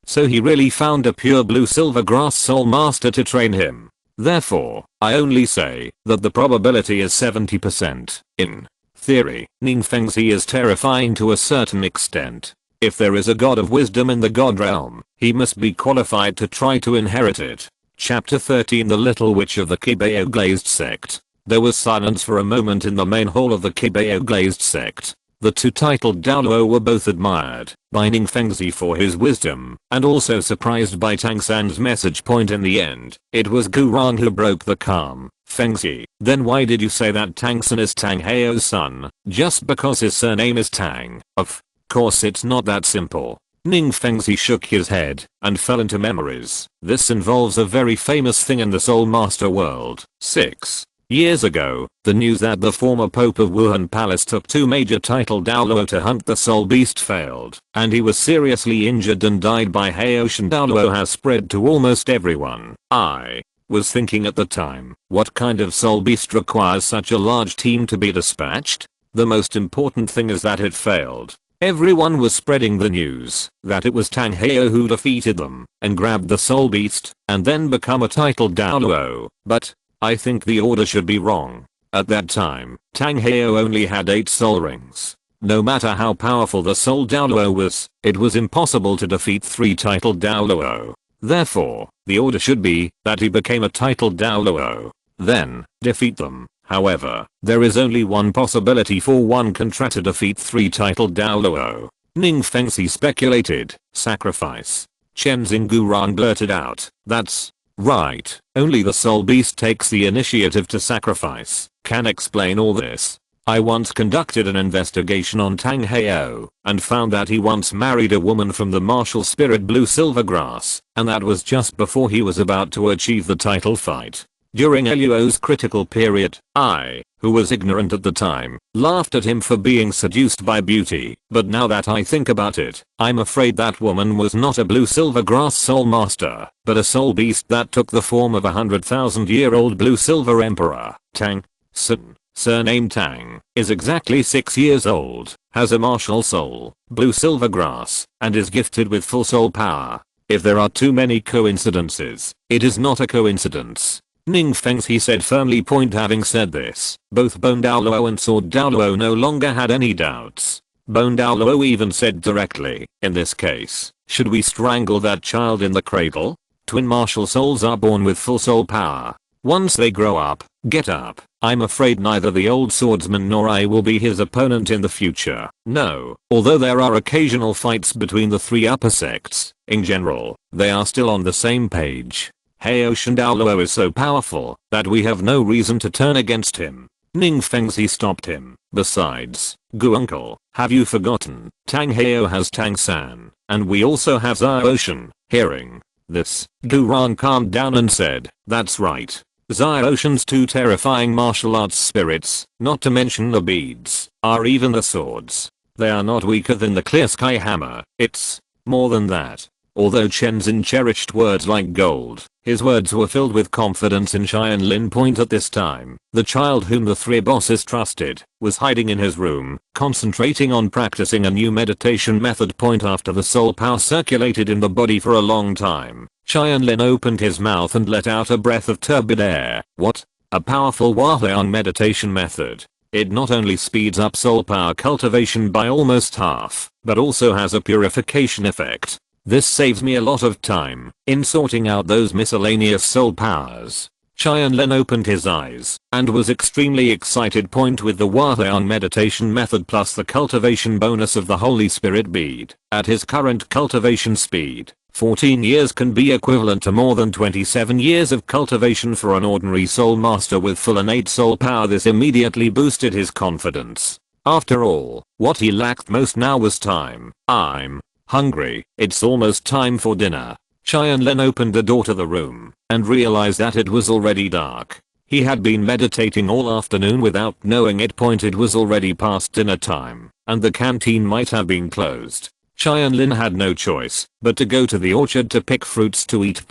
So he really found a pure blue silver grass soul master to train him. Therefore, I only say that the probability is 70%. In theory, Ning Fengzi is terrifying to a certain extent. If there is a god of wisdom in the god realm, he must be qualified to try to inherit it. Chapter 13 The Little Witch of the Qibao Glazed Sect. There was silence for a moment in the main hall of the Qibao Glazed Sect. The two titled Douluo were both admired by Ning Fengzi for his wisdom, and also surprised by Tang San's message. Point in the end, it was Gurong who broke the calm. Fengzi, then why did you say that Tang San is Tang Hao's son, just because his surname is Tang? Of course it's not that simple. Ning Fengzi shook his head and fell into memories. This involves a very famous thing in the Soul Master world. 6 years ago, the news that the former Pope of Wuhan Palace took two major titled Douluo to hunt the Soul Beast failed, and he was seriously injured and died by Haoshan Douluo has spread to almost everyone. I was thinking at the time, what kind of soul beast requires such a large team to be dispatched? The most important thing is that it failed. Everyone was spreading the news that it was Tang Heo who defeated them and grabbed the soul beast and then become a titled Douluo. But I think the order should be wrong. At that time, Tang Heo only had 8 soul rings. No matter how powerful the soul Douluo was, it was impossible to defeat 3 titled Douluo. Therefore, the order should be that he became a titled Douluo. Then, defeat them. However, there is only one possibility for one Contra to defeat 3 titled Douluo. Ning Fengxi speculated, sacrifice. Chen Xinguang blurted out, that's right, only the soul beast takes the initiative to sacrifice. Can explain all this. I once conducted an investigation on Tang Heo and found that he once married a woman from the martial spirit Blue Silvergrass, and that was just before he was about to achieve the title fight. During Eluo's critical period, I, who was ignorant at the time, laughed at him for being seduced by beauty, but now that I think about it, I'm afraid that woman was not a Blue Silvergrass soul master, but a soul beast that took the form of a 100,000-year-old Blue Silver Emperor. Tang Sun, surname Tang, is exactly 6 years old, has a martial soul, Blue Silvergrass, and is gifted with full soul power. If there are too many coincidences, it is not a coincidence. Ning Fengxi said firmly. Having said this, both Bone Douluo and Sword Douluo no longer had any doubts. Bone Douluo even said directly, in this case, should we strangle that child in the cradle? Twin martial souls are born with full soul power. Once they grow up, get up. I'm afraid neither the old swordsman nor I will be his opponent in the future. No, although there are occasional fights between the 3 upper sects, in general, they are still on the same page. Heoshan Douluo is so powerful that we have no reason to turn against him. Ning Fengxi stopped him. Besides, Gu uncle, have you forgotten? Tang Heo has Tang San, and we also have Xiaoshan. Hearing this, Gu Ran calmed down and said, that's right. Xiaoshan's 2 terrifying martial arts spirits, not to mention the beads, are even the swords. They are not weaker than the clear sky hammer. It's more than that. Although Chen Xin cherished words like gold, his words were filled with confidence in Tianlin. At this time, the child whom the 3 bosses trusted was hiding in his room, concentrating on practicing a new meditation method. After the soul power circulated in the body for a long time, Tianlin opened his mouth and let out a breath of turbid air. What? A powerful Huayan meditation method. It not only speeds up soul power cultivation by almost half, but also has a purification effect. This saves me a lot of time in sorting out those miscellaneous soul powers. Tianlin opened his eyes and was extremely excited. With the Huayan meditation method plus the cultivation bonus of the Holy Spirit bead, at his current cultivation speed, 14 years can be equivalent to more than 27 years of cultivation for an ordinary soul master with full innate soul power. This immediately boosted his confidence. After all, what he lacked most now was time. I'm hungry. It's almost time for dinner. Tianlin opened the door to the room and realized that it was already dark. He had been meditating all afternoon without knowing it. It was already past dinner time, and the canteen might have been closed. Tianlin had no choice but to go to the orchard to pick fruits to eat.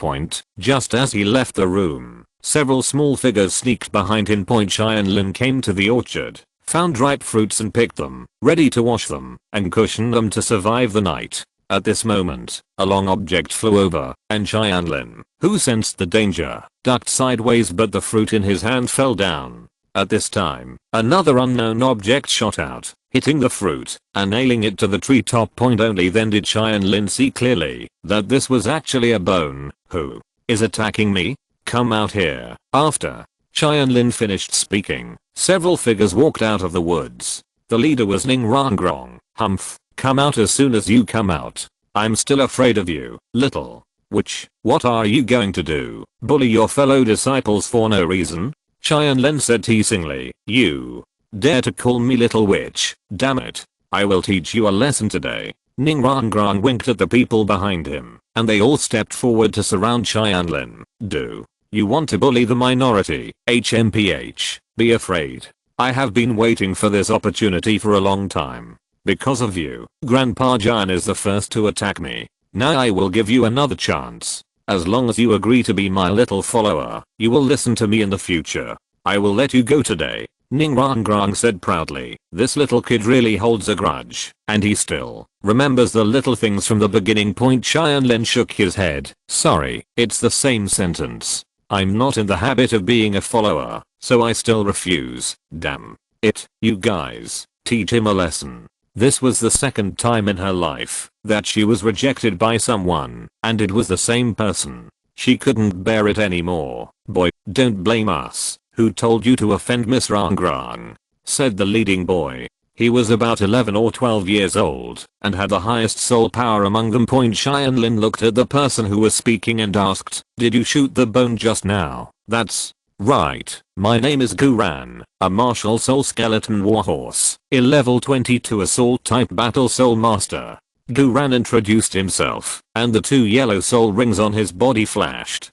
Just as he left the room, several small figures sneaked behind him. Tianlin came to the orchard, found ripe fruits and picked them, ready to wash them and cushion them to survive the night. At this moment, a long object flew over, and Tianlin, who sensed the danger, ducked sideways, but the fruit in his hand fell down. At this time, another unknown object shot out, hitting the fruit and nailing it to the treetop. Only then did Tianlin see clearly that this was actually a bone. Who is attacking me? Come out here. After Tianlin finished speaking, several figures walked out of the woods. The leader was Rongrong. Humph. Come out as soon as you come out. I'm still afraid of you, little witch. What are you going to do? Bully your fellow disciples for no reason? Tianlin said teasingly. You dare to call me little witch? Damn it. I will teach you a lesson today. Rongrong winked at the people behind him, and they all stepped forward to surround Tianlin. Do you want to bully the minority? HMPH. Be afraid. I have been waiting for this opportunity for a long time. Because of you, Grandpa Jan is the first to attack me. Now I will give you another chance. As long as you agree to be my little follower, you will listen to me in the future. I will let you go today. Rongrong said proudly. This little kid really holds a grudge, and he still remembers the little things from the beginning. Tianlin shook his head. Sorry, it's the same sentence. I'm not in the habit of being a follower, so I still refuse. Damn it, you guys. Teach him a lesson. This was the second time in her life that she was rejected by someone, and it was the same person. She couldn't bear it anymore. Boy, don't blame us. Who told you to offend Miss Rongrong? Said the leading boy. He was about 11 or 12 years old and had the highest soul power among them. Tianlin looked at the person who was speaking and asked, did you shoot the bone just now? That's right. My name is Guran, a martial soul skeleton warhorse, a level 22 assault type battle soul master. Guran introduced himself, and the 2 yellow soul rings on his body flashed.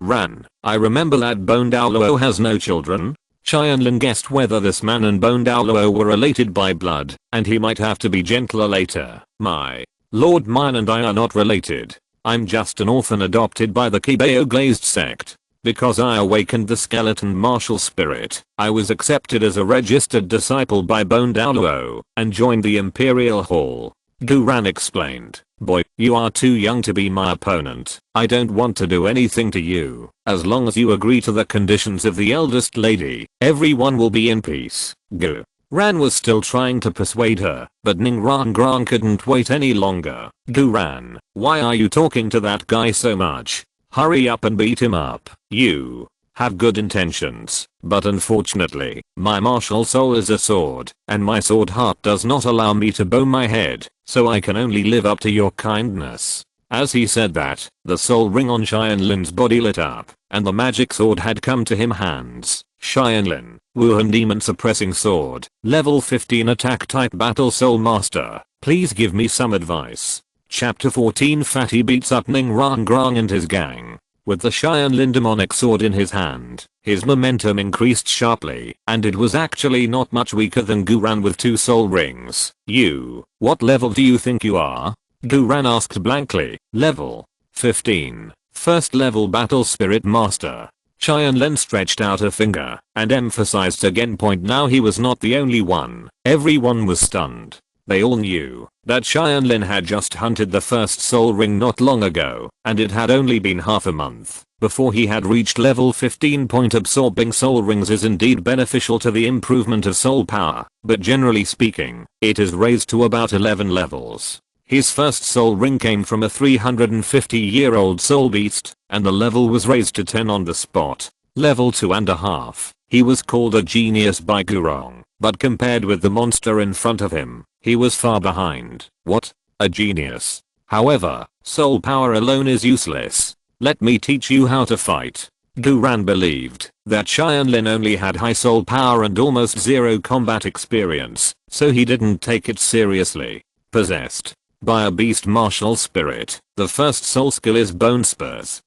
Ran, I remember that Bone Douluo has no children. Tianlin guessed whether this man and Bone Douluo were related by blood, and he might have to be gentler later. My lord, mine and I are not related. I'm just an orphan adopted by the Qibao Glazed sect. Because I awakened the skeleton martial spirit, I was accepted as a registered disciple by Bone Douluo, and joined the Imperial Hall. Guran explained. Boy, you are too young to be my opponent. I don't want to do anything to you. As long as you agree to the conditions of the eldest lady, everyone will be in peace. Ran was still trying to persuade her, but Rongrong couldn't wait any longer. Guran, why are you talking to that guy so much? Hurry up and beat him up. You have good intentions, but unfortunately, my martial soul is a sword, and my sword heart does not allow me to bow my head, so I can only live up to your kindness. As he said that, the soul ring on Tianlin's body lit up, and the magic sword had come to him hands. Tianlin, Wuhan Demon Suppressing Sword, level 15 attack type battle soul master, please give me some advice. Chapter 14 Fatty beats up Rongrong and his gang. With the Tianlin demonic sword in his hand, his momentum increased sharply, and it was actually not much weaker than Guran with 2 soul rings. What level do you think you are? Guran asked blankly. Level 15. First level battle spirit master. Tianlin stretched out a finger and emphasized again. Now he was not the only one. Everyone was stunned. They all knew that Tianlin had just hunted the first soul ring not long ago, and it had only been half a month before he had reached level 15. Absorbing soul rings is indeed beneficial to the improvement of soul power, but generally speaking, it is raised to about 11 levels. His first soul ring came from a 350-year-old soul beast, and the level was raised to 10 on the spot. Level 2.5. He was called a genius by Rongrong, but compared with the monster in front of him, he was far behind. What? A genius. However, soul power alone is useless. Let me teach you how to fight. Guran believed that Tianlin only had high soul power and almost zero combat experience, so he didn't take it seriously. Possessed by a beast martial spirit, the first soul skill is bone spurs.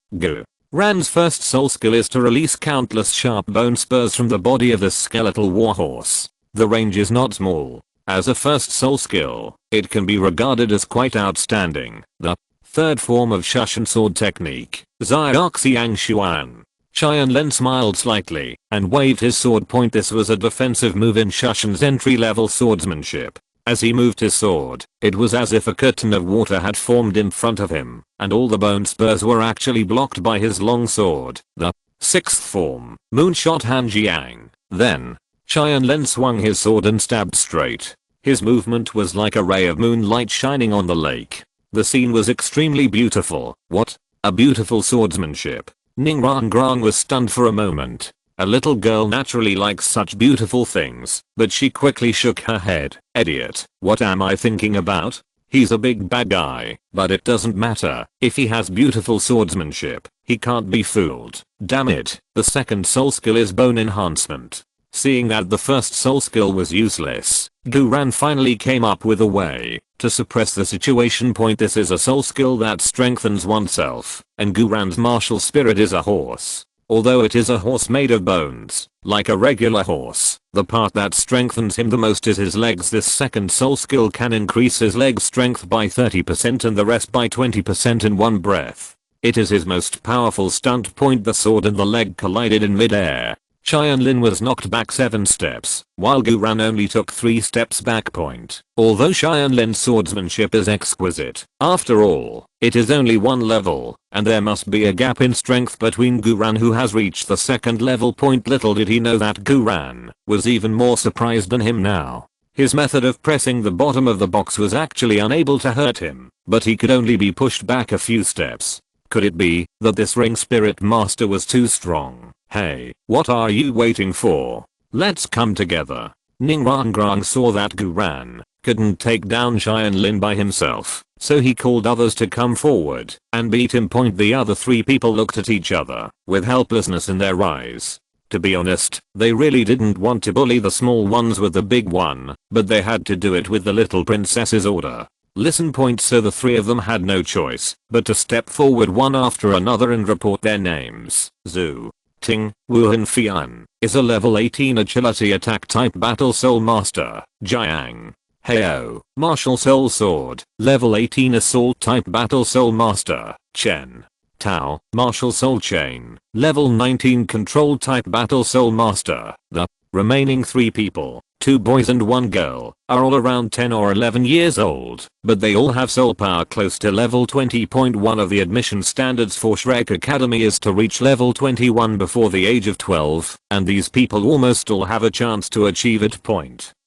Ran's first soul skill is to release countless sharp bone spurs from the body of the skeletal warhorse. The range is not small. As a first soul skill, it can be regarded as quite outstanding. The third form of Shushan sword technique, Xiaoxiang Xuan. Tianlin smiled slightly and waved his sword point. This was a defensive move in Shushan's entry-level swordsmanship. As he moved his sword, it was as if a curtain of water had formed in front of him, and all the bone spurs were actually blocked by his long sword. The sixth form, Moonshot Hanjiang. Then, Tianlin swung his sword and stabbed straight. His movement was like a ray of moonlight shining on the lake. The scene was extremely beautiful. What? A beautiful swordsmanship. Rongrong was stunned for a moment. A little girl naturally likes such beautiful things, but she quickly shook her head. Idiot, what am I thinking about? He's a big bad guy, but it doesn't matter. If he has beautiful swordsmanship, he can't be fooled. Damn it, the second soul skill is bone enhancement. Seeing that the first soul skill was useless, Guran finally came up with a way to suppress the situation. This is a soul skill that strengthens oneself, and Guran's martial spirit is a horse. Although it is a horse made of bones, like a regular horse, the part that strengthens him the most is his legs. This second soul skill can increase his leg strength by 30% and the rest by 20% in one breath. It is his most powerful stunt. The sword and the leg collided in midair. Tianlin was knocked back 7 steps, while Guran only took 3 steps back. Although Tianlin's swordsmanship is exquisite, after all, it is only 1 level, and there must be a gap in strength between Guran, who has reached the 2nd level. Little did he know that Guran was even more surprised than him now. His method of pressing the bottom of the box was actually unable to hurt him, but he could only be pushed back a few steps. Could it be that this ring spirit master was too strong? Hey, what are you waiting for? Let's come together. Rongrong saw that Guran couldn't take down Tianlin by himself, so he called others to come forward and beat him. The other 3 people looked at each other with helplessness in their eyes. To be honest, they really didn't want to bully the small ones with the big one, but they had to do it with the little princess's order. Listen. So the 3 of them had no choice but to step forward one after another and report their names. Zhu Ting Wuhan Fian is a level 18 agility attack type battle soul master. Jiang Heo martial soul sword, level 18 assault type battle soul master. Chen Tao martial soul chain, level 19 control type battle soul master. The remaining 3 people, 2 boys and 1 girl, are all around 10 or 11 years old, but they all have soul power close to level 20. One of the admission standards for Shrek Academy is to reach level 21 before the age of 12, and these people almost all have a chance to achieve it.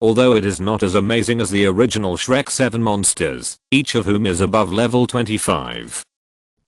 Although it is not as amazing as the original Shrek 7 monsters, each of whom is above level 25.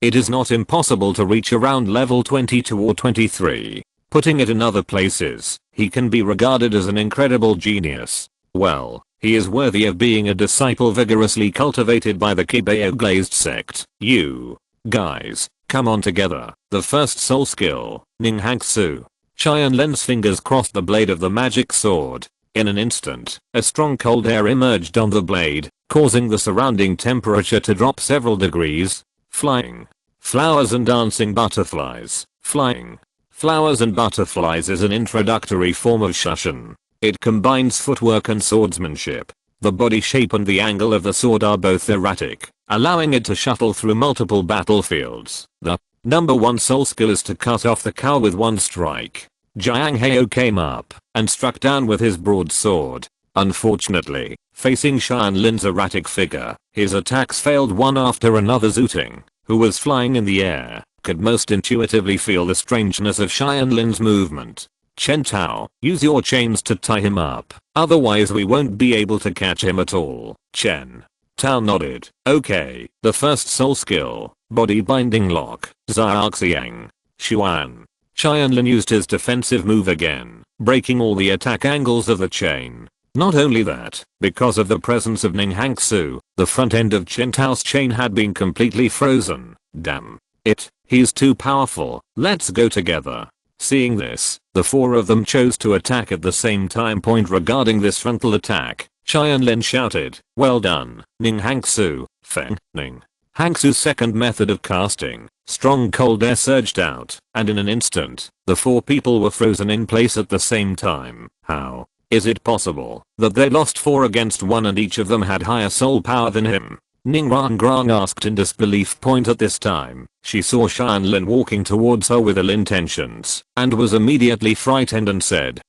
It is not impossible to reach around level 22 or 23. Putting it in other places, he can be regarded as an incredible genius. Well, he is worthy of being a disciple vigorously cultivated by the Qibao Glazed sect. You guys, come on together. The first soul skill, Ninghangsu. Tianlin's fingers crossed the blade of the magic sword. In an instant, a strong cold air emerged on the blade, causing the surrounding temperature to drop several degrees. Flying flowers and dancing butterflies. Flying flowers and butterflies is an introductory form of Shushan. It combines footwork and swordsmanship. The body shape and the angle of the sword are both erratic, allowing it to shuttle through multiple battlefields. The number 1 soul skill is to cut off the cow with 1 strike. Jiang Heo came up and struck down with his broadsword. Unfortunately, facing Tianlin's erratic figure, his attacks failed one after another. Zooting, who was flying in the air, could most intuitively feel the strangeness of Tianlin's movement. Chen Tao, use your chains to tie him up, otherwise we won't be able to catch him at all. Chen Tao nodded. Okay, the first soul skill, body binding lock. Xiaoxiang Xuan. Tianlin used his defensive move again, breaking all the attack angles of the chain. Not only that, because of the presence of Ninghangsu, the front end of Chen Tao's chain had been completely frozen. Damn it, he's too powerful, let's go together. Seeing this, the 4 of them chose to attack at the same time. Regarding this frontal attack, Tianlin shouted, well done, Ninghangsu. Feng Ning Hangsu's second method of casting, strong cold air surged out, and in an instant, the 4 people were frozen in place at the same time. How is it possible that they lost 4 against 1 and each of them had higher soul power than him? Rongrong asked in disbelief. At this time, she saw Tianlin walking towards her with ill intentions, and was immediately frightened and said,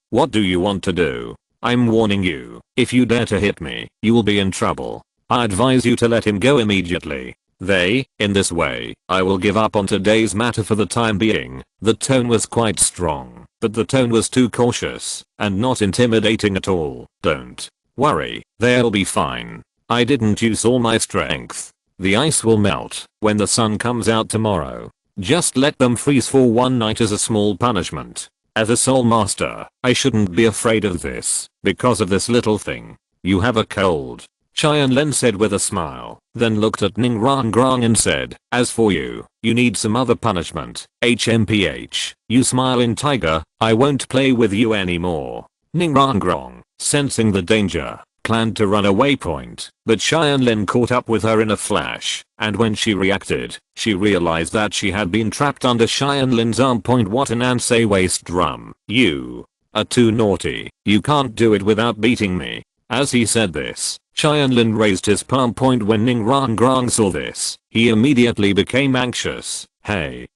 what do you want to do? I'm warning you, if you dare to hit me, you will be in trouble. I advise you to let him go immediately. In this way, I will give up on today's matter for the time being. The tone was quite strong, but the tone was too cautious, and not intimidating at all. Don't worry, they'll be fine. I didn't use all my strength. The ice will melt when the sun comes out tomorrow. Just let them freeze for 1 night as a small punishment. As a soul master, I shouldn't be afraid of this, because of this little thing. You have a cold, Tianlin said with a smile, then looked at Rongrong and said, as for you, you need some other punishment. HMPH, you smiling tiger, I won't play with you anymore. Rongrong, sensing the danger, planned to run away. But Tianlin caught up with her in a flash, and when she reacted, she realized that she had been trapped under Tianlin's arm. What an answer waste drum. You are too naughty. You can't do it without beating me. As he said this, Tianlin raised his palm point. When Rongrong saw this, he immediately became anxious. Hey,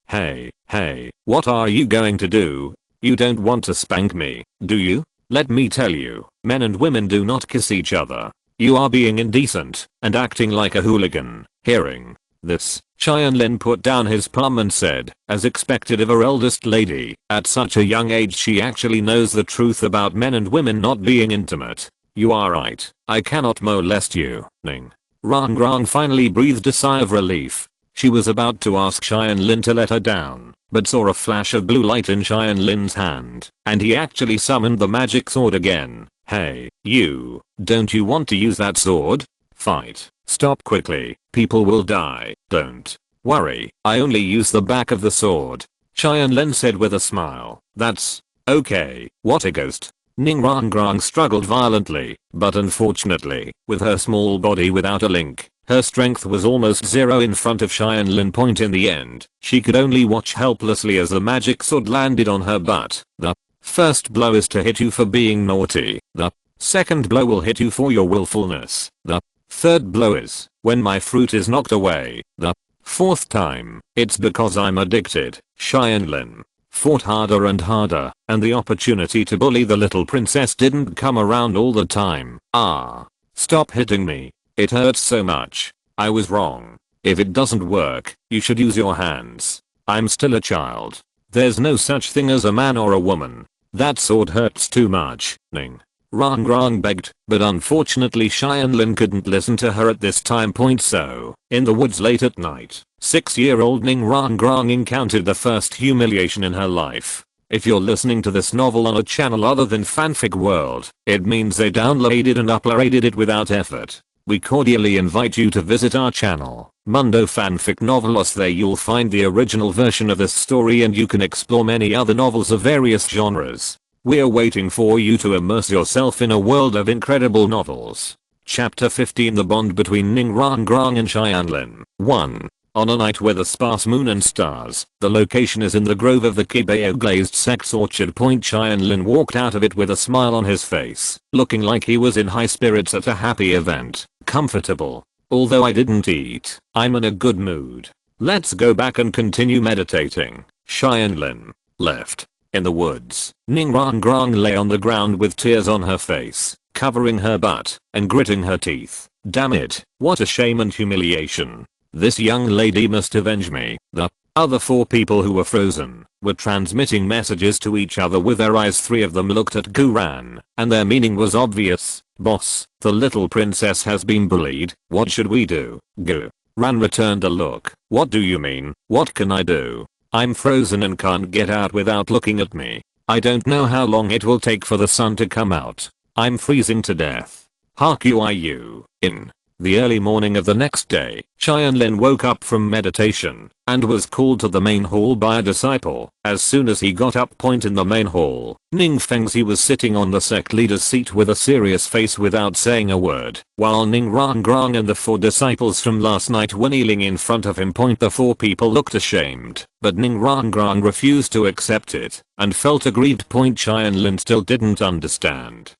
what are you going to do? You don't want to spank me, do you? Let me tell you, men and women do not kiss each other. You are being indecent and acting like a hooligan. Hearing this, Tianlin put down his palm and said, as expected of her eldest lady, at such a young age she actually knows the truth about men and women not being intimate. You are right, I cannot molest you, Ning. Rongrong finally breathed a sigh of relief. She was about to ask Tianlin to let her down, but saw a flash of blue light in Tianlin's hand, and he actually summoned the magic sword again. Hey, you, don't you want to use that sword? Fight. Stop quickly, people will die. Don't worry, I only use the back of the sword. Tianlin said with a smile. That's okay. What a ghost. Rongrong struggled violently, but unfortunately, with her small body without a link, her strength was almost zero in front of Tianlin. In the end, she could only watch helplessly as the magic sword landed on her butt. The first blow is to hit you for being naughty. The second blow will hit you for your willfulness. The third blow is when my fruit is knocked away. The fourth time, it's because I'm addicted. Tianlin fought harder and harder, and the opportunity to bully the little princess didn't come around all the time. Ah. Stop hitting me. It hurts so much. I was wrong. If it doesn't work, you should use your hands. I'm still a child. There's no such thing as a man or a woman. That sword hurts too much, Ning. Rongrong begged, but unfortunately Tianlin couldn't listen to her at this time. So, in the woods late at night, 6-year-old Rongrong encountered the first humiliation in her life. If you're listening to this novel on a channel other than Fanfic World, it means they downloaded and uploaded it without effort. We cordially invite you to visit our channel, Mundo Fanfic Novelos. There you'll find the original version of this story and you can explore many other novels of various genres. We're waiting for you to immerse yourself in a world of incredible novels. Chapter 15. The bond between Rongrong and Tianlin. 1. On a night with a sparse moon and stars, the location is in the grove of the Qibao Glazed Sect's orchard. Tianlin walked out of it with a smile on his face, looking like he was in high spirits at a happy event. Comfortable. Although I didn't eat, I'm in a good mood. Let's go back and continue meditating. Tianlin left. In the woods, Rongrong lay on the ground with tears on her face, covering her butt and gritting her teeth. Damn it, what a shame and humiliation. This young lady must avenge me. The other 4 people who were frozen were transmitting messages to each other with their eyes. 3 of them looked at Guran, and their meaning was obvious. Boss, the little princess has been bullied. What should we do? Guran returned a look. What do you mean? What can I do? I'm frozen and can't get out without looking at me. I don't know how long it will take for the sun to come out. I'm freezing to death. Hakuiu. In the early morning of the next day, Tianlin woke up from meditation and was called to the main hall by a disciple. As soon as he got up in the main hall, Fengzi was sitting on the sect leader's seat with a serious face without saying a word, while Rongrong and the 4 disciples from last night were kneeling in front of him. The 4 people looked ashamed, but Rongrong refused to accept it and felt aggrieved. Tianlin still didn't understand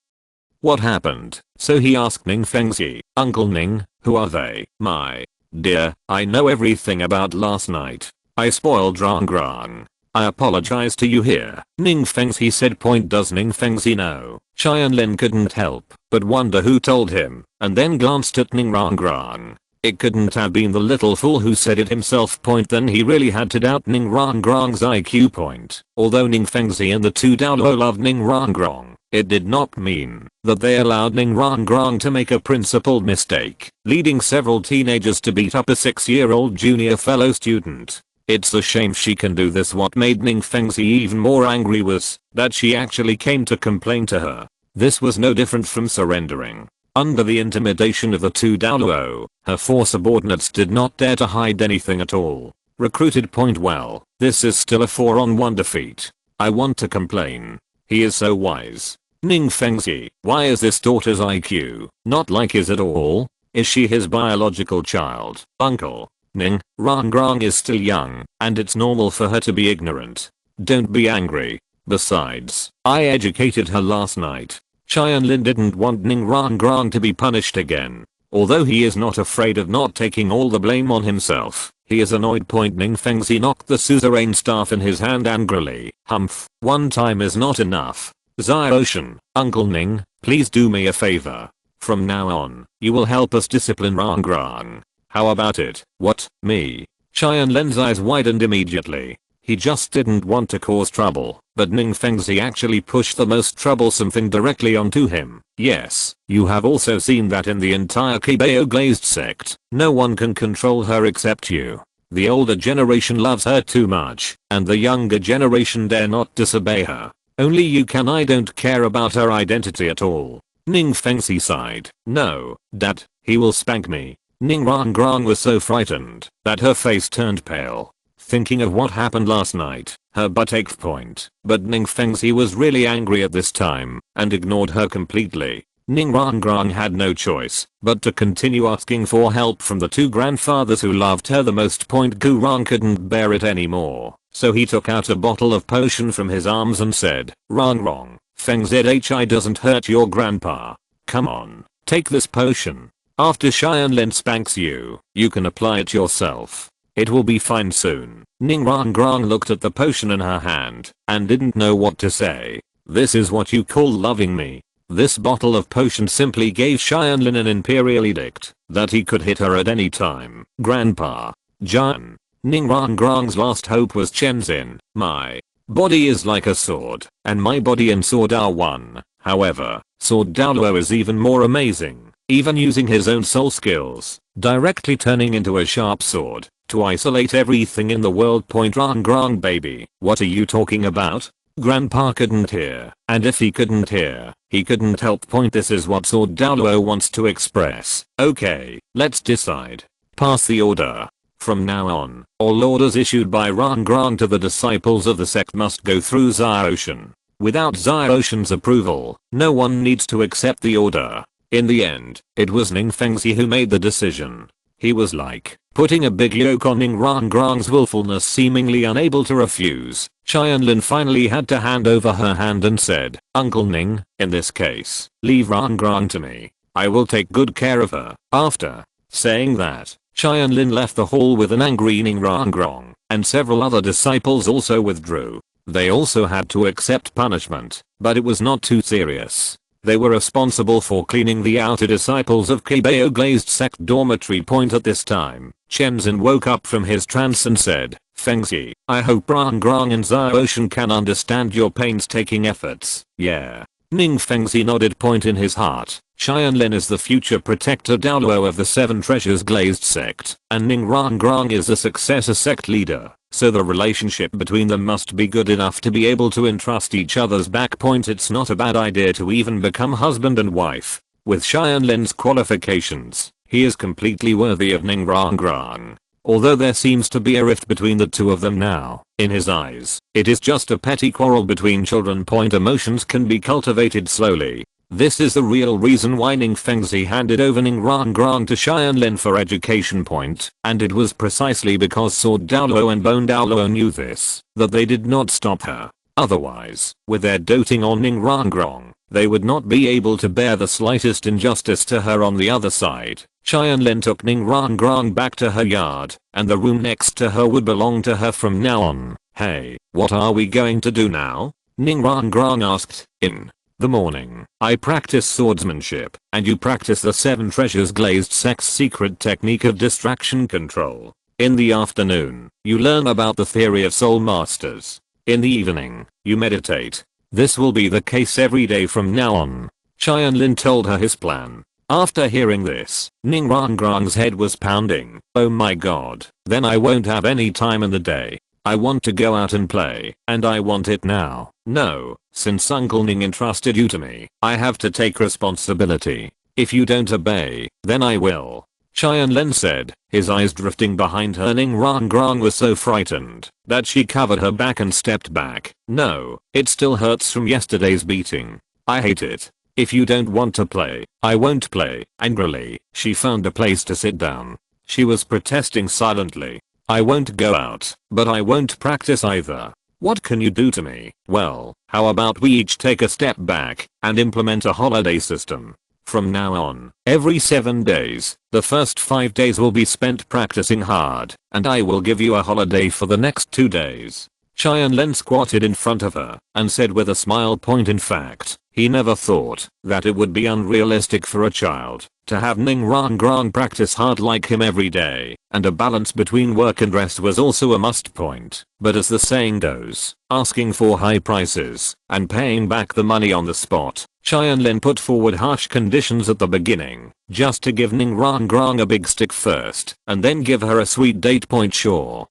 what happened, so he asked Fengzi, Uncle Ning, who are they? My dear, I know everything about last night. I spoiled Rongrong. I apologize to you here. Fengzi said. Does Fengzi know? Tianlin couldn't help but wonder who told him, and then glanced at Rongrong. It couldn't have been the little fool who said it himself. Then he really had to doubt Rongrong's IQ. Although Fengzi and the 2 Douluo loved Rongrong, it did not mean that they allowed Rongrong to make a principled mistake, leading several teenagers to beat up a 6-year-old junior fellow student. It's a shame she can do this. What made Fengzi even more angry was that she actually came to complain to her. This was no different from surrendering. Under the intimidation of the 2 Douluo, her 4 subordinates did not dare to hide anything at all. Recruited. Well, this is still a 4-on-1 defeat. I want to complain. He is so wise. Fengzi, why is this daughter's IQ not like his at all? Is she his biological child? Uncle, Rongrong is still young, and it's normal for her to be ignorant. Don't be angry. Besides, I educated her last night. Tianlin didn't want Rongrong to be punished again. Although he is not afraid of not taking all the blame on himself, he is annoyed. Ningfengzi knocked the suzerain staff in his hand angrily. Humph, one time is not enough. Xiaoshan, Uncle Ning, please do me a favor. From now on, you will help us discipline Rongrong. How about it? What, me? Tianlin's eyes widened immediately. He just didn't want to cause trouble, but Ningfengzi actually pushed the most troublesome thing directly onto him. Yes, you have also seen that in the entire Qibao Glazed sect, no one can control her except you. The older generation loves her too much, and the younger generation dare not disobey her. Only you can. I don't care about her identity at all. Ningfengzi sighed. No, Dad, he will spank me. Rongrong was so frightened that her face turned pale. Thinking of what happened last night, her butt ached. But Ningfengzi was really angry at this time and ignored her completely. Rongrong had no choice but to continue asking for help from the two grandfathers who loved her the most. Gurong couldn't bear it anymore, so he took out a bottle of potion from his arms and said, Rongrong, Fengzhi doesn't hurt your grandpa. Come on, take this potion. After Tianlin spanks you, you can apply it yourself. It will be fine soon. Rongrong looked at the potion in her hand and didn't know what to say. This is what you call loving me? This bottle of potion simply gave Tianlin an imperial edict that he could hit her at any time. Grandpa. Jian. Rongrong's last hope was Chenzin. My body is like a sword, and my body and sword are one. However, Sword Douluo is even more amazing, even using his own soul skills, directly turning into a sharp sword to isolate everything in the world. Rongrong baby, what are you talking about? Grandpa couldn't hear, and if he couldn't hear, he couldn't help. This is what Sword Douluo wants to express. Okay, let's decide. Pass the order. From now on, all orders issued by Rongrong to the disciples of the sect must go through Xiaoshan. Without Xiaoshan's approval, no one needs to accept the order. In the end, it was Ningfengzi who made the decision. He was like putting a big yoke on Rongrong's willfulness, seemingly unable to refuse. Tianlin finally had to hand over her hand and said, Uncle Ning, in this case, leave Rongrong to me. I will take good care of her. After saying that, Tianlin left the hall with an angry Rongrong, and several other disciples also withdrew. They also had to accept punishment, but it was not too serious. They were responsible for cleaning the outer disciples of Qibao Glazed Sect dormitory. At this time, Chenzin woke up from his trance and said, Fengzi, I hope Rongrong and Xiaoshan can understand your painstaking efforts. Yeah. Ningfengzi nodded. In his heart, Tianlin is the future protector Douluo of the Seven Treasures Glazed Sect, and Rongrong is the successor sect leader, so the relationship between them must be good enough to be able to entrust each other's back. It's not a bad idea to even become husband and wife. With Tianlin's qualifications, he is completely worthy of Rongrong. Although there seems to be a rift between the two of them now, in his eyes, it is just a petty quarrel between children. Emotions can be cultivated slowly. This is the real reason why Ningfengzi handed over Rongrong to Tianlin for education. And it was precisely because Sword Douluo and Bone Douluo knew this, that they did not stop her. Otherwise, with their doting on Rongrong, they would not be able to bear the slightest injustice to her. On the other side, Tianlin took Rongrong back to her yard, and the room next to her would belong to her from now on. Hey, what are we going to do now? Rongrong asked. In the morning, I practice swordsmanship, and you practice the Seven Treasures Glazed Sect's secret technique of distraction control. In the afternoon, you learn about the theory of soul masters. In the evening, you meditate. This will be the case every day from now on. Tianlin told her his plan. After hearing this, Rongrong's head was pounding. Oh my god, then I won't have any time in the day. I want to go out and play, and I want it now. No, since Uncle Ning entrusted you to me, I have to take responsibility. If you don't obey, then I will. Tianlin said, his eyes drifting behind her. Rongrong was so frightened that she covered her back and stepped back. No, it still hurts from yesterday's beating. I hate it. If you don't want to play, I won't play. Angrily, she found a place to sit down. She was protesting silently. I won't go out, but I won't practice either. What can you do to me? Well, how about we each take a step back and implement a holiday system. From now on, every 7 days, the first 5 days will be spent practicing hard, and I will give you a holiday for the next 2 days. Tianlin squatted in front of her and said with a smile. In fact, he never thought that it would be unrealistic for a child to have Rongrong practice hard like him every day, and a balance between work and rest was also a must point. But as the saying goes, asking for high prices and paying back the money on the spot, Tianlin put forward harsh conditions at the beginning, just to give Rongrong a big stick first, and then give her a sweet date. Sure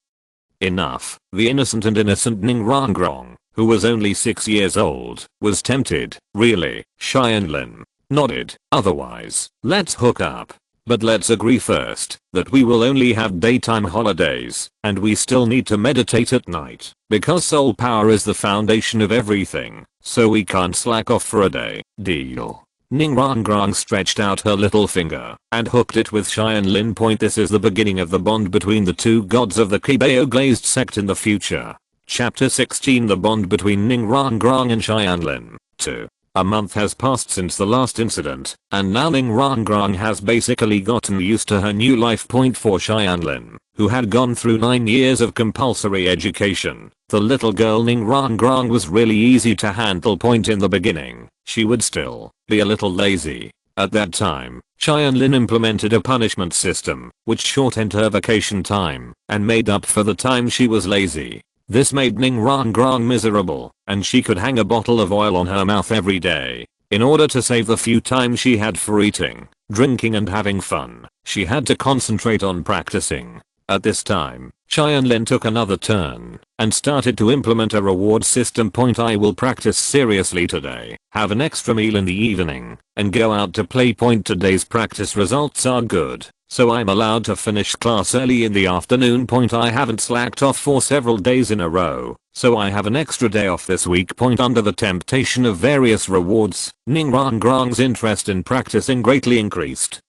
enough, the innocent Rongrong, who was only 6 years old, was tempted. Really? Tianlin nodded. Otherwise, let's hook up. But let's agree first that we will only have daytime holidays, and we still need to meditate at night, because soul power is the foundation of everything, so we can't slack off for a day. Deal. Rongrong stretched out her little finger and hooked it with Tianlin. This is the beginning of the bond between the two gods of the Qibao glazed sect in the future. Chapter 16. The bond between Rongrong and Tianlin. 2. A month has passed since the last incident, and now Rongrong has basically gotten used to her new life. For Tianlin, who had gone through 9 years of compulsory education, the little girl Rongrong was really easy to handle. In the beginning, she would still be a little lazy. At that time, Tianlin implemented a punishment system, which shortened her vacation time and made up for the time she was lazy. This made Rongrong miserable, and she could hang a bottle of oil on her mouth every day. In order to save the few time she had for eating, drinking and having fun, she had to concentrate on practicing. At this time, Tianlin took another turn and started to implement a reward system. I will practice seriously today, have an extra meal in the evening, and go out to play. Today's practice results are good, so I'm allowed to finish class early in the afternoon. I haven't slacked off for several days in a row, so I have an extra day off this week. Under the temptation of various rewards, Rongrong's interest in practicing greatly increased.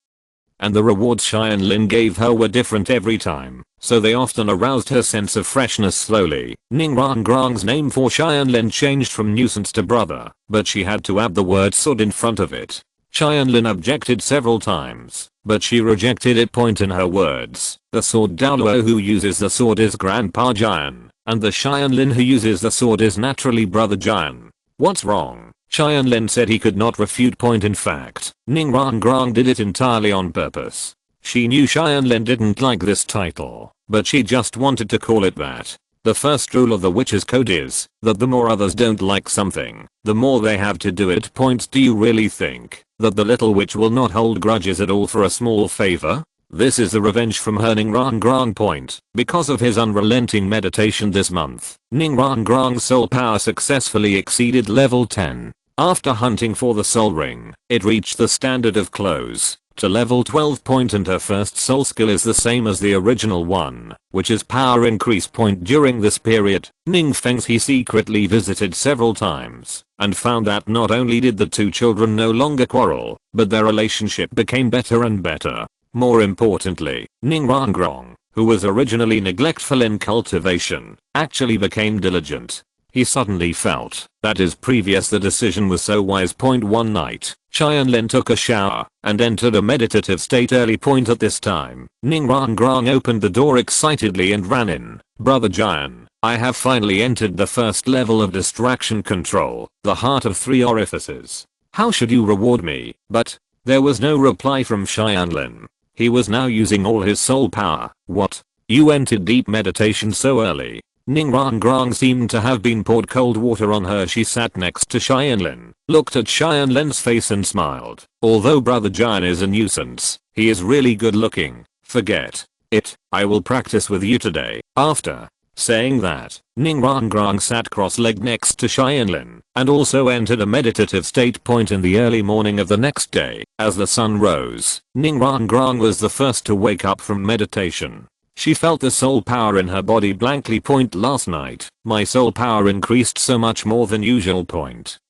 And the rewards Tianlin gave her were different every time, so they often aroused her sense of freshness. Slowly, Rongrong's name for Tianlin changed from nuisance to brother, but she had to add the word sword in front of it. Tianlin objected several times, but she rejected it. In her words, the Sword Douluo who uses the sword is Grandpa Jian, and the Tianlin who uses the sword is naturally Brother Jian. What's wrong? Tianlin said he could not refute. In fact, Rongrong did it entirely on purpose. She knew Tianlin didn't like this title, but she just wanted to call it that. The first rule of the witch's code is that the more others don't like something, the more they have to do it. Do you really think that the little witch will not hold grudges at all for a small favor? This is the revenge from her Rongrong. Because of his unrelenting meditation this month, Rongrong's soul power successfully exceeded level 10. After hunting for the soul ring, it reached the standard of close to level 12. And her first soul skill is the same as the original one, which is power increase. During this period, he secretly visited several times and found that not only did the two children no longer quarrel, but their relationship became better and better. More importantly, Rongrong, who was originally neglectful in cultivation, actually became diligent. He suddenly felt that his previous decision was so wise. One night, Tianlin took a shower and entered a meditative state early. At this time, Rongrong opened the door excitedly and ran in. Brother Jian, I have finally entered the first level of distraction control, the heart of 3 orifices. How should you reward me? But there was no reply from Tianlin. He was now using all his soul power. What? You entered deep meditation so early? Rongrong seemed to have been poured cold water on her. She sat next to Tianlin, looked at Tianlin's face and smiled. Although Brother Jian is a nuisance, he is really good looking. Forget it, I will practice with you today. After saying that, Rongrong sat cross-legged next to Tianlin and also entered a meditative state. In the early morning of the next day, as the sun rose, Rongrong was the first to wake up from meditation. She felt the soul power in her body blankly. Last night, my soul power increased so much more than usual.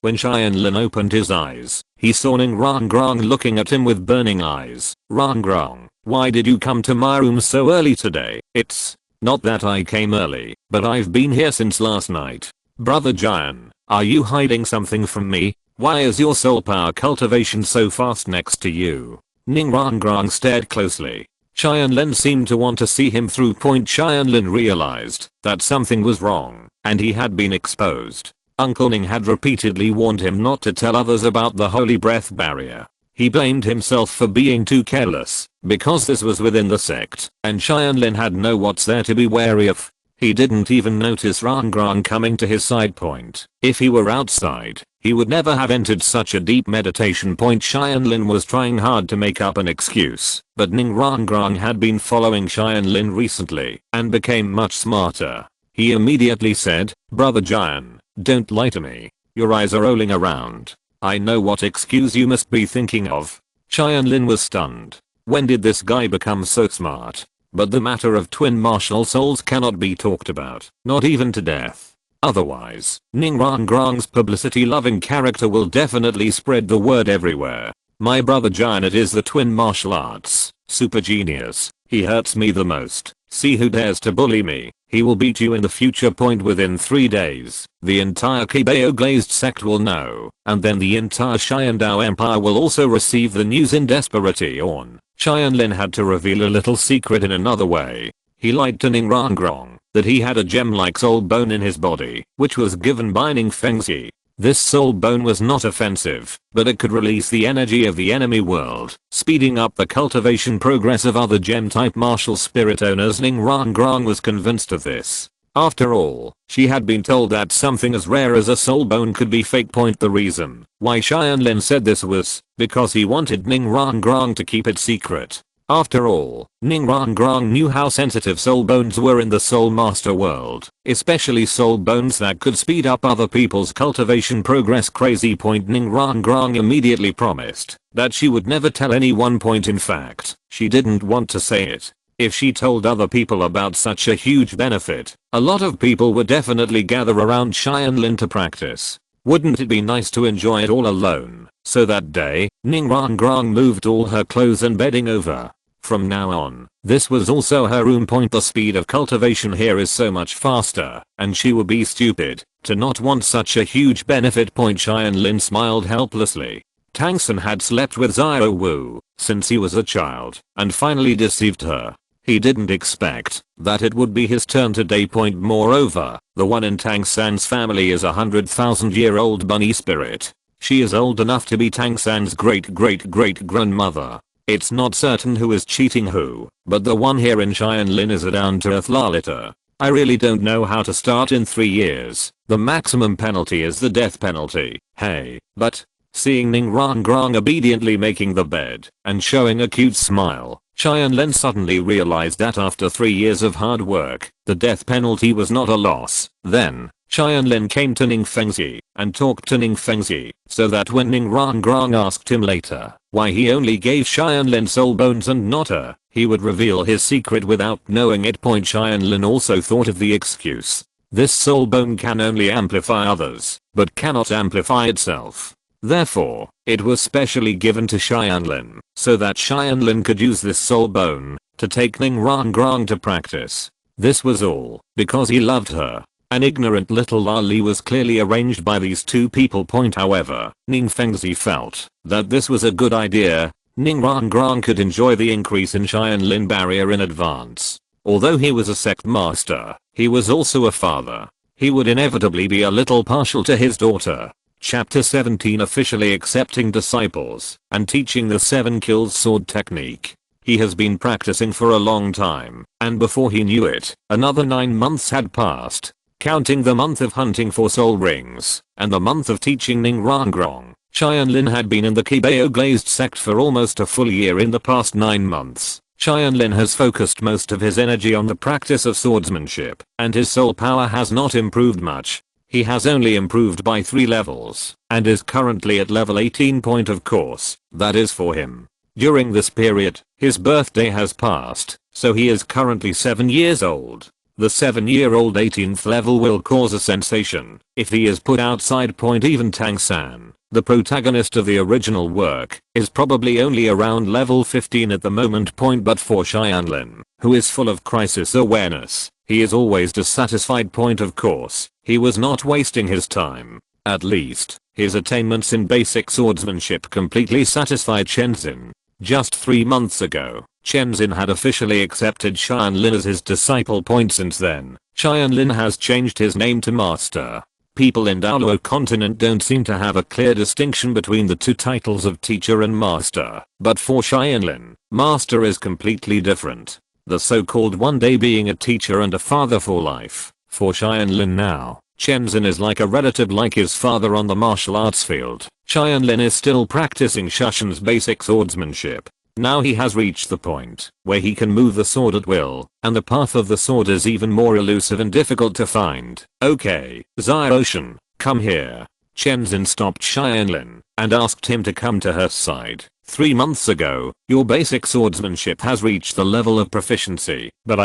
When Tianlin opened his eyes, he saw Rongrong looking at him with burning eyes. Rongrong, why did you come to my room so early today? It's Not that I came early, but I've been here since last night. Brother Jian, are you hiding something from me? Why is your soul power cultivation so fast next to you? Rongrong stared closely. Tianlin seemed to want to see him through. Tianlin realized that something was wrong, and he had been exposed. Uncle Ning had repeatedly warned him not to tell others about the holy breath barrier. He blamed himself for being too careless, because this was within the sect, and Tianlin had no what's there to be wary of. He didn't even notice Rongrong coming to his side point. If he were outside, he would never have entered such a deep meditation. Tianlin was trying hard to make up an excuse, but Rongrong had been following Tianlin recently, and became much smarter. He immediately said, Brother Jian, don't lie to me. Your eyes are rolling around. I know what excuse you must be thinking of. Tianlin was stunned. When did this guy become so smart? But the matter of twin martial souls cannot be talked about, not even to death. Otherwise, Rongrong's publicity-loving character will definitely spread the word everywhere. My brother Jian, it is the twin martial arts, super genius. He hurts me the most. See who dares to bully me. He will beat you in the future. Within 3 days, the entire Qibao Glazed sect will know, and then the entire Xiandao Empire will also receive the news in Desperation. Tianlin had to reveal a little secret in another way. He lied to Rongrong that he had a gem-like soul bone in his body, which was given by Fengzi. This soul bone was not offensive, but it could release the energy of the enemy world, speeding up the cultivation progress of other gem-type martial spirit owners. Rongrong was convinced of this. After all, she had been told that something as rare as a soul bone could be fake. The reason why Tianlin said this was because he wanted Rongrong to keep it secret. After all, Rongrong knew how sensitive soul bones were in the soul master world, especially soul bones that could speed up other people's cultivation progress. Rongrong immediately promised that she would never tell anyone. In fact, she didn't want to say it. If she told other people about such a huge benefit, a lot of people would definitely gather around Tianlin to practice. Wouldn't it be nice to enjoy it all alone? So that day, Rongrong moved all her clothes and bedding over. From now on, this was also her room. The speed of cultivation here is so much faster, and she would be stupid to not want such a huge benefit. Tianlin smiled helplessly. Tangsun had slept with Xiao Wu since he was a child, and finally deceived her. He didn't expect that it would be his turn today. Moreover, the one in Tangsan's family is a 100,000-year-old bunny spirit. She is old enough to be Tangsan's great-great-great-grandmother. It's not certain who is cheating who, but the one here in Tianlin is a down-to-earth Lalita. I really don't know how to start. In 3 years, the maximum penalty is the death penalty. Hey, but seeing Rongrong obediently making the bed and showing a cute smile, Tianlin suddenly realized that after 3 years of hard work, the death penalty was not a loss. Then, Tianlin came to Fengzi and talked to Fengzi, so that when Rongrong asked him later why he only gave Tianlin soul bones and not her, he would reveal his secret without knowing it. Tianlin also thought of the excuse. This soul bone can only amplify others, but cannot amplify itself. Therefore, it was specially given to Tianlin, so that Tianlin could use this soul bone to take Rongrong to practice. This was all because he loved her. An ignorant little loli was clearly arranged by these two people. However, Fengzi felt that this was a good idea. Rongrong could enjoy the increase in Tianlin barrier in advance. Although he was a sect master, he was also a father. He would inevitably be a little partial to his daughter. Chapter 17, officially accepting disciples and teaching the 7 kills sword technique. He has been practicing for a long time, and before he knew it, another 9 months had passed. Counting the month of hunting for soul rings and the month of teaching Rongrong, Tianlin had been in the Qibao Glazed sect for almost a full year. In the past 9 months, Tianlin has focused most of his energy on the practice of swordsmanship, and his soul power has not improved much. He has only improved by 3 levels, and is currently at level 18. Of course, that is for him. During this period, his birthday has passed, so he is currently 7 years old. The 7-year-old 18th level will cause a sensation if he is put outside point. Even Tang San, the protagonist of the original work, is probably only around level 15 at the moment point, but for Tianlin, who is full of crisis awareness, he is always dissatisfied point. Of course, he was not wasting his time. At least, his attainments in basic swordsmanship completely satisfied Shenzin. Just 3 months ago, Shenzin had officially accepted Tianlin as his disciple point. Since then, Tianlin has changed his name to Master. People in Douluo Continent don't seem to have a clear distinction between the two titles of teacher and master, but for Tianlin, master is completely different. The so-called one day being a teacher and a father for life. For Tianlin now, Shenzin is like a relative, like his father on the martial arts field. Tianlin is still practicing Shushin's basic swordsmanship. Now he has reached the point where he can move the sword at will, and the path of the sword is even more elusive and difficult to find. Okay, Xiaoshan, come here. Shenzin stopped Tianlin and asked him to come to her side. 3 months ago, your basic swordsmanship has reached the level of proficiency, but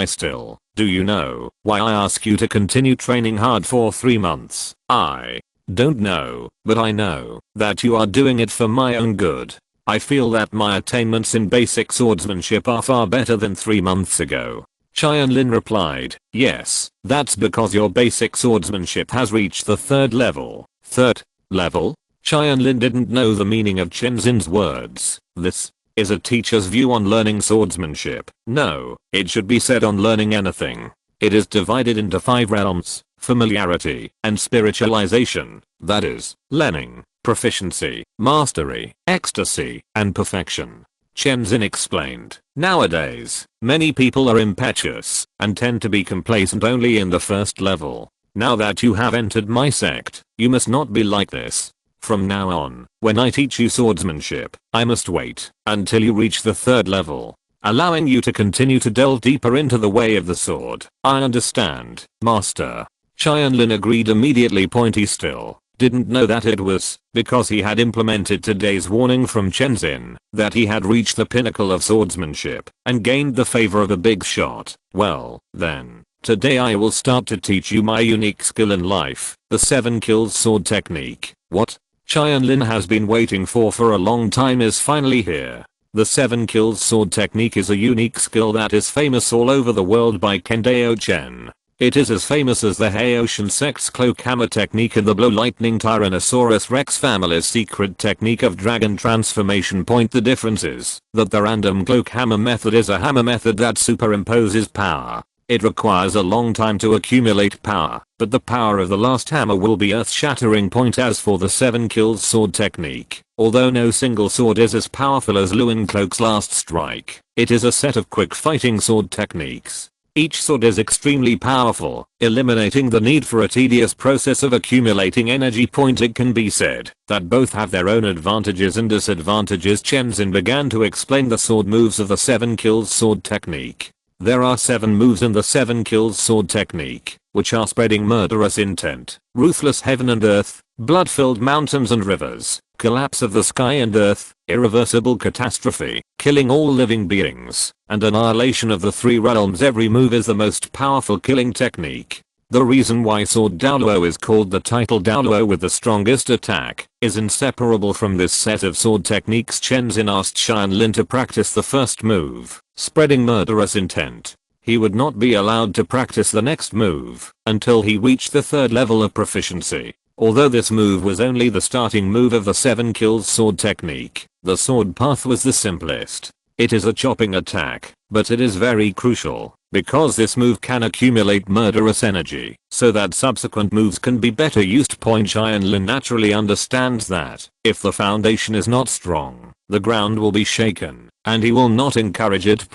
do you know why I ask you to continue training hard for 3 months? I don't know, but I know that you are doing it for my own good. I feel that my attainments in basic swordsmanship are far better than 3 months ago. Tianlin replied, yes, that's because your basic swordsmanship has reached the 3rd level. 3rd level? Tianlin didn't know the meaning of Shenzin's words. This is a teacher's view on learning swordsmanship. No, it should be said on learning anything. It is divided into 5 realms: familiarity and spiritualization, that is, learning, proficiency, mastery, ecstasy, and perfection. Shenzin explained. Nowadays, many people are impetuous and tend to be complacent only in the 1st level. Now that you have entered my sect, you must not be like this. From now on, when I teach you swordsmanship, I must wait until you reach the 3rd level, allowing you to continue to delve deeper into the way of the sword. I understand, Master. Tianlin agreed immediately. He still didn't know that it was because he had implemented today's warning from Shenzin that he had reached the pinnacle of swordsmanship and gained the favor of a big shot. Well, then, today I will start to teach you my unique skill in life, the 7 kills sword technique. What Tianlin has been waiting for a long time is finally here. The 7 kills sword technique is a unique skill that is famous all over the world by Kendao Chen. It is as famous as the Haoshan sect's cloak hammer technique and the blow lightning Tyrannosaurus Rex family's secret technique of dragon transformation. The difference is that the random cloak hammer method is a hammer method that superimposes power. It requires a long time to accumulate power, but the power of the last hammer will be earth-shattering. As for the 7 kills sword technique, although no single sword is as powerful as Luin Cloak's last strike, it is a set of quick fighting sword techniques. Each sword is extremely powerful, eliminating the need for a tedious process of accumulating energy. It can be said that both have their own advantages and disadvantages. Shenzin began to explain the sword moves of the 7 kills sword technique. There are 7 moves in the 7 kills sword technique, which are spreading murderous intent, ruthless heaven and earth, blood-filled mountains and rivers, collapse of the sky and earth, irreversible catastrophe, killing all living beings, and annihilation of the 3 realms. Every move is the most powerful killing technique. The reason why Sword Douluo is called the title Douluo with the strongest attack is inseparable from this set of sword techniques. Shenzin asked Tianlin to practice the first move, spreading murderous intent. He would not be allowed to practice the next move until he reached the 3rd level of proficiency. Although this move was only the starting move of the 7 kills sword technique, the sword path was the simplest. It is a chopping attack, but it is very crucial, because this move can accumulate murderous energy, so that subsequent moves can be better used. Tianlin naturally understands that, if the foundation is not strong, the ground will be shaken, and he will not encourage it.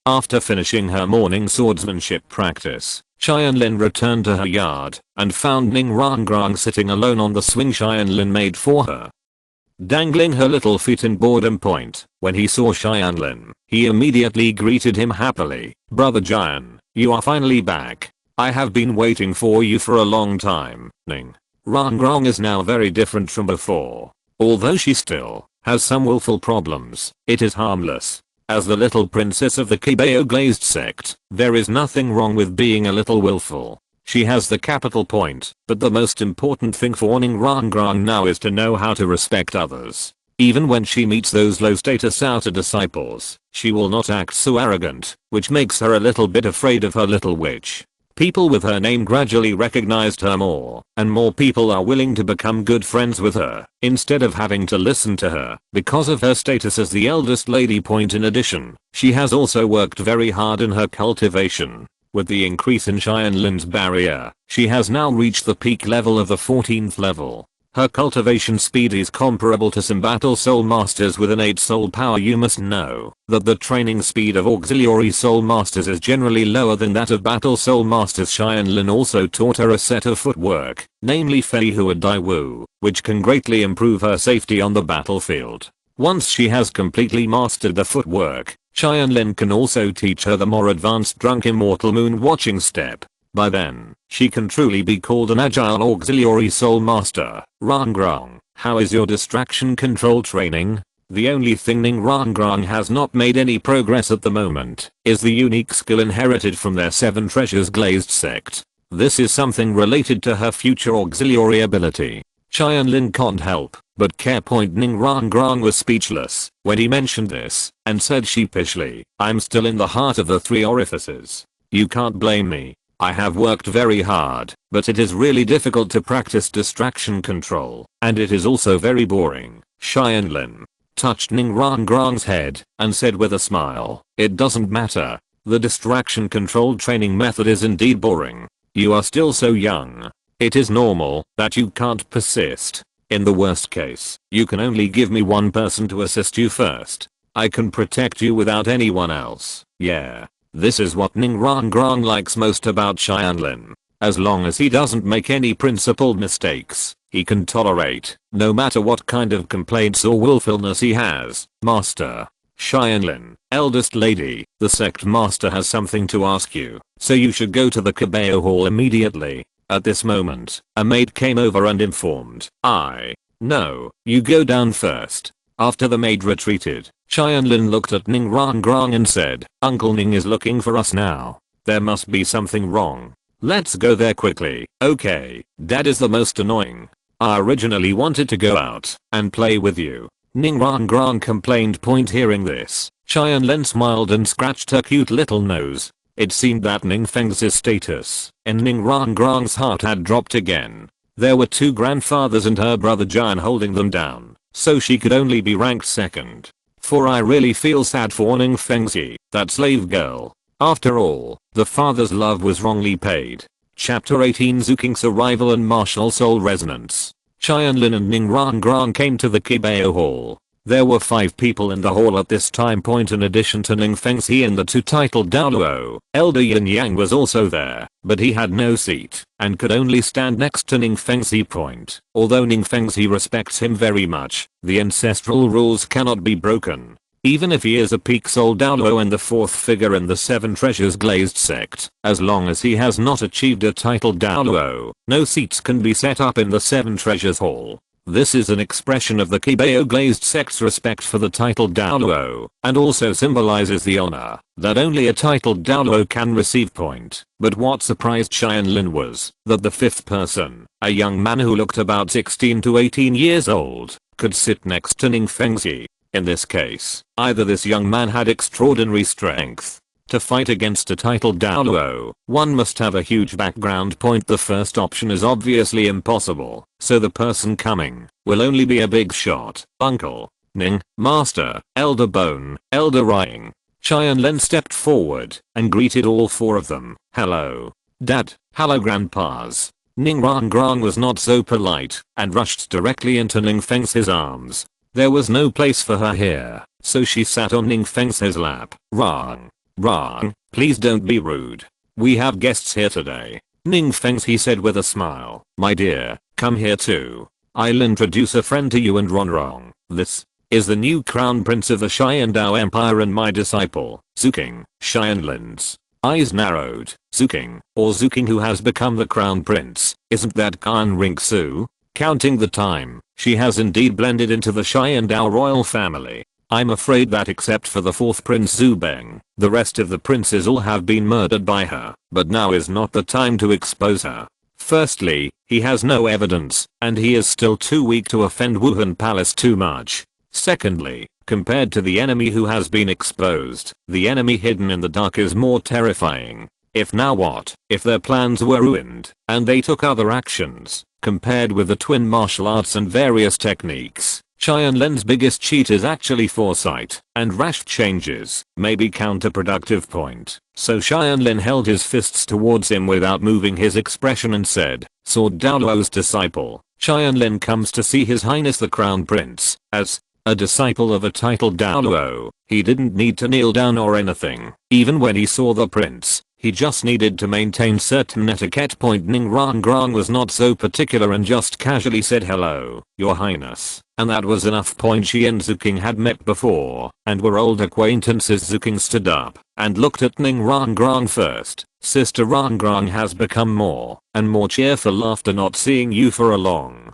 After finishing her morning swordsmanship practice, Tianlin returned to her yard, and found Rongrong sitting alone on the swing Tianlin made for her. Dangling her little feet in boredom. When he saw Tianlin, he immediately greeted him happily. Brother Jian, you are finally back. I have been waiting for you for a long time. Rongrong is now very different from before. Although she still has some willful problems, it is harmless. As the little princess of the Qibao Glazed sect, there is nothing wrong with being a little willful. She has the capital point, but the most important thing for Rongrong now is to know how to respect others. Even when she meets those low status outer disciples, she will not act so arrogant, which makes her a little bit afraid of her little witch. People with her name gradually recognized her more, and more people are willing to become good friends with her, instead of having to listen to her, because of her status as the eldest lady. In addition, she has also worked very hard in her cultivation. With the increase in Tianlin's barrier, she has now reached the peak level of the 14th level. Her cultivation speed is comparable to some battle soul masters with an 8 soul power. You must know that the training speed of auxiliary soul masters is generally lower than that of battle soul masters. Tianlin also taught her a set of footwork, namely Fei Hua Dai Wu, which can greatly improve her safety on the battlefield. Once she has completely mastered the footwork, Tianlin can also teach her the more advanced Drunk Immortal Moon Watching Step. By then, she can truly be called an agile auxiliary soul master. Rongrong, how is your distraction control training? The only thing Rongrong has not made any progress at the moment is the unique skill inherited from their 7 treasures glazed sect. This is something related to her future auxiliary ability. Tianlin can't help but care. Rongrong was speechless when he mentioned this and said sheepishly, I'm still in the heart of the 3 orifices. You can't blame me. I have worked very hard, but it is really difficult to practice distraction control, and it is also very boring. Tianlin touched Rongrong's head and said with a smile, it doesn't matter. The distraction control training method is indeed boring. You are still so young. It is normal that you can't persist. In the worst case, you can only give me one person to assist you first. I can protect you without anyone else. Yeah. This is what Rongrong likes most about Tianlin. As long as he doesn't make any principled mistakes, he can tolerate, no matter what kind of complaints or willfulness he has. Master. Tianlin, eldest lady, the sect master has something to ask you, so you should go to the Qibao hall immediately. At this moment, a maid came over and informed, No, you go down first. After the maid retreated, Tianlin looked at Rongrong and said, Uncle Ning is looking for us now. There must be something wrong. Let's go there quickly. Okay, Dad is the most annoying. I originally wanted to go out and play with you. Rongrong complained. Hearing this, Tianlin smiled and scratched her cute little nose. It seemed that Ningfeng's status in Rongrong's heart had dropped again. There were 2 grandfathers and her brother Jian holding them down, so she could only be ranked second. For I really feel sad for Ningfengzi, that slave girl. After all, the father's love was wrongly paid. Chapter 18 Zuking's Arrival and Martial Soul Resonance. Tianlin and Rongrong came to the Qibao hall. There were 5 people in the hall at this time. In addition to Ningfengzi and the 2 titled Douluo, Elder Yin Yang was also there, but he had no seat and could only stand next to Ningfengzi. Although Ningfengzi respects him very much, the ancestral rules cannot be broken. Even if he is a peak soul Douluo and the 4th figure in the 7 treasures glazed sect, as long as he has not achieved a title Douluo, no seats can be set up in the 7 treasures hall. This is an expression of the Qibao glazed sect's respect for the titled Douluo, and also symbolizes the honor that only a titled Douluo can receive. But what surprised Tianlin was that the 5th person, a young man who looked about 16 to 18 years old, could sit next to Ningfengzi. In this case, either this young man had extraordinary strength to fight against a titled Douluo, one must have a huge background. The first option is obviously impossible, so the person coming will only be a big shot. Uncle Ning, Master, Elder Bone, Elder Rying. Tianlin stepped forward and greeted all 4 of them. Hello, Dad. Hello, Grandpas. Rongrong was not so polite and rushed directly into Ningfeng's arms. There was no place for her here, so she sat on Ningfeng's lap. Rong, please don't be rude. We have guests here today. Ningfengzi said with a smile. My dear, come here too. I'll introduce a friend to you and Rongrong. This is the new crown prince of the Xiandao Empire and my disciple, Zuking. Tianlin's eyes narrowed. Zuking, or Zuking, who has become the crown prince. Isn't that Gan Ringsu? Counting the time, she has indeed blended into the Xiandao royal family. I'm afraid that except for the 4th Prince Zubeng, the rest of the princes all have been murdered by her, but now is not the time to expose her. Firstly, he has no evidence, and he is still too weak to offend Wuhan Palace too much. Secondly, compared to the enemy who has been exposed, the enemy hidden in the dark is more terrifying. If now what, if their plans were ruined, and they took other actions, compared with the twin martial arts and various techniques, Tianlin's biggest cheat is actually foresight, and rash changes may be counterproductive point. So Tianlin held his fists towards him without moving his expression and said, Sword Douluo's disciple, Tianlin comes to see His Highness the Crown Prince. As a disciple of a titled Douluo, he didn't need to kneel down or anything. Even when he saw the prince, he just needed to maintain certain etiquette. Rongrong was not so particular and just casually said hello, Your Highness. And that was enough. She and Zuking had met before, and were old acquaintances. Zuking stood up, and looked at Rongrong first. Sister Rongrong has become more and more cheerful after not seeing you for a long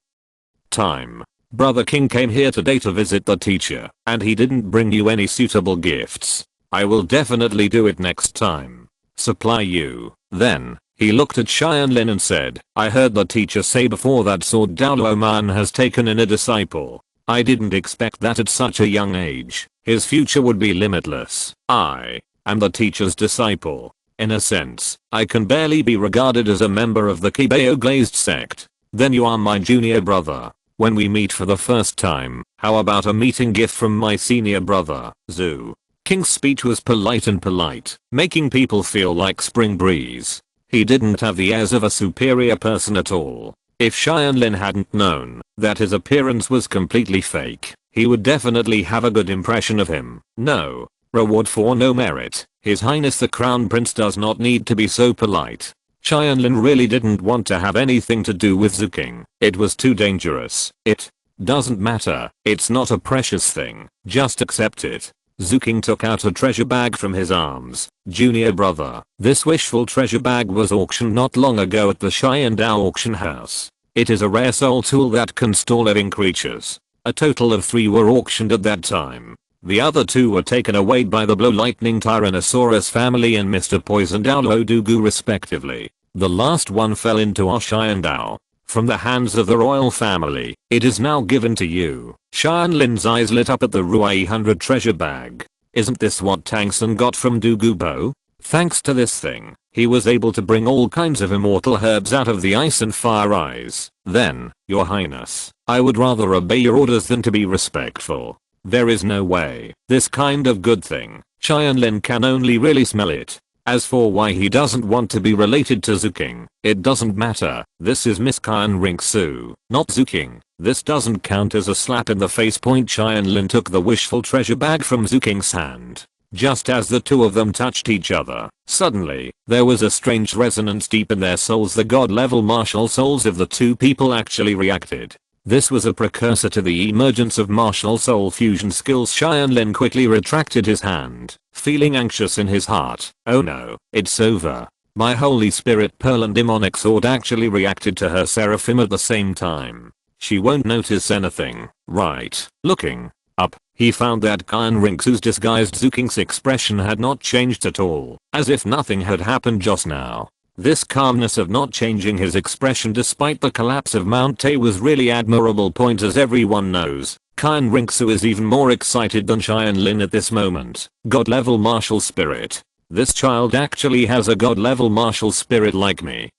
time. Brother King came here today to visit the teacher, and he didn't bring you any suitable gifts. I will definitely do it next time. Supply you. Then, he looked at Tianlin and said, I heard the teacher say before that Sword Douluo man has taken in a disciple. I didn't expect that at such a young age. His future would be limitless. I am the teacher's disciple. In a sense, I can barely be regarded as a member of the Qibao Glazed sect. Then you are my junior brother. When we meet for the first time, how about a meeting gift from my senior brother, Zhu? King's speech was polite and polite, making people feel like spring breeze. He didn't have the airs of a superior person at all. If Tianlin hadn't known that his appearance was completely fake, he would definitely have a good impression of him. No reward for no merit. His Highness the Crown Prince does not need to be so polite. Tianlin really didn't want to have anything to do with Zuking. It was too dangerous. It doesn't matter. It's not a precious thing. Just accept it. Zuking took out a treasure bag from his arms. Junior brother, this wishful treasure bag was auctioned not long ago at the Xiandao auction house. It is a rare soul tool that can store living creatures. A total of 3 were auctioned at that time. The other 2 were taken away by the Blow Lightning Tyrannosaurus family and Mr. Poison Douluo Dugu respectively. The last one fell into Xiandao. From the hands of the royal family, it is now given to you. Tianlin's eyes lit up at the Ruai 100 treasure bag. Isn't this what Tangsun got from Dugubo? Thanks to this thing, he was able to bring all kinds of immortal herbs out of the ice and fire eyes. Then, Your Highness, I would rather obey your orders than to be respectful. There is no way. This kind of good thing, Tianlin can only really smell it. As for why he doesn't want to be related to Zuking, it doesn't matter. This is Miss Rinxu, not Zuking. This doesn't count as a slap in the face. Tianlin took the wishful treasure bag from Zuking's hand. Just as the 2 of them touched each other, suddenly, there was a strange resonance deep in their souls. The god-level martial souls of the 2 people actually reacted. This was a precursor to the emergence of martial soul fusion skills. Tianlin quickly retracted his hand, feeling anxious in his heart. Oh no, it's over. My holy spirit pearl and demonic sword actually reacted to her seraphim at the same time. She won't notice anything, right? Looking up, he found that Rinxu's disguised Zuking's expression had not changed at all, as if nothing had happened just now. This calmness of not changing his expression despite the collapse of Mount Tay was really admirable. As everyone knows, Rinxu is even more excited than Tianlin at this moment. God level martial spirit. This child actually has a god level martial spirit like me.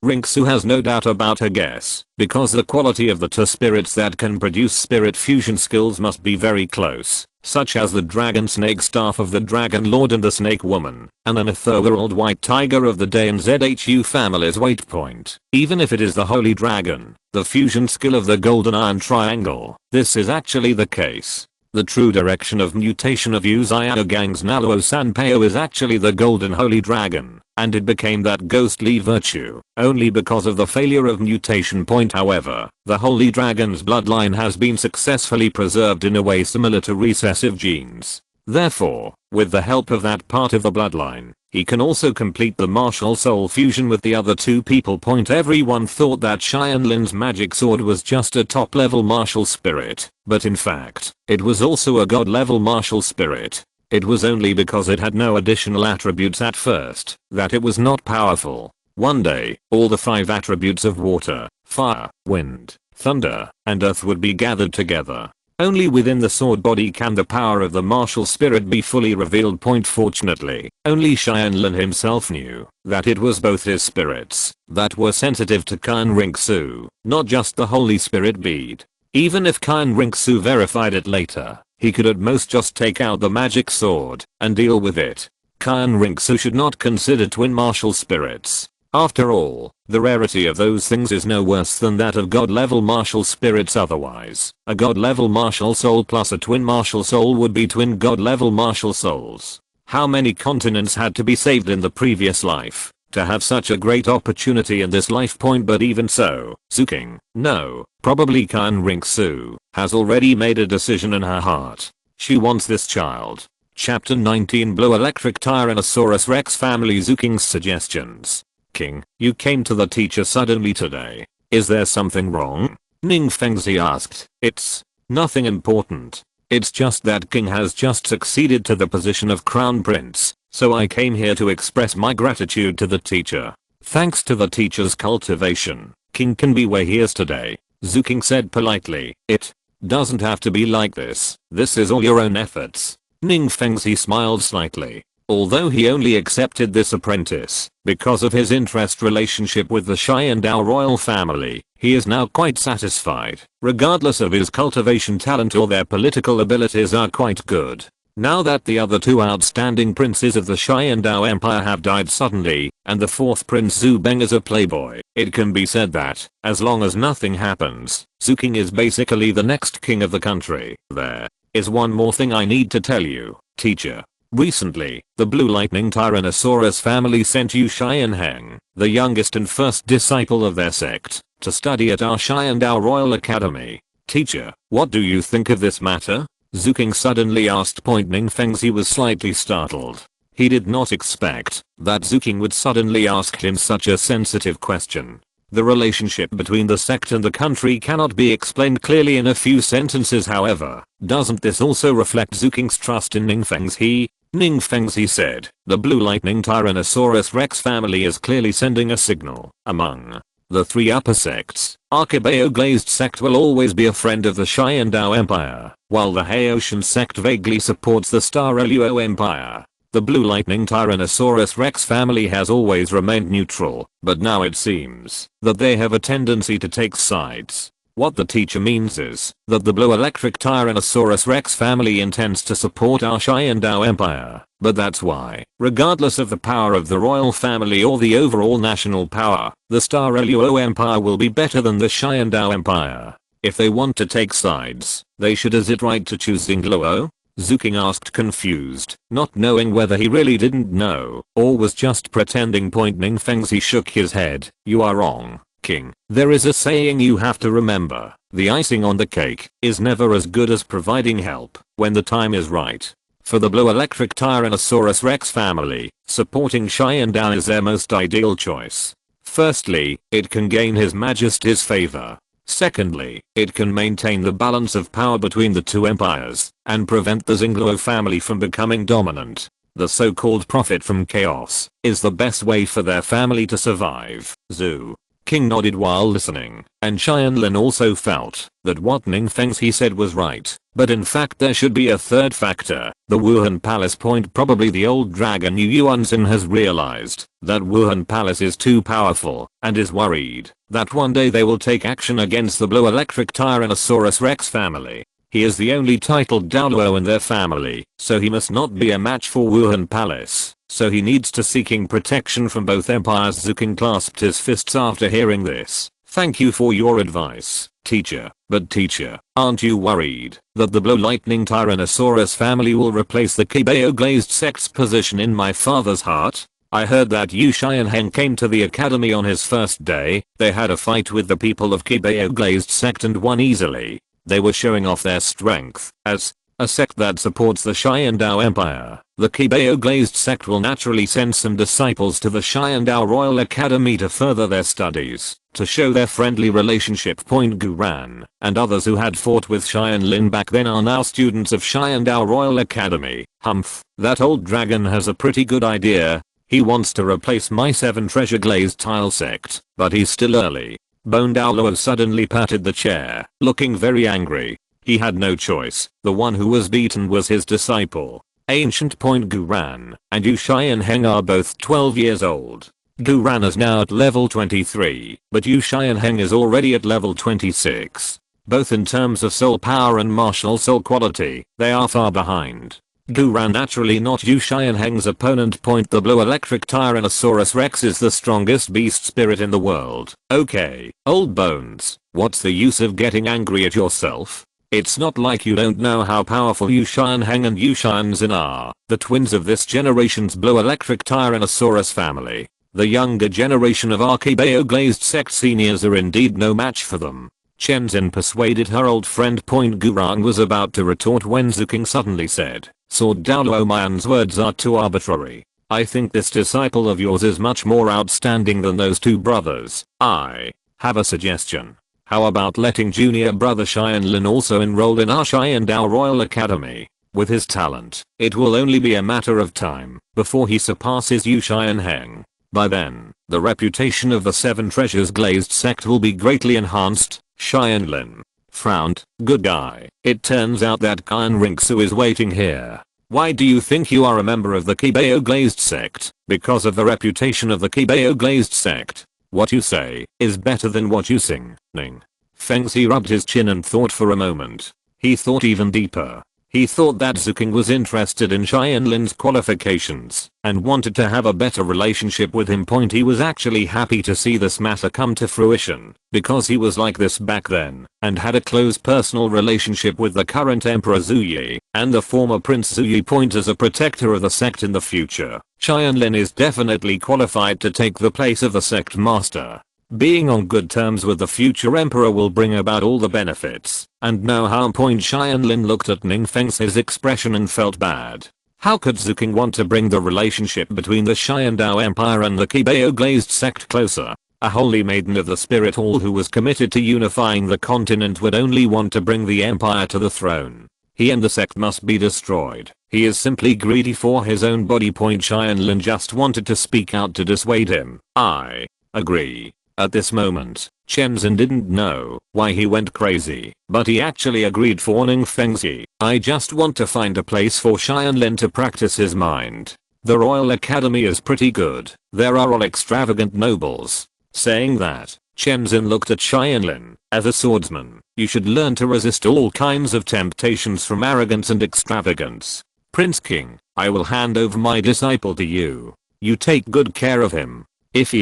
Rinxu has no doubt about her guess, because the quality of the 2 spirits that can produce spirit fusion skills must be very close, such as the dragon snake staff of the dragon lord and the snake woman, and an ethereal white tiger of the Day and ZHU family's weight point. Even if it is the holy dragon, the fusion skill of the golden iron triangle, this is actually the case. The true direction of mutation of Uzaya Gang's Naluo Sanpeo is actually the golden holy dragon, and it became that ghostly virtue only because of the failure of mutation. However, the holy dragon's bloodline has been successfully preserved in a way similar to recessive genes. Therefore, with the help of that part of the bloodline, He can also complete the martial soul fusion with the other two people. Everyone thought that Tianlin's magic sword was just a top level martial spirit, but in fact, it was also a god level martial spirit. It was only because it had no additional attributes at first that it was not powerful. One day, all the 5 attributes of water, fire, wind, thunder, and earth would be gathered together. Only within the sword body can the power of the martial spirit be fully revealed. Fortunately, only Tianlin himself knew that it was both his spirits that were sensitive to Qinrixu, not just the Holy Spirit bead. Even if Qinrixu verified it later, he could at most just take out the magic sword and deal with it. Qinrixu should not consider twin martial spirits. After all, the rarity of those things is no worse than that of god-level martial spirits otherwise. A god-level martial soul plus a twin martial soul would be twin god-level martial souls. How many continents had to be saved in the previous life to have such a great opportunity in this life? But even so, Zuking, no, probably Qinrixu, has already made a decision in her heart. She wants this child. Chapter 19 Blue Electric Tyrannosaurus Rex Family. Zuking's suggestions. King, you came to the teacher suddenly today. Is there something wrong? Ning Fengzi asked. It's nothing important. It's just that King has just succeeded to the position of Crown Prince, so I came here to express my gratitude to the teacher. Thanks to the teacher's cultivation, King can be where he is today. Zuking said politely. It doesn't have to be like this. This is all your own efforts. Ning Fengzi smiled slightly. Although he only accepted this apprentice because of his interest relationship with the Xiandao royal family, he is now quite satisfied, regardless of his cultivation talent or their political abilities are quite good. Now that the other 2 outstanding princes of the Xiandao Empire have died suddenly, and the 4th Prince Zhu Beng is a playboy, it can be said that, as long as nothing happens, Zuking is basically the next king of the country. There is one more thing I need to tell you, teacher. Recently, the Blue Lightning Tyrannosaurus family sent Yu Xianheng, the youngest and first disciple of their sect, to study at our Xiandao Royal Academy. Teacher, what do you think of this matter? Zuking suddenly asked. Ning Fengzi was slightly startled. He did not expect that Zuking would suddenly ask him such a sensitive question. The relationship between the sect and the country cannot be explained clearly in a few sentences. However, doesn't this also reflect Zuking's trust in Ning Fengzi? Ning Fengzi said, the Blue Lightning Tyrannosaurus Rex family is clearly sending a signal. Among the 3 upper sects, our Qibao Glazed sect will always be a friend of the Xiandao Empire, while the Haitian sect vaguely supports the Douluo Empire. The Blue Lightning Tyrannosaurus Rex family has always remained neutral, but now it seems that they have a tendency to take sides. What the teacher means is that the Blue Electric Tyrannosaurus Rex family intends to support our Xiandao Empire, but that's why, regardless of the power of the royal family or the overall national power, the Douluo Empire will be better than the Xiandao Empire. If they want to take sides, they should. Is it right to choose Douluo? Zuking asked, confused, not knowing whether he really didn't know or was just pretending. Ning Fengzi shook his head. You are wrong, King. There is a saying you have to remember. The icing on the cake is never as good as providing help when the time is right. For the Blue Electric Tyrannosaurus Rex family, supporting Xiandao is their most ideal choice. Firstly, it can gain His Majesty's favor. Secondly, it can maintain the balance of power between the 2 empires and prevent the Douluo family from becoming dominant. The so-called profit from chaos is the best way for their family to survive. Zhu King nodded while listening, and Tianlin also felt that what Ning Fengzi said was right, but in fact there should be a third factor, the Wuhan Palace. Probably the old dragon Yu Yuanzhen has realized that Wuhan Palace is too powerful and is worried that one day they will take action against the Blue Electric Tyrannosaurus Rex family. He is the only titled Douluo in their family, so he must not be a match for Wuhan Palace. So he needs to seeking protection from both empires. Zuking clasped his fists after hearing this. Thank you for your advice, teacher. But teacher, aren't you worried that the Blue Lightning Tyrannosaurus family will replace the Qibao Glazed sect's position in my father's heart? I heard that Yu Xianheng came to the academy on his first day. They had a fight with the people of Qibao Glazed sect and won easily. They were showing off their strength as a sect that supports the Xiandao Empire. The Qibao Glazed sect will naturally send some disciples to the Xiandao Royal Academy to further their studies, to show their friendly relationship. Guran and others who had fought with Tianlin back then are now students of Xiandao Royal Academy. Humph, that old dragon has a pretty good idea. He wants to replace my 7 treasure glazed tile sect, but he's still early. Douluo suddenly patted the chair, looking very angry. He had no choice. The one who was beaten was his disciple, Ancient Guran, and Yu Xianheng are both 12 years old. Guran is now at level 23, but Yu Xianheng is already at level 26. Both in terms of soul power and martial soul quality, they are far behind. Guran naturally not Yu Xianheng's opponent. The blue electric Tyrannosaurus Rex is the strongest beast spirit in the world. Okay, old bones, what's the use of getting angry at yourself? It's not like you don't know how powerful Yu Xianheng and Yu Xianzhen are, the twins of this generation's blue electric Tyrannosaurus family. The younger generation of our Qibao Glazed sect seniors are indeed no match for them. Shenzhen persuaded her old friend. Gurang was about to retort when Zuking suddenly said, Sword Douluo, man's words are too arbitrary. I think this disciple of yours is much more outstanding than those 2 brothers. I have a suggestion. How about letting junior brother Tianlin also enroll in our Xiandao Royal Academy? With his talent, it will only be a matter of time before he surpasses Yu Xianheng. By then, the reputation of the 7 Treasures Glazed sect will be greatly enhanced. Tianlin frowned. Good guy. It turns out that Qian Ringsu is waiting here. Why do you think you are a member of the Qibao Glazed sect? Because of the reputation of the Qibao Glazed sect. What you say is better than what you sing. Ning Fengzi rubbed his chin and thought for a moment. He thought even deeper. He thought that Zuking was interested in Tianlin's qualifications and wanted to have a better relationship with him. He was actually happy to see this matter come to fruition because he was like this back then and had a close personal relationship with the current Emperor Zuyi and the former Prince Zuyi. As a protector of the sect in the future, Tianlin is definitely qualified to take the place of the sect master. Being on good terms with the future emperor will bring about all the benefits. And no harm. Tianlin looked at Ning Feng's expression and felt bad. How could Zuking want to bring the relationship between the Xiandao Empire and the Qibao Glazed sect closer? A holy maiden of the spirit hall who was committed to unifying the continent would only want to bring the empire to the throne. He and the sect must be destroyed. He is simply greedy for his own body. Tianlin just wanted to speak out to dissuade him. I agree. At this moment, Shenzhen didn't know why he went crazy, but he actually agreed for Ning Fengzi. I just want to find a place for Tianlin to practice his mind. The Royal Academy is pretty good. There are all extravagant nobles. Saying that, Shenzhen looked at Tianlin. As a swordsman, you should learn to resist all kinds of temptations from arrogance and extravagance. Prince King, I will hand over my disciple to you. You take good care of him. If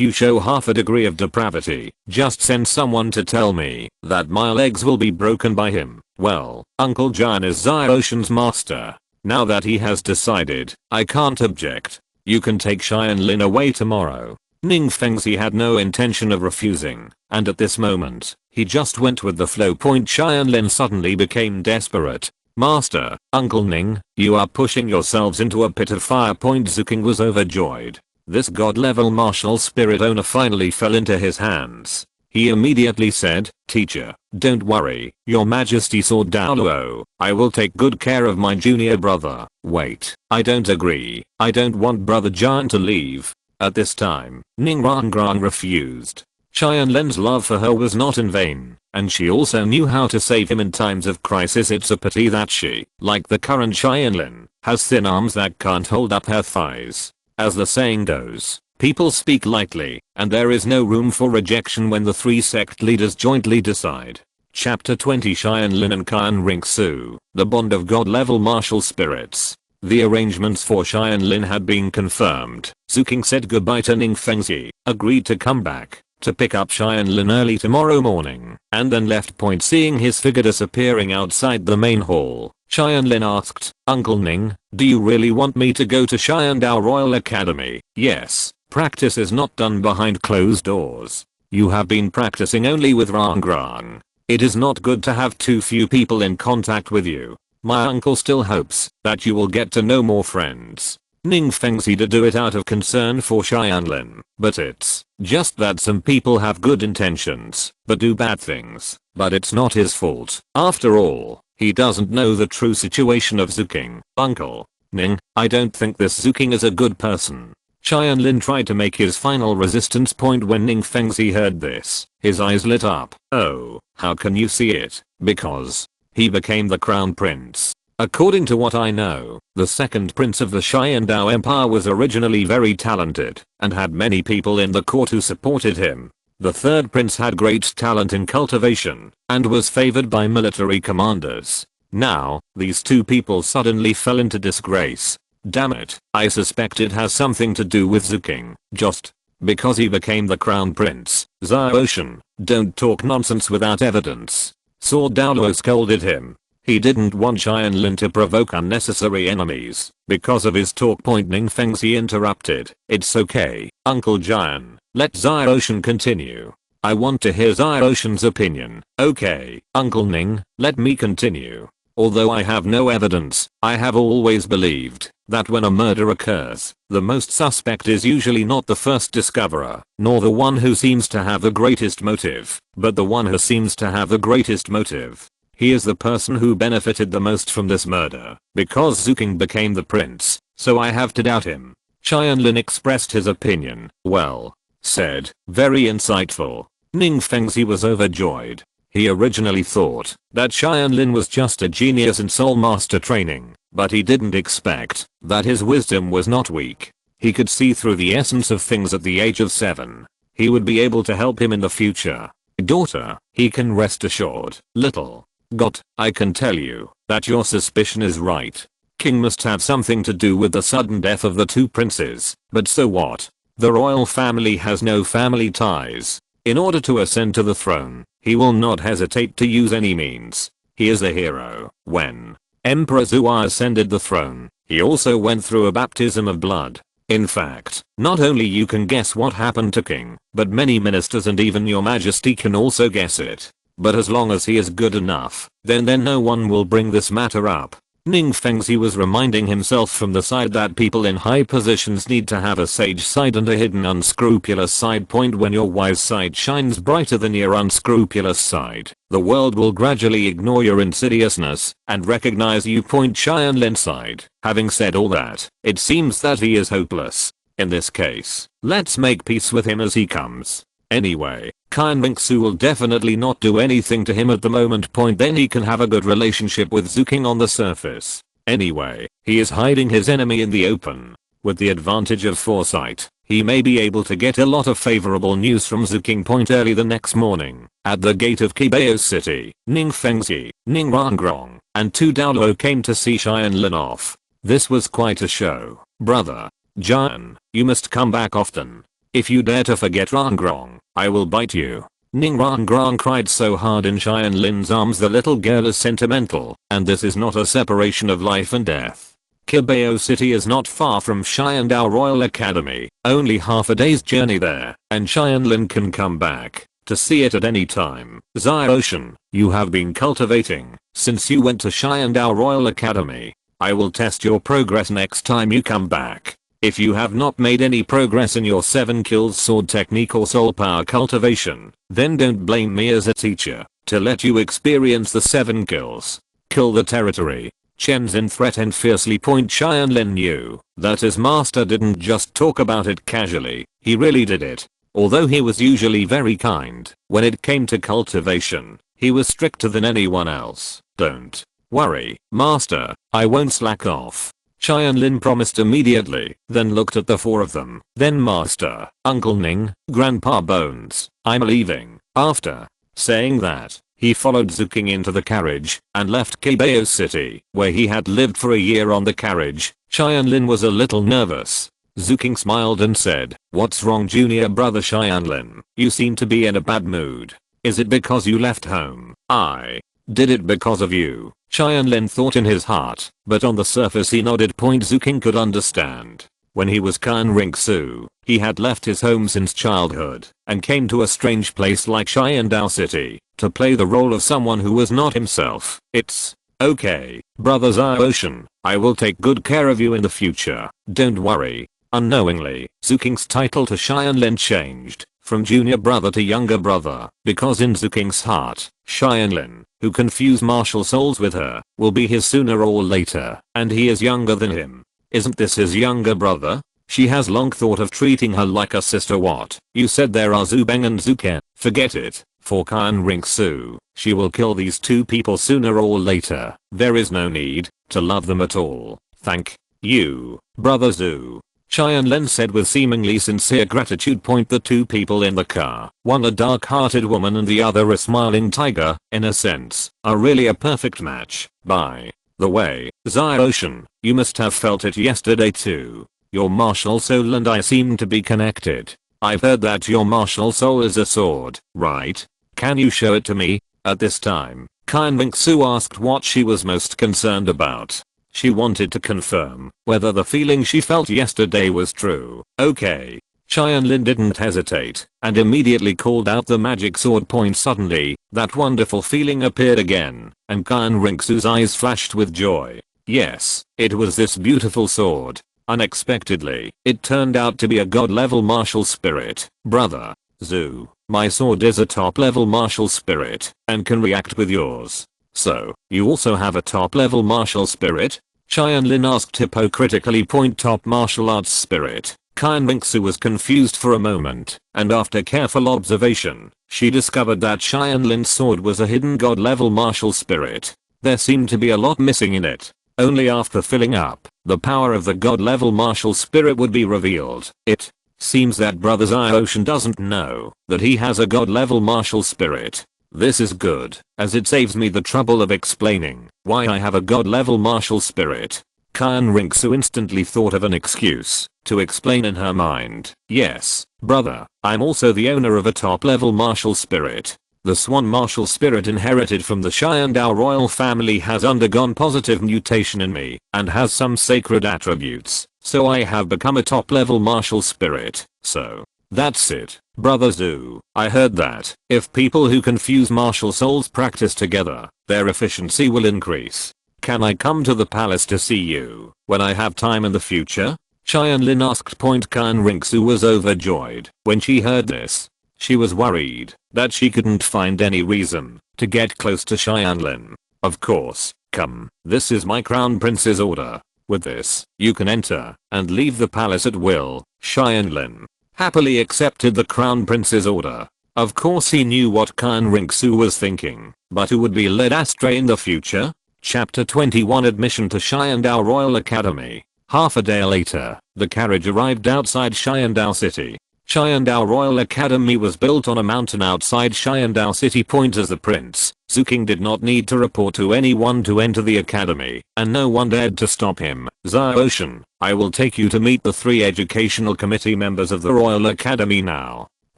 you show half a degree of depravity, just send someone to tell me that my legs will be broken by him. Well, Uncle John is Ziotian's master. Now that he has decided, I can't object. You can take Tianlin away tomorrow. Ning Fengzi had no intention of refusing, and at this moment, he just went with the flow. Tianlin suddenly became desperate. Master, Uncle Ning, you are pushing yourselves into a pit of fire. Zuking was overjoyed. This god-level martial spirit owner finally fell into his hands. He immediately said, Teacher, don't worry, your majesty. Sword Douluo, I will take good care of my junior brother. Wait, I don't agree. I don't want brother John to leave. At this time, Rongrong refused. Tianlin's love for her was not in vain, and she also knew how to save him in times of crisis. It's a pity that she, like the current Tianlin, has thin arms that can't hold up her thighs. As the saying goes, people speak lightly, and there is no room for rejection when the 3 sect leaders jointly decide. Chapter 20 Tianlin and Qian Ringsu, the bond of god-level martial spirits. The arrangements for Tianlin had been confirmed. Zuking said goodbye to Ning Fengzi, agreed to come back to pick up Tianlin early tomorrow morning, and then left. Seeing his figure disappearing outside the main hall, Tianlin asked, Uncle Ning, do you really want me to go to Xiandao Royal Academy? Yes, practice is not done behind closed doors. You have been practicing only with Rongrong. It is not good to have too few people in contact with you. My uncle still hopes that you will get to know more friends. Ning Fengzi did do it out of concern for Tianlin, but it's just that some people have good intentions, but do bad things, but it's not his fault. After all, he doesn't know the true situation of Zuking. Uncle Ning, I don't think this Zuking is a good person. Tianlin tried to make his final resistance point when Ning Fengzi heard this. His eyes lit up. Oh, how can you see it? Because he became the crown prince. According to what I know, the second prince of the Xiandao Empire was originally very talented and had many people in the court who supported him. The third prince had great talent in cultivation and was favored by military commanders. Now, these two people suddenly fell into disgrace. Damn it, I suspect it has something to do with Zuking, just because he became the crown prince. Zhaoshan, don't talk nonsense without evidence. Sword Douluo scolded him. He didn't want Tianlin to provoke unnecessary enemies. Because of his talk point, Ning Fengzi interrupted. It's okay, Uncle Jian. Let Zhaoshan continue. I want to hear Zhaoshan's opinion. Okay, Uncle Ning, let me continue. Although I have no evidence, I have always believed that when a murder occurs, the most suspect is usually not the first discoverer, nor the one who seems to have the greatest motive, but the one who seems to have the greatest motive. He is the person who benefited the most from this murder, because Zuking became the prince, so I have to doubt him. Tianlin expressed his opinion. Well said, very insightful. Ning Fengzi was overjoyed. He originally thought that Tianlin was just a genius in soul master training, but he didn't expect that his wisdom was not weak. He could see through the essence of things at the age of 7. He would be able to help him in the future. Daughter, he can rest assured. Little God, I can tell you that your suspicion is right. King must have something to do with the sudden death of the two princes, but so what? The royal family has no family ties. In order to ascend to the throne, he will not hesitate to use any means. He is a hero. When Emperor Zhua ascended the throne, he also went through a baptism of blood. In fact, not only you can guess what happened to King, but many ministers and even your majesty can also guess it. But as long as he is good enough, then no one will bring this matter up. Ning Fengzi was reminding himself from the side that people in high positions need to have a sage side and a hidden unscrupulous side. Point when your wise side shines brighter than your unscrupulous side, the world will gradually ignore your insidiousness and recognize you. Point Tianlin's side. Having said all that, it seems that he is hopeless. In this case, let's make peace with him as he comes. Anyway, Qin Mingsu will definitely not do anything to him at the moment. Point then he can have a good relationship with Zuking on the surface. Anyway, he is hiding his enemy in the open. With the advantage of foresight, he may be able to get a lot of favorable news from Zuking. Point early the next morning, at the gate of Qibao city, Ning Fengzi, Ning Rongrong, and two Douluo came to see Tianlin off. This was quite a show. Brother Jian, you must come back often. If you dare to forget Rongrong, I will bite you. Ning Rongrong cried so hard in Tianlin's arms. The little girl is sentimental, and this is not a separation of life and death. Qibao city is not far from Xiandao Royal Academy, only half a day's journey there, and Tianlin can come back to see it at any time. Zhaoshan, you have been cultivating since you went to Xiandao Royal Academy. I will test your progress next time you come back. If you have not made any progress in your 7 kills sword technique or soul power cultivation, then don't blame me as a teacher to let you experience the 7 kills. Kill the territory. Shenzhen threatened fiercely. Point Tianlin knew that his master didn't just talk about it casually, he really did it. Although he was usually very kind, when it came to cultivation, he was stricter than anyone else. Don't worry, master, I won't slack off. Tianlin promised immediately, then looked at the 4 of them. Then Master, Uncle Ning, Grandpa Bones, I'm leaving. After saying that, he followed Zuking into the carriage and left Qibao city, where he had lived for a year. On the carriage, Tianlin was a little nervous. Zuking smiled and said, "What's wrong, junior brother Tianlin? You seem to be in a bad mood. Is it because you left home?" "I did it because of you," Tianlin thought in his heart, but on the surface he nodded. Point Zuking could understand. When he was Qin Mingsu, he had left his home since childhood and came to a strange place like Xiandao City to play the role of someone who was not himself. It's Okay, brother Ocean, I will take good care of you in the future, don't worry. Unknowingly, Zuking's title to Tianlin changed from junior brother to younger brother because in Zuking's heart, Tianlin, who confused martial souls with her, will be his sooner or later, and he is younger than him. Isn't this his younger brother? She has long thought of treating her like a sister. What? You said there are Zubeng and Zuken. Forget it. For Qinrixu, she will kill these two people sooner or later. There is no need to love them at all. Thank you, brother Zhu. Tianlin said with seemingly sincere gratitude. The two people in the car, one a dark-hearted woman and the other a smiling tiger, in a sense, are really a perfect match. By the way, Ocean, you must have felt it yesterday too. Your martial soul and I seem to be connected. I've heard that your martial soul is a sword, right? Can you show it to me? At this time, Qinrixu asked what she was most concerned about. She wanted to confirm whether the feeling she felt yesterday was true. Okay. Tianlin didn't hesitate and immediately called out the magic sword. Suddenly, that wonderful feeling appeared again, and Qinrixu's eyes flashed with joy. Yes, it was this beautiful sword. Unexpectedly, it turned out to be a god-level martial spirit. Brother Zhu, my sword is a top-level martial spirit and can react with yours. So, you also have a top-level martial spirit? Tianlin asked hypocritically. Top martial arts spirit. Qinrixu was confused for a moment, and after careful observation, she discovered that Tianlin's sword was a hidden god-level martial spirit. There seemed to be a lot missing in it. Only after filling up, the power of the god-level martial spirit would be revealed. It seems that brother Ocean doesn't know that he has a god-level martial spirit. This is good, as it saves me the trouble of explaining why I have a god-level martial spirit. Qinrixu instantly thought of an excuse to explain in her mind. Yes, brother, I'm also the owner of a top-level martial spirit. The Swan martial spirit inherited from the Xiandao royal family has undergone positive mutation in me and has some sacred attributes, so I have become a top-level martial spirit. So, that's it, brother Zhu. I heard that if people who confuse martial souls practice together, their efficiency will increase. Can I come to the palace to see you when I have time in the future? Tianlin asked. Qinrixu was overjoyed when she heard this. She was worried that she couldn't find any reason to get close to Tianlin. Of course, come. This is my crown prince's order. With this, you can enter and leave the palace at will. Tianlin happily accepted the crown prince's order. Of course he knew what Qinrixu was thinking, but who would be led astray in the future? Chapter 21 Admission to Xiandao Royal Academy. Half a day later, the carriage arrived outside Xiandao City. Xiandao Royal Academy was built on a mountain outside Xiandao City. As the prince, Zuking did not need to report to anyone to enter the academy, and no one dared to stop him. Ocean, I will take you to meet the 3 educational committee members of the Royal Academy now.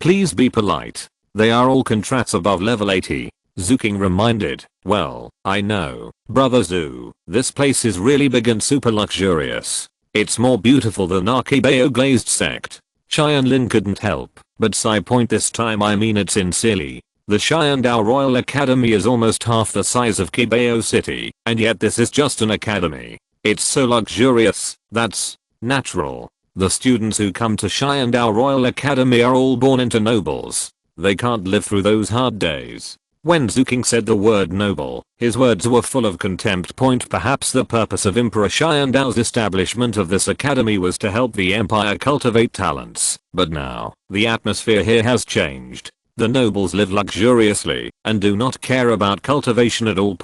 Please be polite. They are all contracts above level 80. Zuking reminded. Well, I know, brother Zhu, this place is really big and super luxurious. It's more beautiful than our Qibao glazed sect. Tianlin couldn't help but sigh. This time I mean it sincerely. The Xiandao Royal Academy is almost half the size of Qibao City, and yet this is just an academy. It's so luxurious. That's natural. The students who come to Xiandao Royal Academy are all born into nobles. They can't live through those hard days. When Zuking said the word noble, his words were full of contempt. Perhaps the purpose of Emperor Xiandao's establishment of this academy was to help the empire cultivate talents, but now, the atmosphere here has changed. The nobles live luxuriously and do not care about cultivation at all.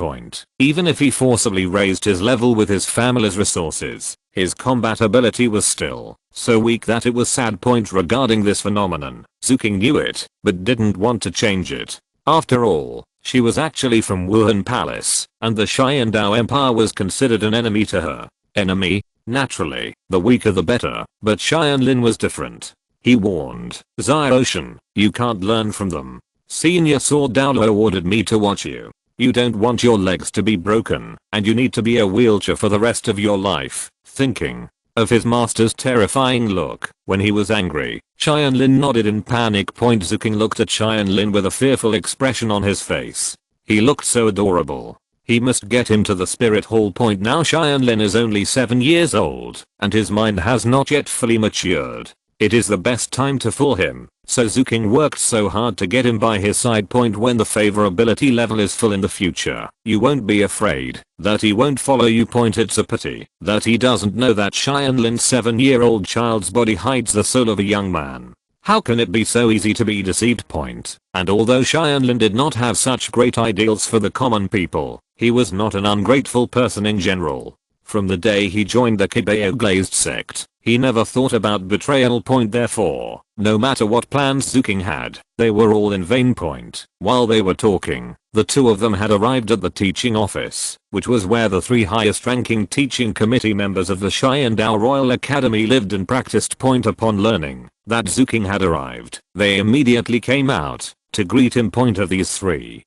Even if he forcibly raised his level with his family's resources, his combat ability was still so weak that it was sad. Regarding this phenomenon, Zuking knew it, but didn't want to change it. After all, she was actually from Wuhan Palace, and the Xiandao Empire was considered an enemy to her. Enemy? Naturally, the weaker the better, but Tianlin was different. He warned, Ocean, you can't learn from them. Senior Sword Douluo ordered me to watch you. You don't want your legs to be broken, and you need to be a wheelchair for the rest of your life. Thinking of his master's terrifying look when he was angry, Tianlin nodded in panic. Zuking looked at Tianlin with a fearful expression on his face. He looked so adorable. He must get him to the spirit hall. Point now Tianlin is only 7 years old, and his mind has not yet fully matured. It is the best time to fool him, so Zuking worked so hard to get him by his side. Point when the favorability level is full in the future, you won't be afraid that he won't follow you. Point it's a pity that he doesn't know that Tianlin's 7-year-old child's body hides the soul of a young man. How can it be so easy to be deceived? Point. And although Tianlin did not have such great ideals for the common people, he was not an ungrateful person in general. From the day he joined the Qibao Glazed sect, he never thought about betrayal. Point therefore, no matter what plans Zuking had, they were all in vain. Point. While they were talking, the two of them had arrived at the teaching office, which was where the 3 highest ranking teaching committee members of the Xiandao Royal Academy lived and practiced. Point upon learning that Zuking had arrived, they immediately came out to greet him. Point of these 3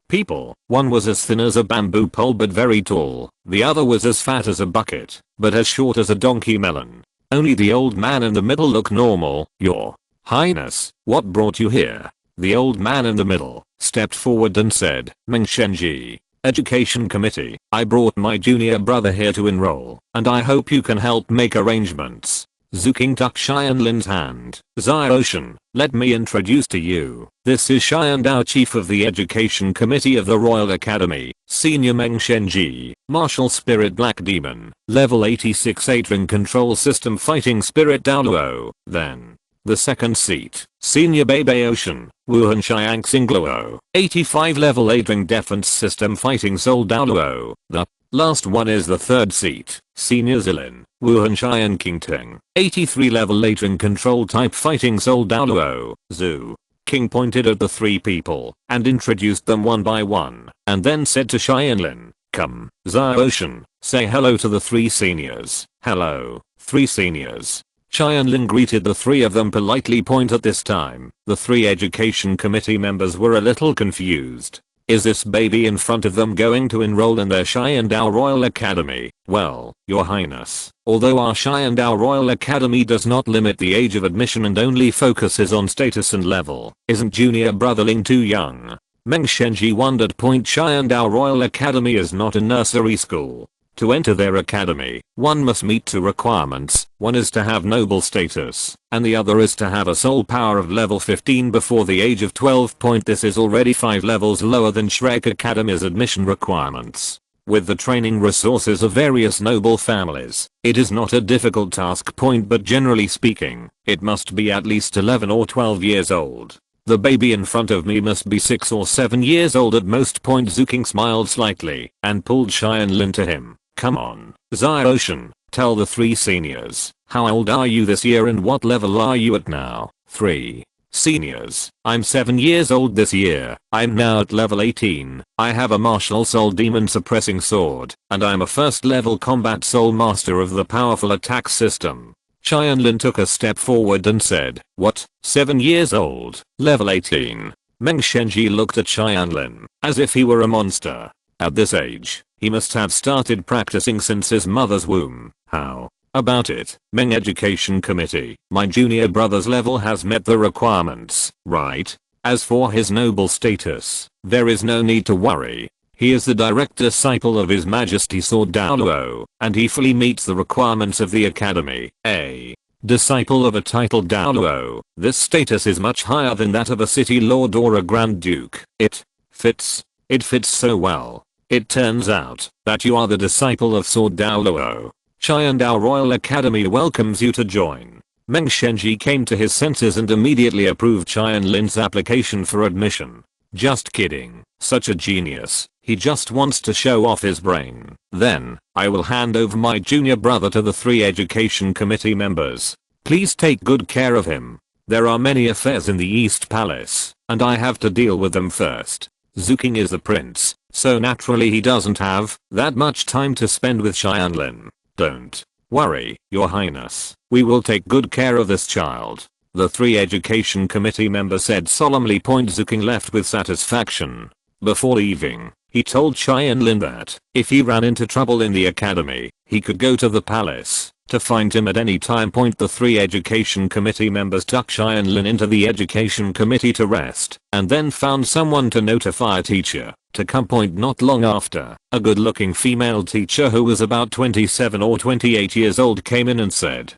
people, one was as thin as a bamboo pole but very tall, the other was as fat as a bucket, but as short as a donkey melon. Only the old man in the middle looked normal. Your Highness, what brought you here? The old man in the middle stepped forward and said, Mengshenji, Education Committee, I brought my junior brother here to enroll, and I hope you can help make arrangements. Zuking took Tianlin's hand. Ocean, let me introduce to you. This is Xiandao, Chief of the Education Committee of the Royal Academy, Senior Mengshenji, Martial Spirit Black Demon, Level 86 8-ring Control System Fighting Spirit Douluo. Then, the second seat, Senior Ocean, Wuhan Xiang Xingluo, 85 Level 8-ring Defense System Fighting Soul Douluo. The last one is the third seat, Senior Zilin, Wuhan Xian Qingteng, 83 Level 8-ring Control Type Fighting Soul Douluo. Zhu King pointed at the 3 people and introduced them one by one, and then said to Tianlin, come, Ocean, say hello to the 3 seniors. Hello, 3 seniors. Tianlin greeted the 3 of them politely. Point at this time, the 3 education committee members were a little confused. Is this baby in front of them going to enroll in their Xiandao Royal Academy? Well, Your Highness, although our Xiandao Royal Academy does not limit the age of admission and only focuses on status and level, isn't junior brother Ling too young? Mengshenji wondered. Point Xiandao Royal Academy is not a nursery school. To enter their academy, one must meet 2 requirements. One is to have noble status, and the other is to have a soul power of level 15 before the age of 12. Point this is already 5 levels lower than Shrek Academy's admission requirements. With the training resources of various noble families, it is not a difficult task. Point but generally speaking, it must be at least 11 or 12 years old. The baby in front of me must be 6 or 7 years old at most. Point Zuking smiled slightly and pulled Tianlin to him. Come on, Ocean, tell the 3 seniors, how old are you this year and what level are you at now? 3 seniors, I'm 7 years old this year, I'm now at level 18, I have a martial soul demon suppressing sword, and I'm a 1st level combat soul master of the powerful attack system. Tianlin took a step forward and said, what, 7 years old, level 18? Mengshenji looked at Tianlin as if he were a monster. At this age, he must have started practicing since his mother's womb. How about it, Meng Education Committee? My junior brother's level has met the requirements, right? As for his noble status, there is no need to worry. He is the direct disciple of His Majesty Sword Douluo, and he fully meets the requirements of the academy. A disciple of a titled Douluo, this status is much higher than that of a city lord or a grand duke. It fits so well. It turns out that you are the disciple of Sword Douluo. Xiandao Royal Academy welcomes you to join. Mengshenji came to his senses and immediately approved Tianlin's application for admission. Just kidding, such a genius, he just wants to show off his brain. Then, I will hand over my junior brother to the 3 education committee members. Please take good care of him. There are many affairs in the East Palace, and I have to deal with them first. Zuking is the prince, so naturally he doesn't have that much time to spend with Tianlin. Don't worry, Your Highness, we will take good care of this child, the 3 education committee members said solemnly. Zuking left with satisfaction. Before leaving, he told Tianlin that if he ran into trouble in the academy, he could go to the palace to find him at any time. The 3 education committee members took Tianlin into the education committee to rest, and then found someone to notify a teacher To come point not long after, a good-looking female teacher who was about 27 or 28 years old came in and said,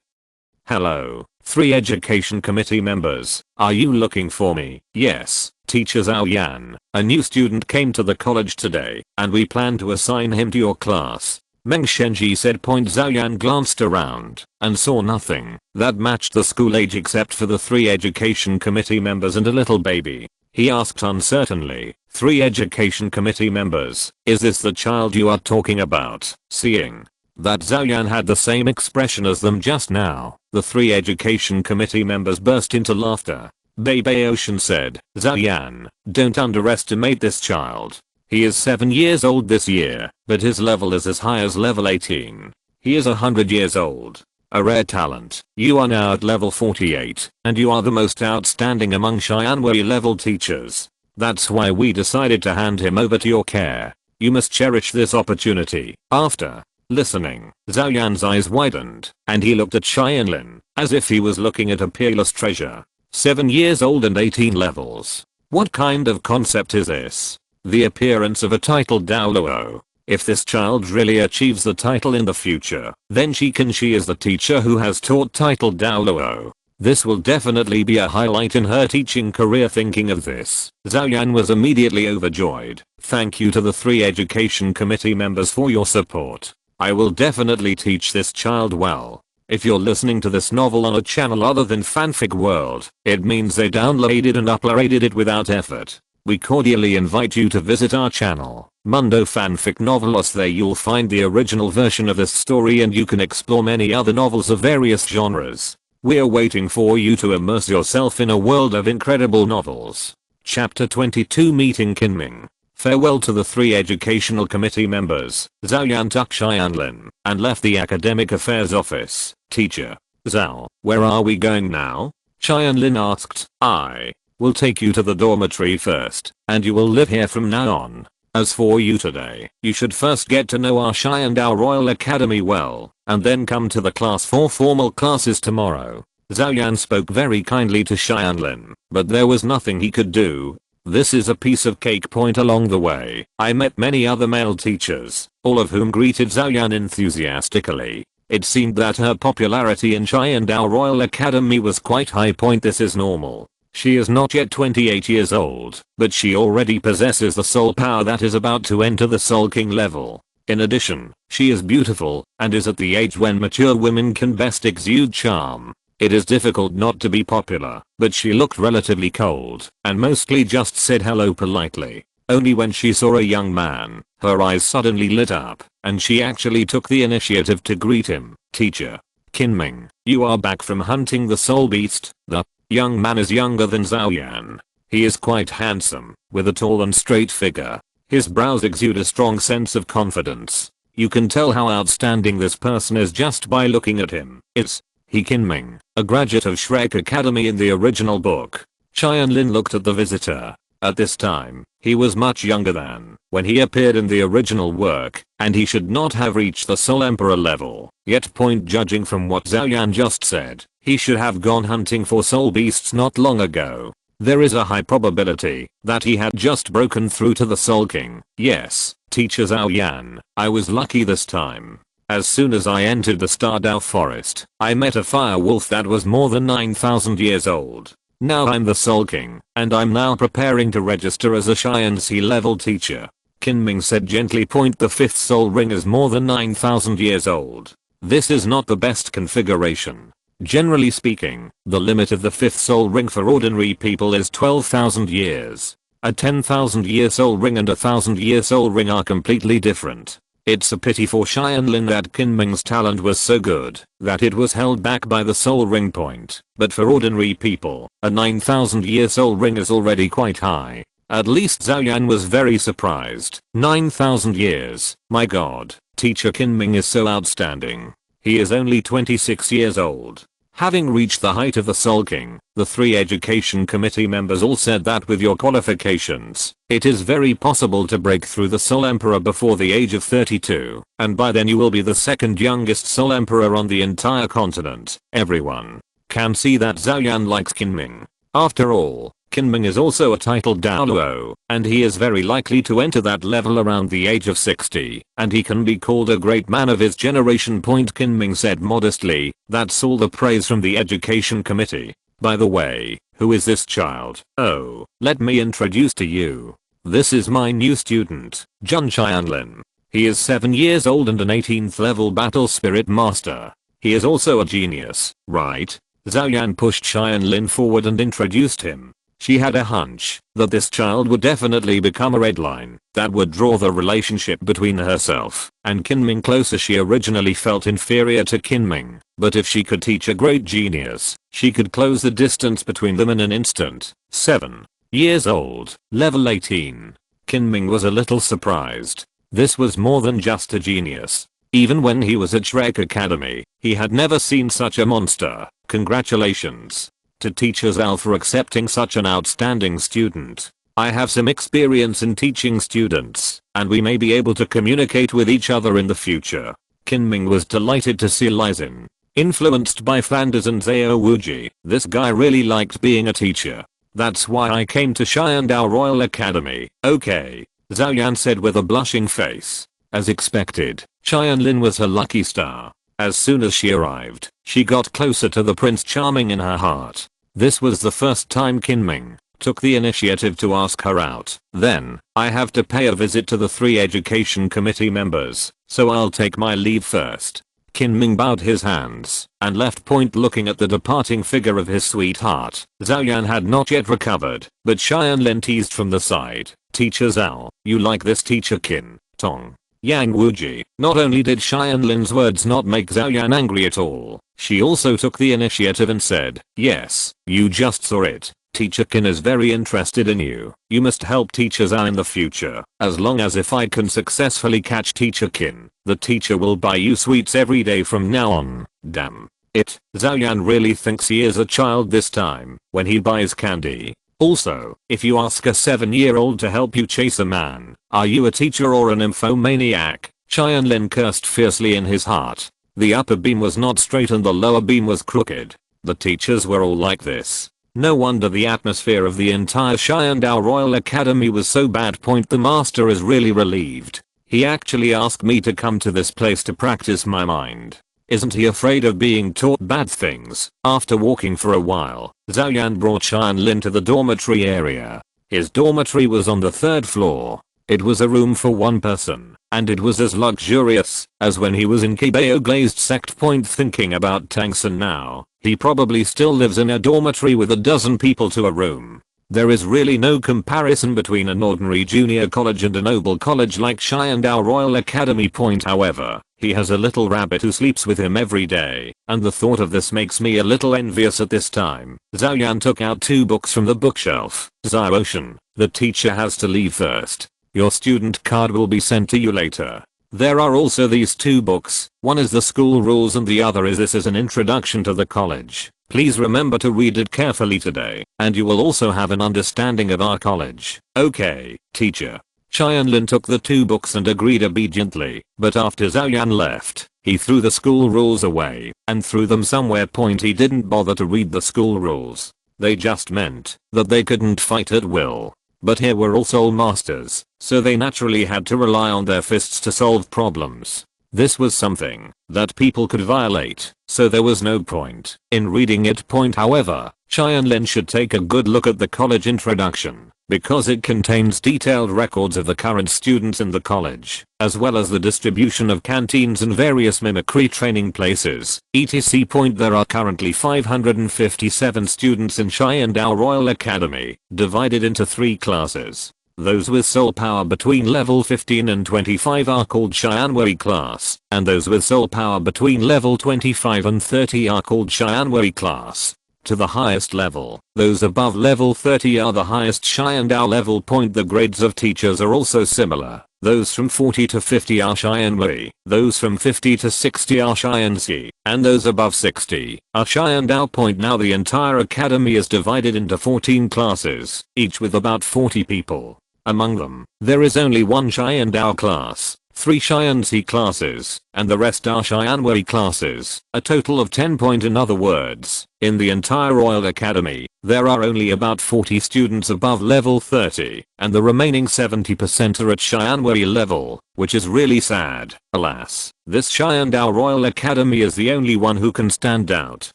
"Hello, 3 education committee members, are you looking for me?" "Yes, Teacher Zhao Yan, a new student came to the college today, and we plan to assign him to your class." Meng Shenji said. Zhao Yan glanced around and saw nothing that matched the school age except for the 3 education committee members and a little baby. He asked uncertainly, "3 education committee members, is this the child you are talking about?" Seeing that Zhao Yan had the same expression as them just now, the 3 education committee members burst into laughter. Bebe Ocean said, "Zhao Yan, don't underestimate this child. He is 7 years old this year, but his level is as high as level 18. He is 100 years old. A rare talent. You are now at level 48, and you are the most outstanding among Xianwei level teachers. That's why we decided to hand him over to your care. You must cherish this opportunity." After listening, Zhao Yan's eyes widened, and he looked at Tianlin, as if he was looking at a peerless treasure. 7 years old and 18 levels. What kind of concept is this? The appearance of a titled Douluo. If this child really achieves the title in the future, then she is the teacher who has taught titled Douluo. This will definitely be a highlight in her teaching career. Thinking of this, Zhao Yan was immediately overjoyed. Thank you to the 3 education committee members for your support. I will definitely teach this child well. If you're listening to this novel on a channel other than Fanfic World, it means they downloaded and uploaded it without effort. We cordially invite you to visit our channel, Mundo Fanfic Novelos. There you'll find the original version of this story and you can explore many other novels of various genres. We're waiting for you to immerse yourself in a world of incredible novels. Chapter 22 Meeting Kinming. Farewell to the 3 educational committee members. Zhao Yan took Tianlin and left the academic affairs office. "Teacher Zhao, where are we going now?" Tianlin asked. "I will take you to the dormitory first, and you will live here from now on. As for you today, you should first get to know our Xiandao Royal Academy well, and then come to the class for formal classes tomorrow." Zhao Yan spoke very kindly to Tianlin, but there was nothing he could do. This is a piece of cake. Along the way, I met many other male teachers, all of whom greeted Zhao Yan enthusiastically. It seemed that her popularity in Xiandao Royal Academy was quite high. This is normal. She is not yet 28 years old, but she already possesses the soul power that is about to enter the Soul King level. In addition, she is beautiful, and is at the age when mature women can best exude charm. It is difficult not to be popular, but she looked relatively cold, and mostly just said hello politely. Only when she saw a young man, her eyes suddenly lit up, and she actually took the initiative to greet him. "Teacher Kinming, you are back from hunting the soul beast." The young man is younger than Zhao Yan. He is quite handsome, with a tall and straight figure. His brows exude a strong sense of confidence. You can tell how outstanding this person is just by looking at him. It's he Kinming, a graduate of Shrek Academy in the original book. Tianlin looked at the visitor. At this time, he was much younger than when he appeared in the original work, and he should not have reached the Soul Emperor level. Yet judging from what Zhao Yan just said, he should have gone hunting for soul beasts not long ago. There is a high probability that he had just broken through to the Soul King. "Yes, Teacher Zhao Yan, I was lucky this time. As soon as I entered the Stardao Forest, I met a fire wolf that was more than 9,000 years old. Now I'm the Soul King, and I'm now preparing to register as a Xianxi level teacher." Kinming said gently. The 5th soul ring is more than 9,000 years old. This is not the best configuration. Generally speaking, the limit of the 5th soul ring for ordinary people is 12,000 years. A 10,000 year soul ring and a 1,000 year soul ring are completely different. It's a pity for Tianlin that Kinming's talent was so good that it was held back by the soul ring point, but for ordinary people, a 9,000 year soul ring is already quite high. At least Zhao Yan was very surprised. 9,000 years, my god, Teacher Kinming is so outstanding. He is only 26 years old. Having reached the height of the Soul King, the 3 education committee members all said that with your qualifications, it is very possible to break through the Soul Emperor before the age of 32, and by then you will be the 2nd youngest Soul Emperor on the entire continent. Everyone can see that Zhao Yan likes Kinming. After all, Kinming is also a titled Douluo, and he is very likely to enter that level around the age of 60, and he can be called a great man of his generation. Kinming said modestly. That's all the praise from the education committee. By the way, who is this child? Oh, let me introduce to you. This is my new student, Jun Tianlin. He is 7 years old and an 18th level battle spirit master. He is also a genius, right? Xiaoyan pushed Tianlin forward and introduced him. She had a hunch that this child would definitely become a red line that would draw the relationship between herself and Kinming closer. She originally felt inferior to Kinming, but if she could teach a great genius, she could close the distance between them in an instant. 7 years old, level 18. Kinming was a little surprised. This was more than just a genius. Even when he was at Shrek Academy, he had never seen such a monster. Congratulations to Teacher Zhao for accepting such an outstanding student. I have some experience in teaching students, and we may be able to communicate with each other in the future. Kinming was delighted to see Lizin. Influenced by Flanders and Zhao Wuji, this guy really liked being a teacher. That's why I came to Xiandao Royal Academy. Okay, Xiaoyan said with a blushing face. As expected, Tianlin was her lucky star. As soon as she arrived, she got closer to the Prince Charming in her heart. This was the first time Kinming took the initiative to ask her out. Then, I have to pay a visit to the 3 education committee members, so I'll take my leave first. Kinming bowed his hands and left. Looking at the departing figure of his sweetheart, Xiaoyan had not yet recovered, but Tianlin teased from the side. Teacher Zhao, you like this teacher Kin, Tong, Yang Wuji. Not only did Tianlin's words not make Xiaoyan angry at all, she also took the initiative and said, yes, you just saw it. Teacher Kin is very interested in you. You must help Teacher Zhao in the future. As long as if I can successfully catch Teacher Kin, the teacher will buy you sweets every day from now on. Damn it, Xiaoyan really thinks he is a child this time when he buys candy. Also, if you ask a 7-year-old to help you chase a man, are you a teacher or an infomaniac? Tianlin cursed fiercely in his heart. The upper beam was not straight and the lower beam was crooked. The teachers were all like this. No wonder the atmosphere of the entire Xiandao Royal Academy was so bad. The master is really relieved. He actually asked me to come to this place to practice my mind. Isn't he afraid of being taught bad things? After walking for a while, Xiaoyan brought Tianlin to the dormitory area. His dormitory was on the 3rd floor. It was a room for 1 person, and it was as luxurious as when he was in Qibao Glazed Sect. Thinking about Tangsun now, he probably still lives in a dormitory with a dozen people to a room. There is really no comparison between an ordinary junior college and a noble college like Xiandao Royal Academy. However, he has a little rabbit who sleeps with him every day, and the thought of this makes me a little envious at this time. Xiaoyan took out 2 books from the bookshelf. Xiaoshan, the teacher has to leave first. Your student card will be sent to you later. There are also these 2 books. One is the school rules and the other is this as an introduction to the college. Please remember to read it carefully today, and you will also have an understanding of our college. Okay, teacher. Tianlin took the 2 books and agreed obediently, but after Xiaoyan left, he threw the school rules away and threw them somewhere. He didn't bother to read the school rules. They just meant that they couldn't fight at will. But here were all soul masters, so they naturally had to rely on their fists to solve problems. This was something that people could violate, so there was no point in reading it. However, Tianlin should take a good look at the college introduction, because it contains detailed records of the current students in the college, as well as the distribution of canteens and various mimicry training places, etc. There are currently 557 students in Xiandao Royal Academy, divided into 3 classes. Those with soul power between level 15 and 25 are called Xianwei class, and those with soul power between level 25 and 30 are called Xianwei class. To the highest level, those above level 30 are the highest Xiandao level. The grades of teachers are also similar. Those from 40 to 50 are Xianwei, those from 50 to 60 are Xianxi, and those above 60 are Xiandao. Now the entire academy is divided into 14 classes, each with about 40 people. Among them, there is only one Xiandao class, 3 Cheyenne C classes, and the rest are Cheyenne Wei classes, a total of 10. In other words, in the entire Royal Academy, there are only about 40 students above level 30, and the remaining 70% are at Cheyenne Wei level, which is really sad. Alas, this Cheyenne Dao Royal Academy is the only one who can stand out.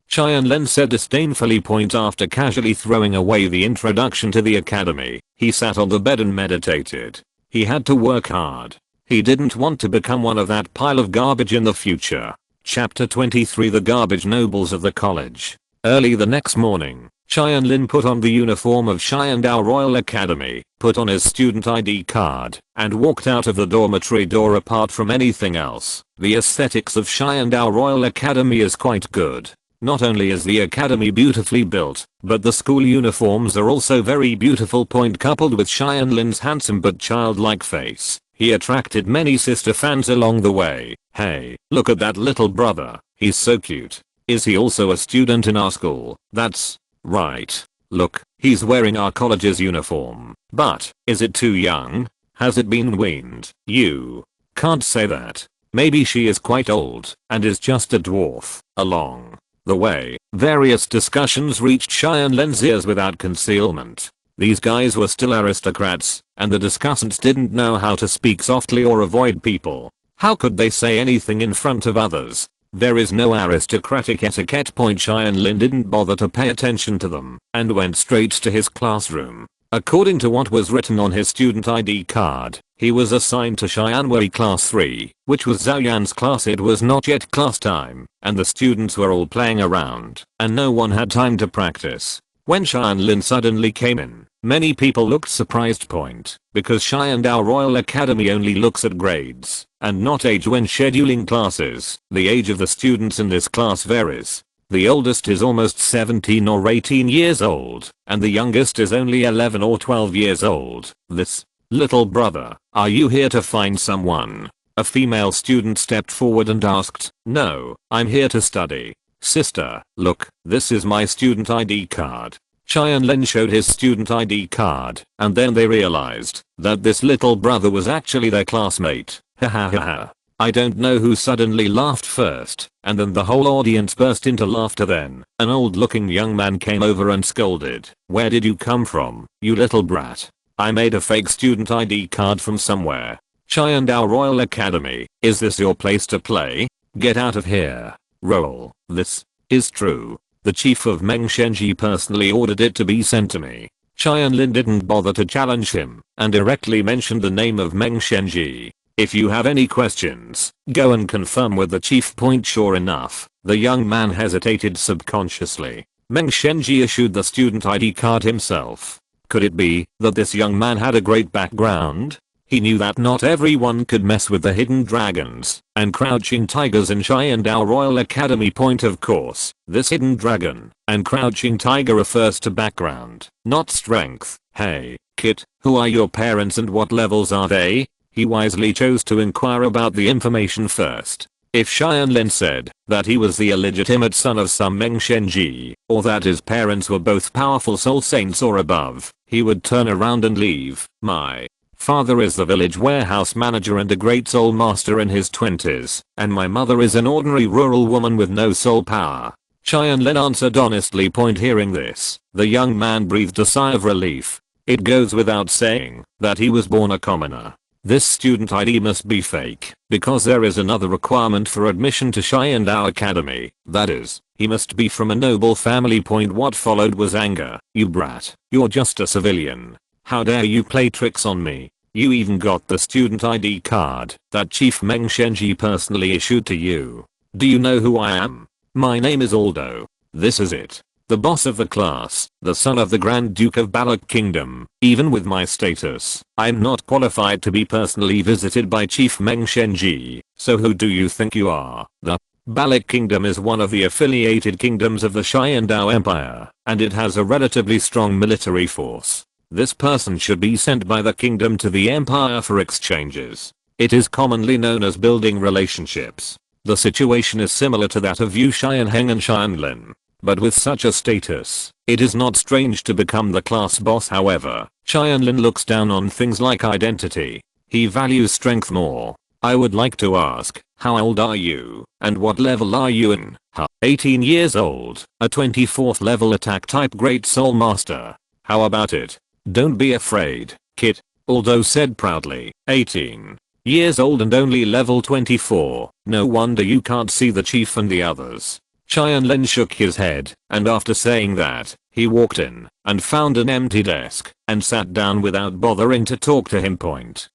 Tianlin said disdainfully after casually throwing away the introduction to the academy. He sat on the bed and meditated. He had to work hard. He didn't want to become one of that pile of garbage in the future. Chapter 23 The Garbage Nobles of the College. Early the next morning, Tianlin put on the uniform of Cheyenne Dao Royal Academy, put on his student ID card, and walked out of the dormitory door. Apart from anything else, the aesthetics of Cheyenne Dao Royal Academy is quite good. Not only is the academy beautifully built, but the school uniforms are also very beautiful. Coupled with Tianlin's handsome but childlike face, he attracted many sister fans along the way. Hey, look at that little brother, he's so cute. Is he also a student in our school? That's right. Look, he's wearing our college's uniform. But, is it too young? Has it been weaned? You can't say that. Maybe she is quite old, and is just a dwarf. Along the way, various discussions reached Tianlin's ears without concealment. These guys were still aristocrats, and the discussants didn't know how to speak softly or avoid people. How could they say anything in front of others? There is no aristocratic etiquette. Tianlin didn't bother to pay attention to them, and went straight to his classroom. According to what was written on his student ID card, he was assigned to Cheyenne Wei Class 3, which was Zhao Yan's class. It was not yet class time, and the students were all playing around, and no one had time to practice. When Tianlin suddenly came in, many people looked surprised. Because Cheyenne Dao Royal Academy only looks at grades, and not age when scheduling classes. The age of the students in this class varies. The oldest is almost 17 or 18 years old, and the youngest is only 11 or 12 years old. This little brother, are you here to find someone? A female student stepped forward and asked. No, I'm here to study. Sister, look, this is my student ID card. Tianlin showed his student ID card, and then they realized that this little brother was actually their classmate. Ha ha ha ha. I don't know who suddenly laughed first, and then the whole audience burst into laughter. Then, an old-looking young man came over and scolded. Where did you come from, you little brat? I made a fake student ID card from somewhere. Cheyenne Dao Royal Academy, is this your place to play? Get out of here. Roll. This is true. The chief of Meng Shenji personally ordered it to be sent to me. Tianlin didn't bother to challenge him, and directly mentioned the name of Meng Shenji. If you have any questions, go and confirm with the chief. Sure enough, the young man hesitated subconsciously. Meng Shenji issued the student ID card himself. Could it be that this young man had a great background? He knew that not everyone could mess with the hidden dragons and crouching tigers in Cheyenne Dao Royal Academy. Of course, this hidden dragon and crouching tiger refers to background, not strength. Hey, kid, who are your parents and what levels are they? He wisely chose to inquire about the information first. If Tianlin said that he was the illegitimate son of some Meng Shenji, or that his parents were both powerful soul saints or above, he would turn around and leave. My father is the village warehouse manager and a great soul master in his 20s, and my mother is an ordinary rural woman with no soul power. Tianlin answered honestly. Hearing this, the young man breathed a sigh of relief. It goes without saying that he was born a commoner. This student ID must be fake, because there is another requirement for admission to Cheyenne Dao Academy. That is, he must be from a noble family. What followed was anger. You brat, you're just a civilian. How dare you play tricks on me? You even got the student ID card that Chief Meng Shenji personally issued to you. Do you know who I am? My name is Aldo. This is it. The boss of the class, the son of the Grand Duke of Balak Kingdom. Even with my status, I'm not qualified to be personally visited by Chief Meng Shenji. So who do you think you are? The Balak Kingdom is one of the affiliated kingdoms of the Cheyenne Dao Empire, and it has a relatively strong military force. This person should be sent by the kingdom to the empire for exchanges. It is commonly known as building relationships. The situation is similar to that of Yu Xianheng and Tianlin. But with such a status, it is not strange to become the class boss. However, Tianlin looks down on things like identity. He values strength more. I would like to ask, how old are you, and what level are you in? 18 years old, a 24th level attack type Great Soul Master. How about it? Don't be afraid, kid. Douluo said proudly. 18 years old and only level 24. No wonder you can't see the chief and the others. Tianlin shook his head, and after saying that, he walked in and found an empty desk and sat down without bothering to talk to him.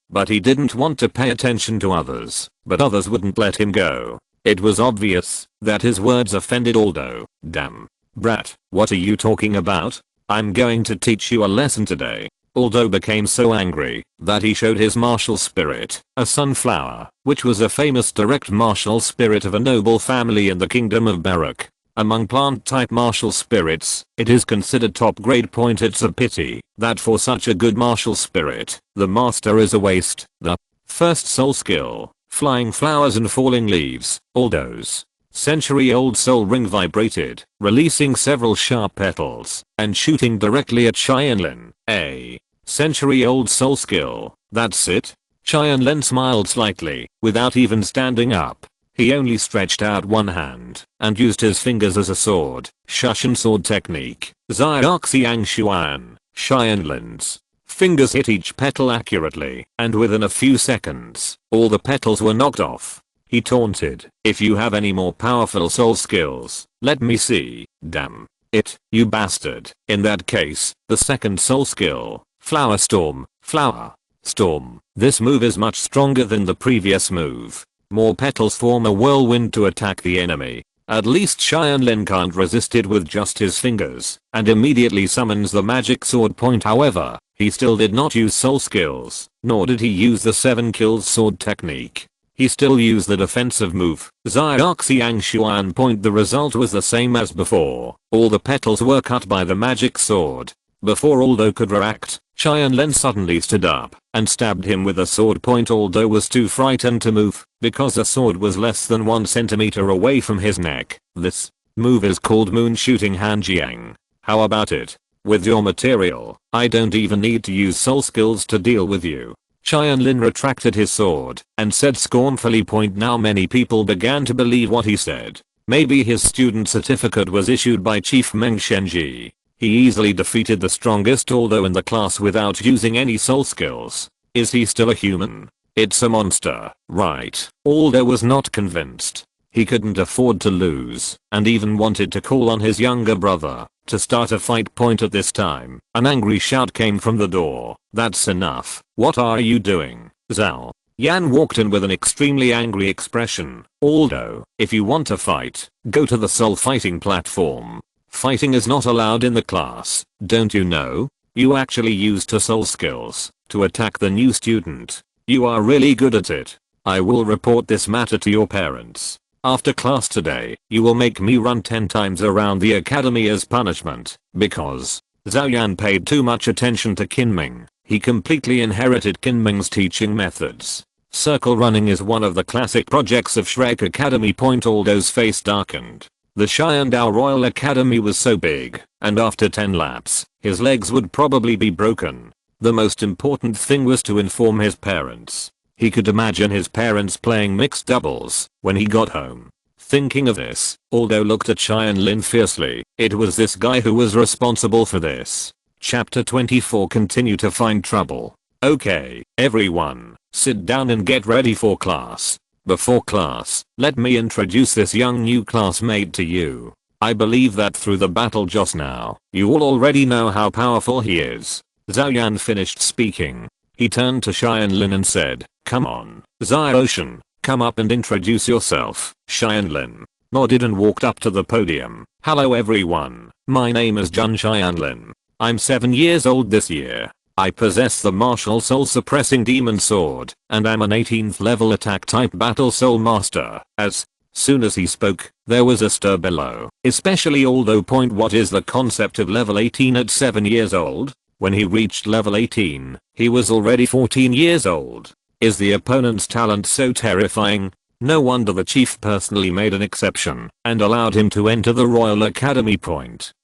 But he didn't want to pay attention to others, but others wouldn't let him go. It was obvious that his words offended Douluo. Damn. Brat, what are you talking about? I'm going to teach you a lesson today. Douluo became so angry that he showed his martial spirit, a sunflower, which was a famous direct martial spirit of a noble family in the kingdom of Barak. Among plant-type martial spirits, it is considered top grade. It's a pity that for such a good martial spirit, the master is a waste. The first soul skill, flying flowers and falling leaves. Douluo's century-old soul ring vibrated, releasing several sharp petals and shooting directly at Tianlin. A century-old soul skill, that's it? Tianlin smiled slightly, without even standing up. He only stretched out one hand and used his fingers as a sword. Shushan sword technique. Xiaoxiang Xuan. Tianlin's fingers hit each petal accurately, and within a few seconds, all the petals were knocked off. He taunted, if you have any more powerful soul skills, let me see. Damn it, you bastard. In that case, the second soul skill, flower storm. Flower storm. This move is much stronger than the previous move. More petals form a whirlwind to attack the enemy. At least Tianlin can't resist it with just his fingers, and immediately summons the magic sword. However, he still did not use soul skills, nor did he use the 7 kills sword technique. He still used the defensive move, Xiaoxiang Xuan. The result was the same as before. All the petals were cut by the magic sword. Before Douluo could react, Tianlin suddenly stood up and stabbed him with a sword. Douluo was too frightened to move because the sword was less than 1 centimeter away from his neck. This move is called Moon Shooting Hanjiang. How about it? With your material, I don't even need to use soul skills to deal with you. Tianlin retracted his sword and said scornfully. Now many people began to believe what he said. Maybe his student certificate was issued by Chief Meng Shenji. He easily defeated the strongest Douluo in the class without using any soul skills. Is he still a human? It's a monster, right? Douluo was not convinced. He couldn't afford to lose, and even wanted to call on his younger brother to start a fight. At this time, an angry shout came from the door. That's enough. What are you doing? Zhao Yan walked in with an extremely angry expression. Douluo, if you want to fight, go to the soul fighting platform. Fighting is not allowed in the class, don't you know? You actually used your soul skills to attack the new student. You are really good at it. I will report this matter to your parents. After class today, you will make me run 10 times around the academy as punishment, because Zhao Yan paid too much attention to Qinming. He completely inherited Qinming's teaching methods. Circle running is one of the classic projects of Shrek Academy. Douluo's face darkened. The Xiandao Royal Academy was so big, and after 10 laps, his legs would probably be broken. The most important thing was to inform his parents. He could imagine his parents playing mixed doubles when he got home. Thinking of this, Douluo looked at Tianlin fiercely. It was this guy who was responsible for this. Chapter 24. Continue to find trouble. Okay, everyone, sit down and get ready for class. Before class, let me introduce this young new classmate to you. I believe that through the battle just now, you all already know how powerful he is. Zhao Yan finished speaking. He turned to Tianlin and said, come on, Xiaoshan, come up and introduce yourself. Tianlin nodded and walked up to the podium. Hello everyone, my name is Tianlin. I'm 7 years old this year. I possess the martial soul suppressing demon sword, and I'm an 18th level attack type battle soul master. As soon as he spoke, there was a stir below, especially Douluo. What is the concept of level 18 at 7 years old? When he reached level 18, he was already 14 years old. Is the opponent's talent so terrifying? No wonder the chief personally made an exception and allowed him to enter the Royal Academy.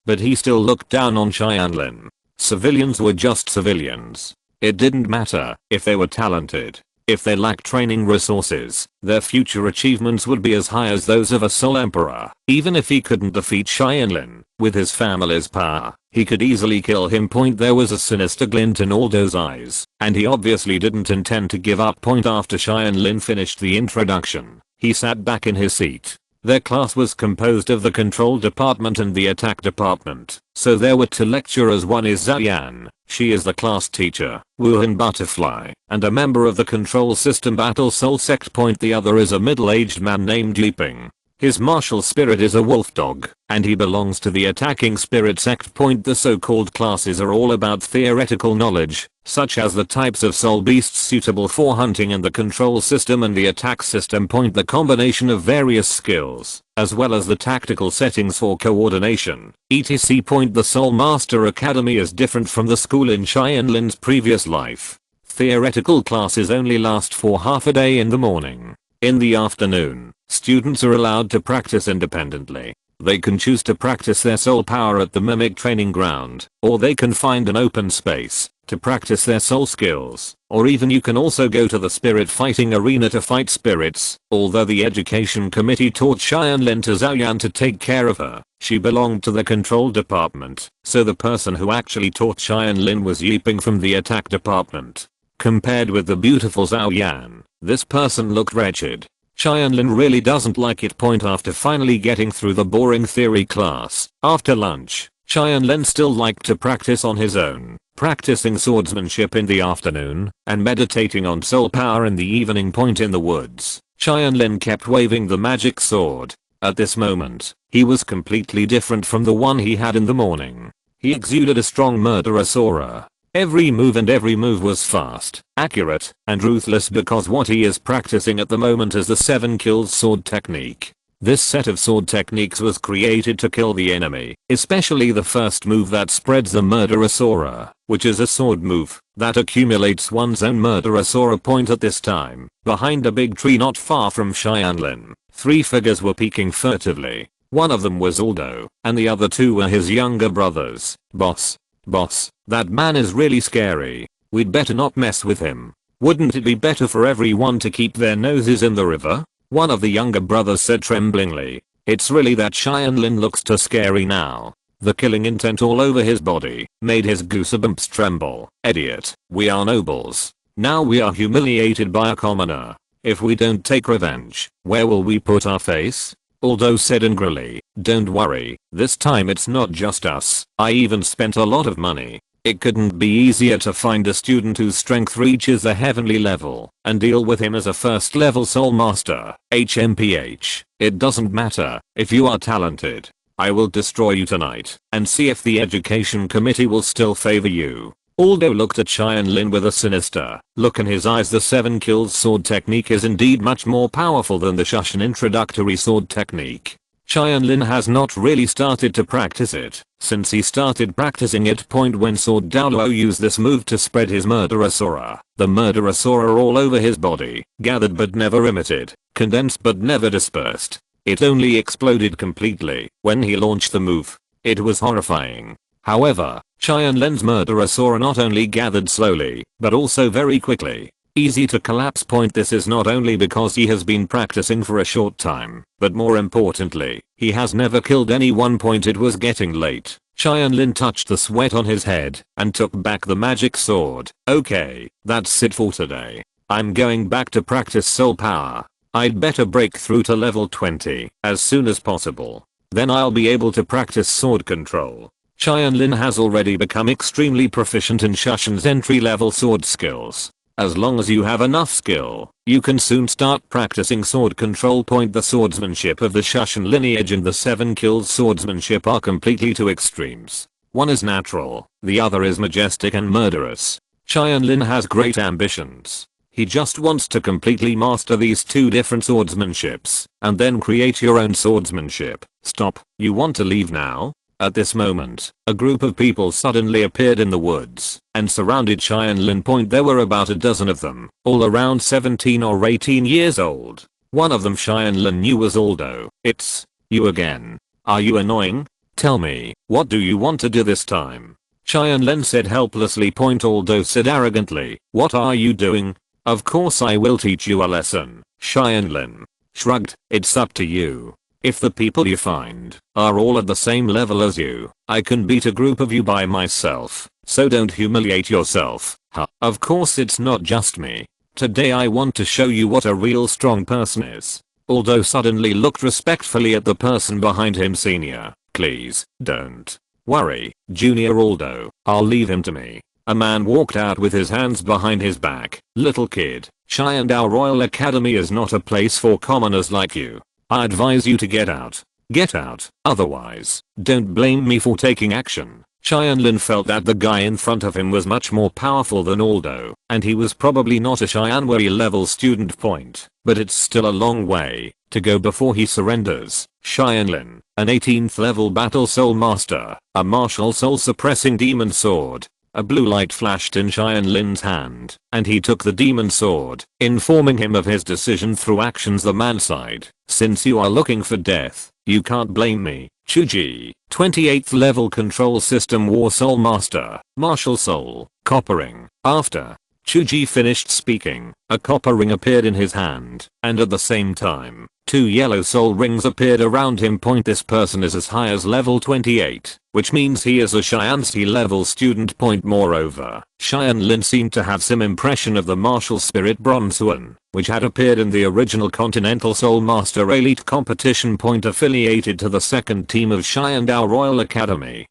But he still looked down on Tianlin. Civilians were just civilians. It didn't matter if they were talented. If they lack training resources, their future achievements would be as high as those of a Soul Emperor. Even if he couldn't defeat Tianlin, with his family's power, he could easily kill him. There was a sinister glint in Aldo's eyes, and he obviously didn't intend to give up. After Tianlin finished the introduction, he sat back in his seat. Their class was composed of the control department and the attack department, so there were 2 lecturers. One is Zhaoyan, she is the class teacher, Wuhan Butterfly, and a member of the control system Battle Soul Sect. The other is a middle-aged man named Yiping. His martial spirit is a wolf dog, and he belongs to the attacking spirit sect. The so-called classes are all about theoretical knowledge, such as the types of soul beasts suitable for hunting and the control system and the attack system. The combination of various skills, as well as the tactical settings for coordination, etc. The Soul Master Academy is different from the school in Tianlin's previous life. Theoretical classes only last for half a day in the morning. In the afternoon, students are allowed to practice independently. They can choose to practice their soul power at the Mimic Training Ground, or they can find an open space to practice their soul skills, or even you can also go to the spirit fighting arena to fight spirits. Although the education committee taught Tianlin to Zhaoyan to take care of her, she belonged to the control department, so the person who actually taught Tianlin was Yiping from the attack department. Compared with the beautiful Zhaoyan, this person looked wretched. Tianlin really doesn't like it. After finally getting through the boring theory class, after lunch, Tianlin still liked to practice on his own, practicing swordsmanship in the afternoon, and meditating on soul power in the evening. In the woods, Tianlin kept waving the magic sword. At this moment, he was completely different from the one he had in the morning. He exuded a strong murderous aura. Every move was fast, accurate, and ruthless because what he is practicing at the moment is the 7 kills sword technique. This set of sword techniques was created to kill the enemy, especially the first move that spreads the murderous aura, which is a sword move that accumulates one's own murderous aura. At this time, behind a big tree not far from Tianlin, 3 figures were peeking furtively. One of them was Aldo, and the other 2 were his younger brothers. Boss, that man is really scary. We'd better not mess with him. Wouldn't it be better for everyone to keep their noses in the river? One of the younger brothers said tremblingly. It's really that Tianlin looks too scary now. The killing intent all over his body made his goosebumps tremble. Idiot, we are nobles. Now we are humiliated by a commoner. If we don't take revenge, where will we put our face? Aldo said angrily. Don't worry, this time it's not just us. I even spent a lot of money. It couldn't be easier to find a student whose strength reaches the heavenly level and deal with him as a first level soul master. HMPH. It doesn't matter if you are talented. I will destroy you tonight and see if the education committee will still favor you. Aldo looked at Tianlin with a sinister look in his eyes. The 7 kills sword technique is indeed much more powerful than the Shushan introductory sword technique. Tianlin has not really started to practice it since he started practicing it when Sword Douluo used this move to spread his murderous aura. The murderous aura all over his body, gathered but never emitted, condensed but never dispersed. It only exploded completely when he launched the move. It was horrifying. However, Tianlin's murderous aura not only gathered slowly, but also very quickly. Easy to collapse. This is not only because he has been practicing for a short time, but more importantly, he has never killed anyone. It was getting late. Tianlin touched the sweat on his head and took back the magic sword. Okay, that's it for today. I'm going back to practice soul power. I'd better break through to level 20 as soon as possible. Then I'll be able to practice sword control. Tianlin has already become extremely proficient in Shushan's entry-level sword skills. As long as you have enough skill, you can soon start practicing sword control. The swordsmanship of the Shushan lineage and the 7 kills swordsmanship are completely two extremes. One is natural, the other is majestic and murderous. Tianlin has great ambitions. He just wants to completely master these 2 different swordsmanships, and then create your own swordsmanship. Stop, you want to leave now? At this moment, a group of people suddenly appeared in the woods and surrounded Tianlin. There were about a dozen of them, all around 17 or 18 years old. One of them Tianlin knew was Aldo. It's you again. Are you annoying? Tell me, what do you want to do this time? Tianlin said helplessly. Aldo said arrogantly, what are you doing? Of course I will teach you a lesson, Tianlin shrugged. It's up to you. If the people you find are all at the same level as you, I can beat a group of you by myself, so don't humiliate yourself. Huh. Of course it's not just me. Today I want to show you what a real strong person is. Aldo suddenly looked respectfully at the person behind him. Senior, please, don't worry, Junior Aldo, I'll leave him to me. A man walked out with his hands behind his back. Little kid, Qiandao Royal Academy is not a place for commoners like you. I advise you to get out. Get out, otherwise, don't blame me for taking action. Tianlin felt that the guy in front of him was much more powerful than Aldo, and he was probably not a Qianwei level student point, but it's still a long way to go before he surrenders. Tianlin, an 18th level battle soul master, a martial soul suppressing demon sword. A blue light flashed in Tianlin's hand, and he took the demon sword, informing him of his decision through actions. The man sighed. Since you are looking for death, you can't blame me. Chuji, 28th level control system war soul master, martial soul, copper ring. After Chuji finished speaking, a copper ring appeared in his hand, and at the same time, 2 yellow soul rings appeared around him. This person is as high as level 28, which means he is a Qianzi level student. Moreover, Tianlin seemed to have some impression of the martial spirit Bronze One, which had appeared in the original Continental Soul Master Elite competition. Affiliated to the second team of Qiandao Royal Academy.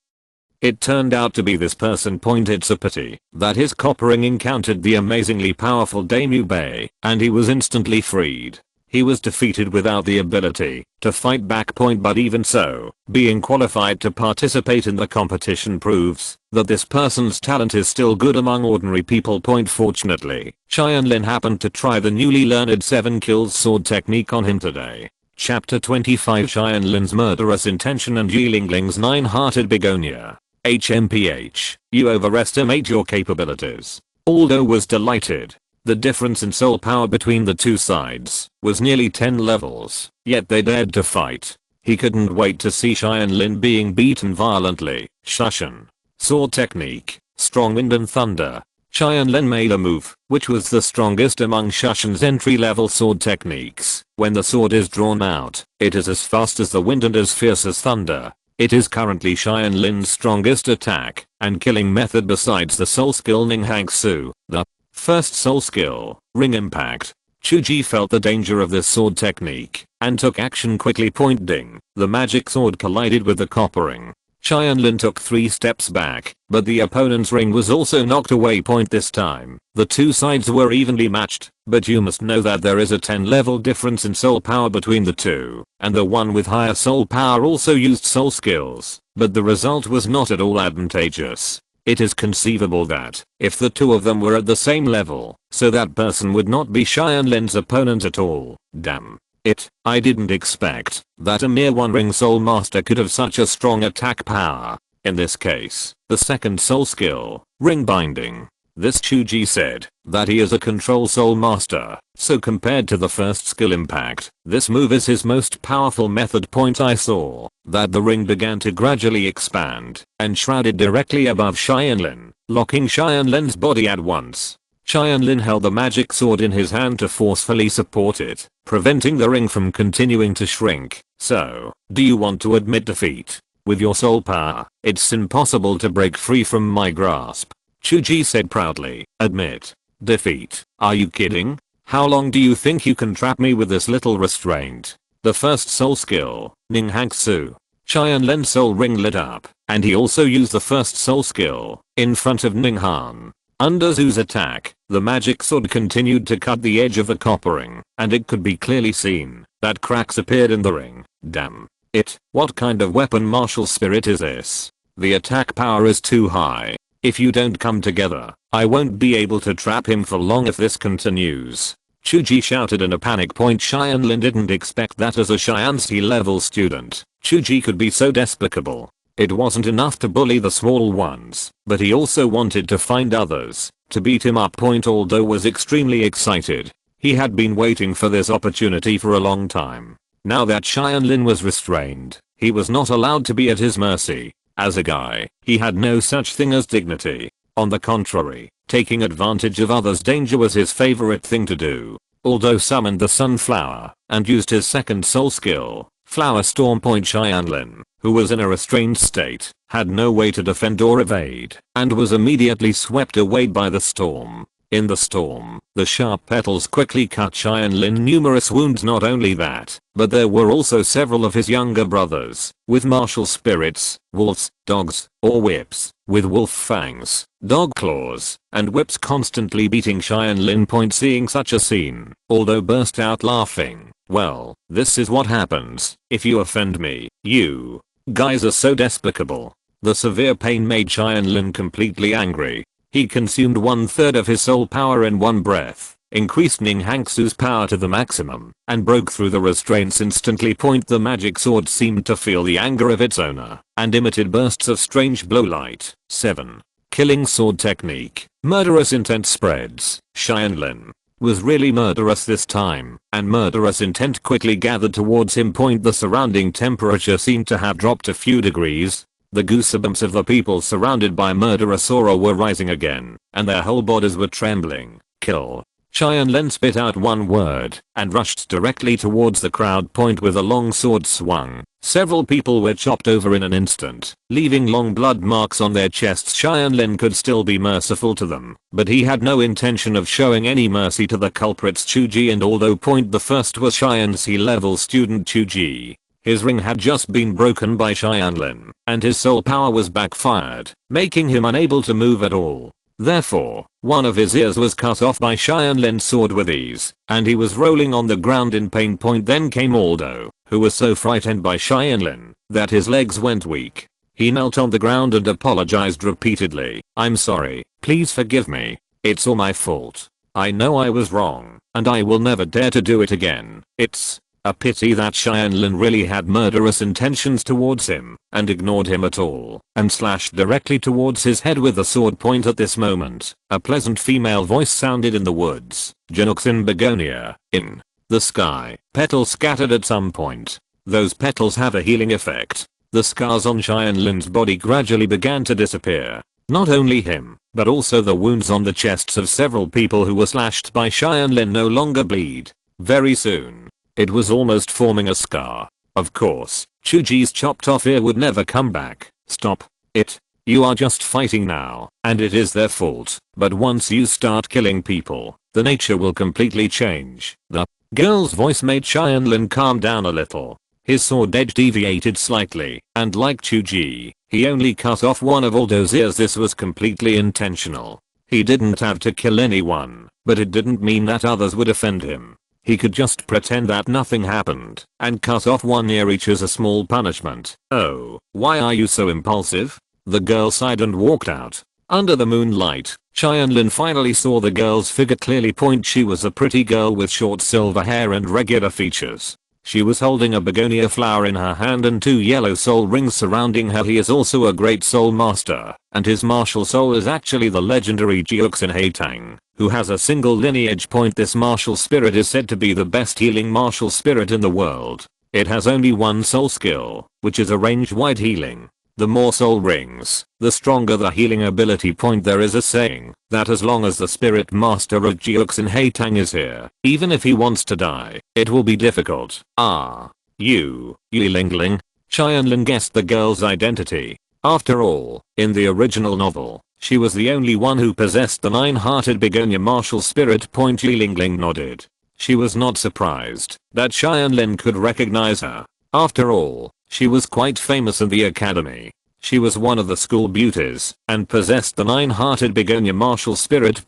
It turned out to be this person. It's a pity that his copper ring encountered the amazingly powerful Damu Bei, and he was instantly freed. He was defeated without the ability to fight back. But even so, being qualified to participate in the competition proves that this person's talent is still good among ordinary people. Fortunately, Tianlin happened to try the newly learned 7 kills sword technique on him today. Chapter 25 Tianlin's murderous intention and Yilingling's 9-hearted begonia. HMPH, you overestimate your capabilities. Aldo was delighted. The difference in soul power between the two sides was nearly 10 levels, yet they dared to fight. He couldn't wait to see Tianlin being beaten violently. Shushan. Sword technique, strong wind and thunder. Tianlin made a move, which was the strongest among Shushan's entry-level sword techniques. When the sword is drawn out, it is as fast as the wind and as fierce as thunder. It is currently Tianlin's strongest attack and killing method besides the soul skill Ning Hangsu. The first soul skill, ring impact. Chuji felt the danger of this sword technique and took action quickly. Ding, the magic sword collided with the copper ring. Tianlin took 3 steps back, but the opponent's ring was also knocked away. This time, the two sides were evenly matched, but you must know that there is a 10 level difference in soul power between the two, and the one with higher soul power also used soul skills, but the result was not at all advantageous. It is conceivable that, if the two of them were at the same level, so that person would not be Tianlin's opponent at all. Damn it, I didn't expect that a mere one ring soul master could have such a strong attack power. In this case, the second soul skill, ring binding. This Chuji said that he is a control soul master, so compared to the first skill impact, this move is his most powerful method. I saw that the ring began to gradually expand and shrouded directly above Tianlin, locking Tianlin's body at once. Tianlin held the magic sword in his hand to forcefully support it, preventing the ring from continuing to shrink. So, do you want to admit defeat? With your soul power, it's impossible to break free from my grasp. Chuji said proudly. Admit defeat? Are you kidding? How long do you think you can trap me with this little restraint? The first soul skill, Ning Hangsu. Tianlin's soul ring lit up, and he also used the first soul skill in front of Ning Han. Under Zhu's attack, the magic sword continued to cut the edge of the copper ring, and it could be clearly seen that cracks appeared in the ring. Damn it, what kind of weapon martial spirit is this? The attack power is too high. If you don't come together, I won't be able to trap him for long if this continues. Chuji shouted in a panic. Tianlin didn't expect that as a Qianzi level student. Chuji could be so despicable. It wasn't enough to bully the small ones, but he also wanted to find others to beat him up. Aldo was extremely excited. He had been waiting for this opportunity for a long time. Now that Tianlin was restrained, he was not allowed to be at his mercy. As a guy, he had no such thing as dignity. On the contrary, Taking advantage of others' danger was his favorite thing to do. Although summoned the sunflower and used his second soul skill, Flower Storm Point, Tianlin, who was in a restrained state, had no way to defend or evade, and was immediately swept away by the storm. In the storm, the sharp petals quickly cut Tianlin numerous wounds. Not only that, but there were also several of his younger brothers, with martial spirits, wolves, dogs, or whips, with wolf fangs, dog claws, and whips constantly beating Tianlin. Seeing such a scene, although burst out laughing. Well, this is what happens if you offend me. You guys are so despicable. The severe pain made Tianlin completely angry. He consumed 1/3 of his soul power in one breath, increased Ning Hangsu's power to the maximum, and broke through the restraints instantly. The magic sword seemed to feel the anger of its owner, and emitted bursts of strange blow light. 7. Killing sword technique. Murderous intent spreads. Tianlin was really murderous this time, and murderous intent quickly gathered towards him. The surrounding temperature seemed to have dropped a few degrees. The goosebumps of the people surrounded by murderous aura were rising again, and their whole bodies were trembling. Kill. Tianlin spit out one word, and rushed directly towards the crowd. With a long sword swung, several people were chopped over in an instant, leaving long blood marks on their chests. Tianlin could still be merciful to them, but he had no intention of showing any mercy to the culprits Chuji. And although the first was Tian's level student Chuji, his ring had just been broken by Tianlin, and his soul power was backfired, making him unable to move at all. Therefore, one of his ears was cut off by Tianlin's sword with ease, and he was rolling on the ground in pain. Then came Aldo, who was so frightened by Tianlin that his legs went weak. He knelt on the ground and apologized repeatedly. "I'm sorry, please forgive me. It's all my fault. I know I was wrong, and I will never dare to do it again. It's a pity that Tianlin really had murderous intentions towards him, and ignored him at all, and slashed directly towards his head with the sword. At this moment, a pleasant female voice sounded in the woods. "Januxin begonia, in the sky." Petals scattered at some point. Those petals have a healing effect. The scars on Tianlin's body gradually began to disappear. Not only him, but also the wounds on the chests of several people who were slashed by Tianlin no longer bleed. Very soon, it was almost forming a scar. Of course, Chuji's chopped off ear would never come back. "Stop it. You are just fighting now, and it is their fault. But once you start killing people, the nature will completely change." The girl's voice made Tianlin calm down a little. His sword edge deviated slightly, and like Chuji, he only cut off one of Aldo's ears. This was completely intentional. He didn't have to kill anyone, but it didn't mean that others would offend him. He could just pretend that nothing happened, and cut off one ear each as a small punishment. "Oh, why are you so impulsive?" The girl sighed and walked out. Under the moonlight, Tianlin finally saw the girl's figure clearly. She was a pretty girl with short silver hair and regular features. She was holding a begonia flower in her hand and 2 yellow soul rings surrounding her. He is also a great soul master, and his martial soul is actually the legendary Jiuxin Haitang, who has a single lineage. This martial spirit is said to be the best healing martial spirit in the world. It has only one soul skill, which is a range-wide healing. The more soul rings, the stronger the healing ability. There is a saying that as long as the spirit master of Jiuxin Haitang is here, even if he wants to die, it will be difficult. "Ah, you, Yilingling." Tianlin guessed the girl's identity. After all, in the original novel, she was the only one who possessed the 9-hearted begonia martial spirit. Yilingling nodded. She was not surprised that Tianlin could recognize her. After all, she was quite famous in the academy. She was one of the school beauties, and possessed the 9-hearted begonia martial spirit.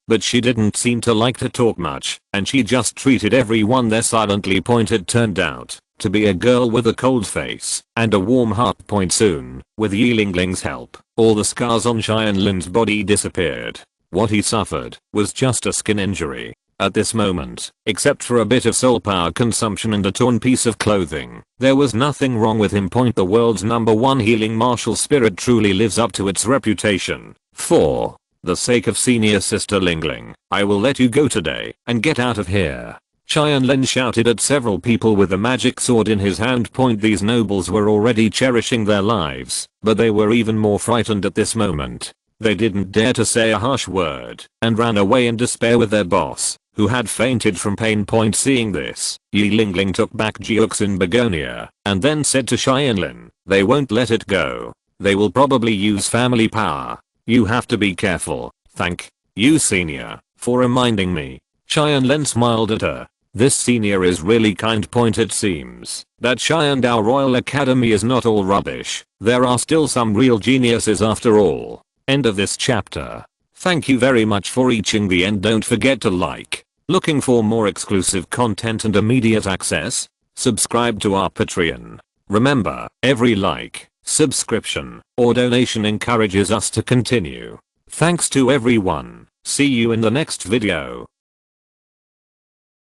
But she didn't seem to like to talk much, and she just treated everyone there silently. It turned out to be a girl with a cold face and a warm heart. Soon, with Yilingling's help, all the scars on Tianlin's body disappeared. What he suffered was just a skin injury. At this moment, except for a bit of soul power consumption and a torn piece of clothing, there was nothing wrong with him. The world's #1 healing martial spirit truly lives up to its reputation. For the sake of senior sister Lingling, I will let you go today and get out of here. Tianlin shouted at several people with a magic sword in his hand. These nobles were already cherishing their lives, but they were even more frightened at this moment. They didn't dare to say a harsh word and ran away in despair with their boss, who had fainted from pain. Seeing this, Yi Lingling took back Jiuxin Begonia and then said to Tianlin, "They won't let it go. They will probably use family power. You have to be careful. Thank you, senior, for reminding me." Tianlin smiled at her. This senior is really kind. It seems that Xiandao Royal Academy is not all rubbish. There are still some real geniuses after all. End of this chapter. Thank you very much for reaching the end. Don't forget to like. Looking for more exclusive content and immediate access? Subscribe to our Patreon. Remember, every like, subscription, or donation encourages us to continue. Thanks to everyone. See you in the next video.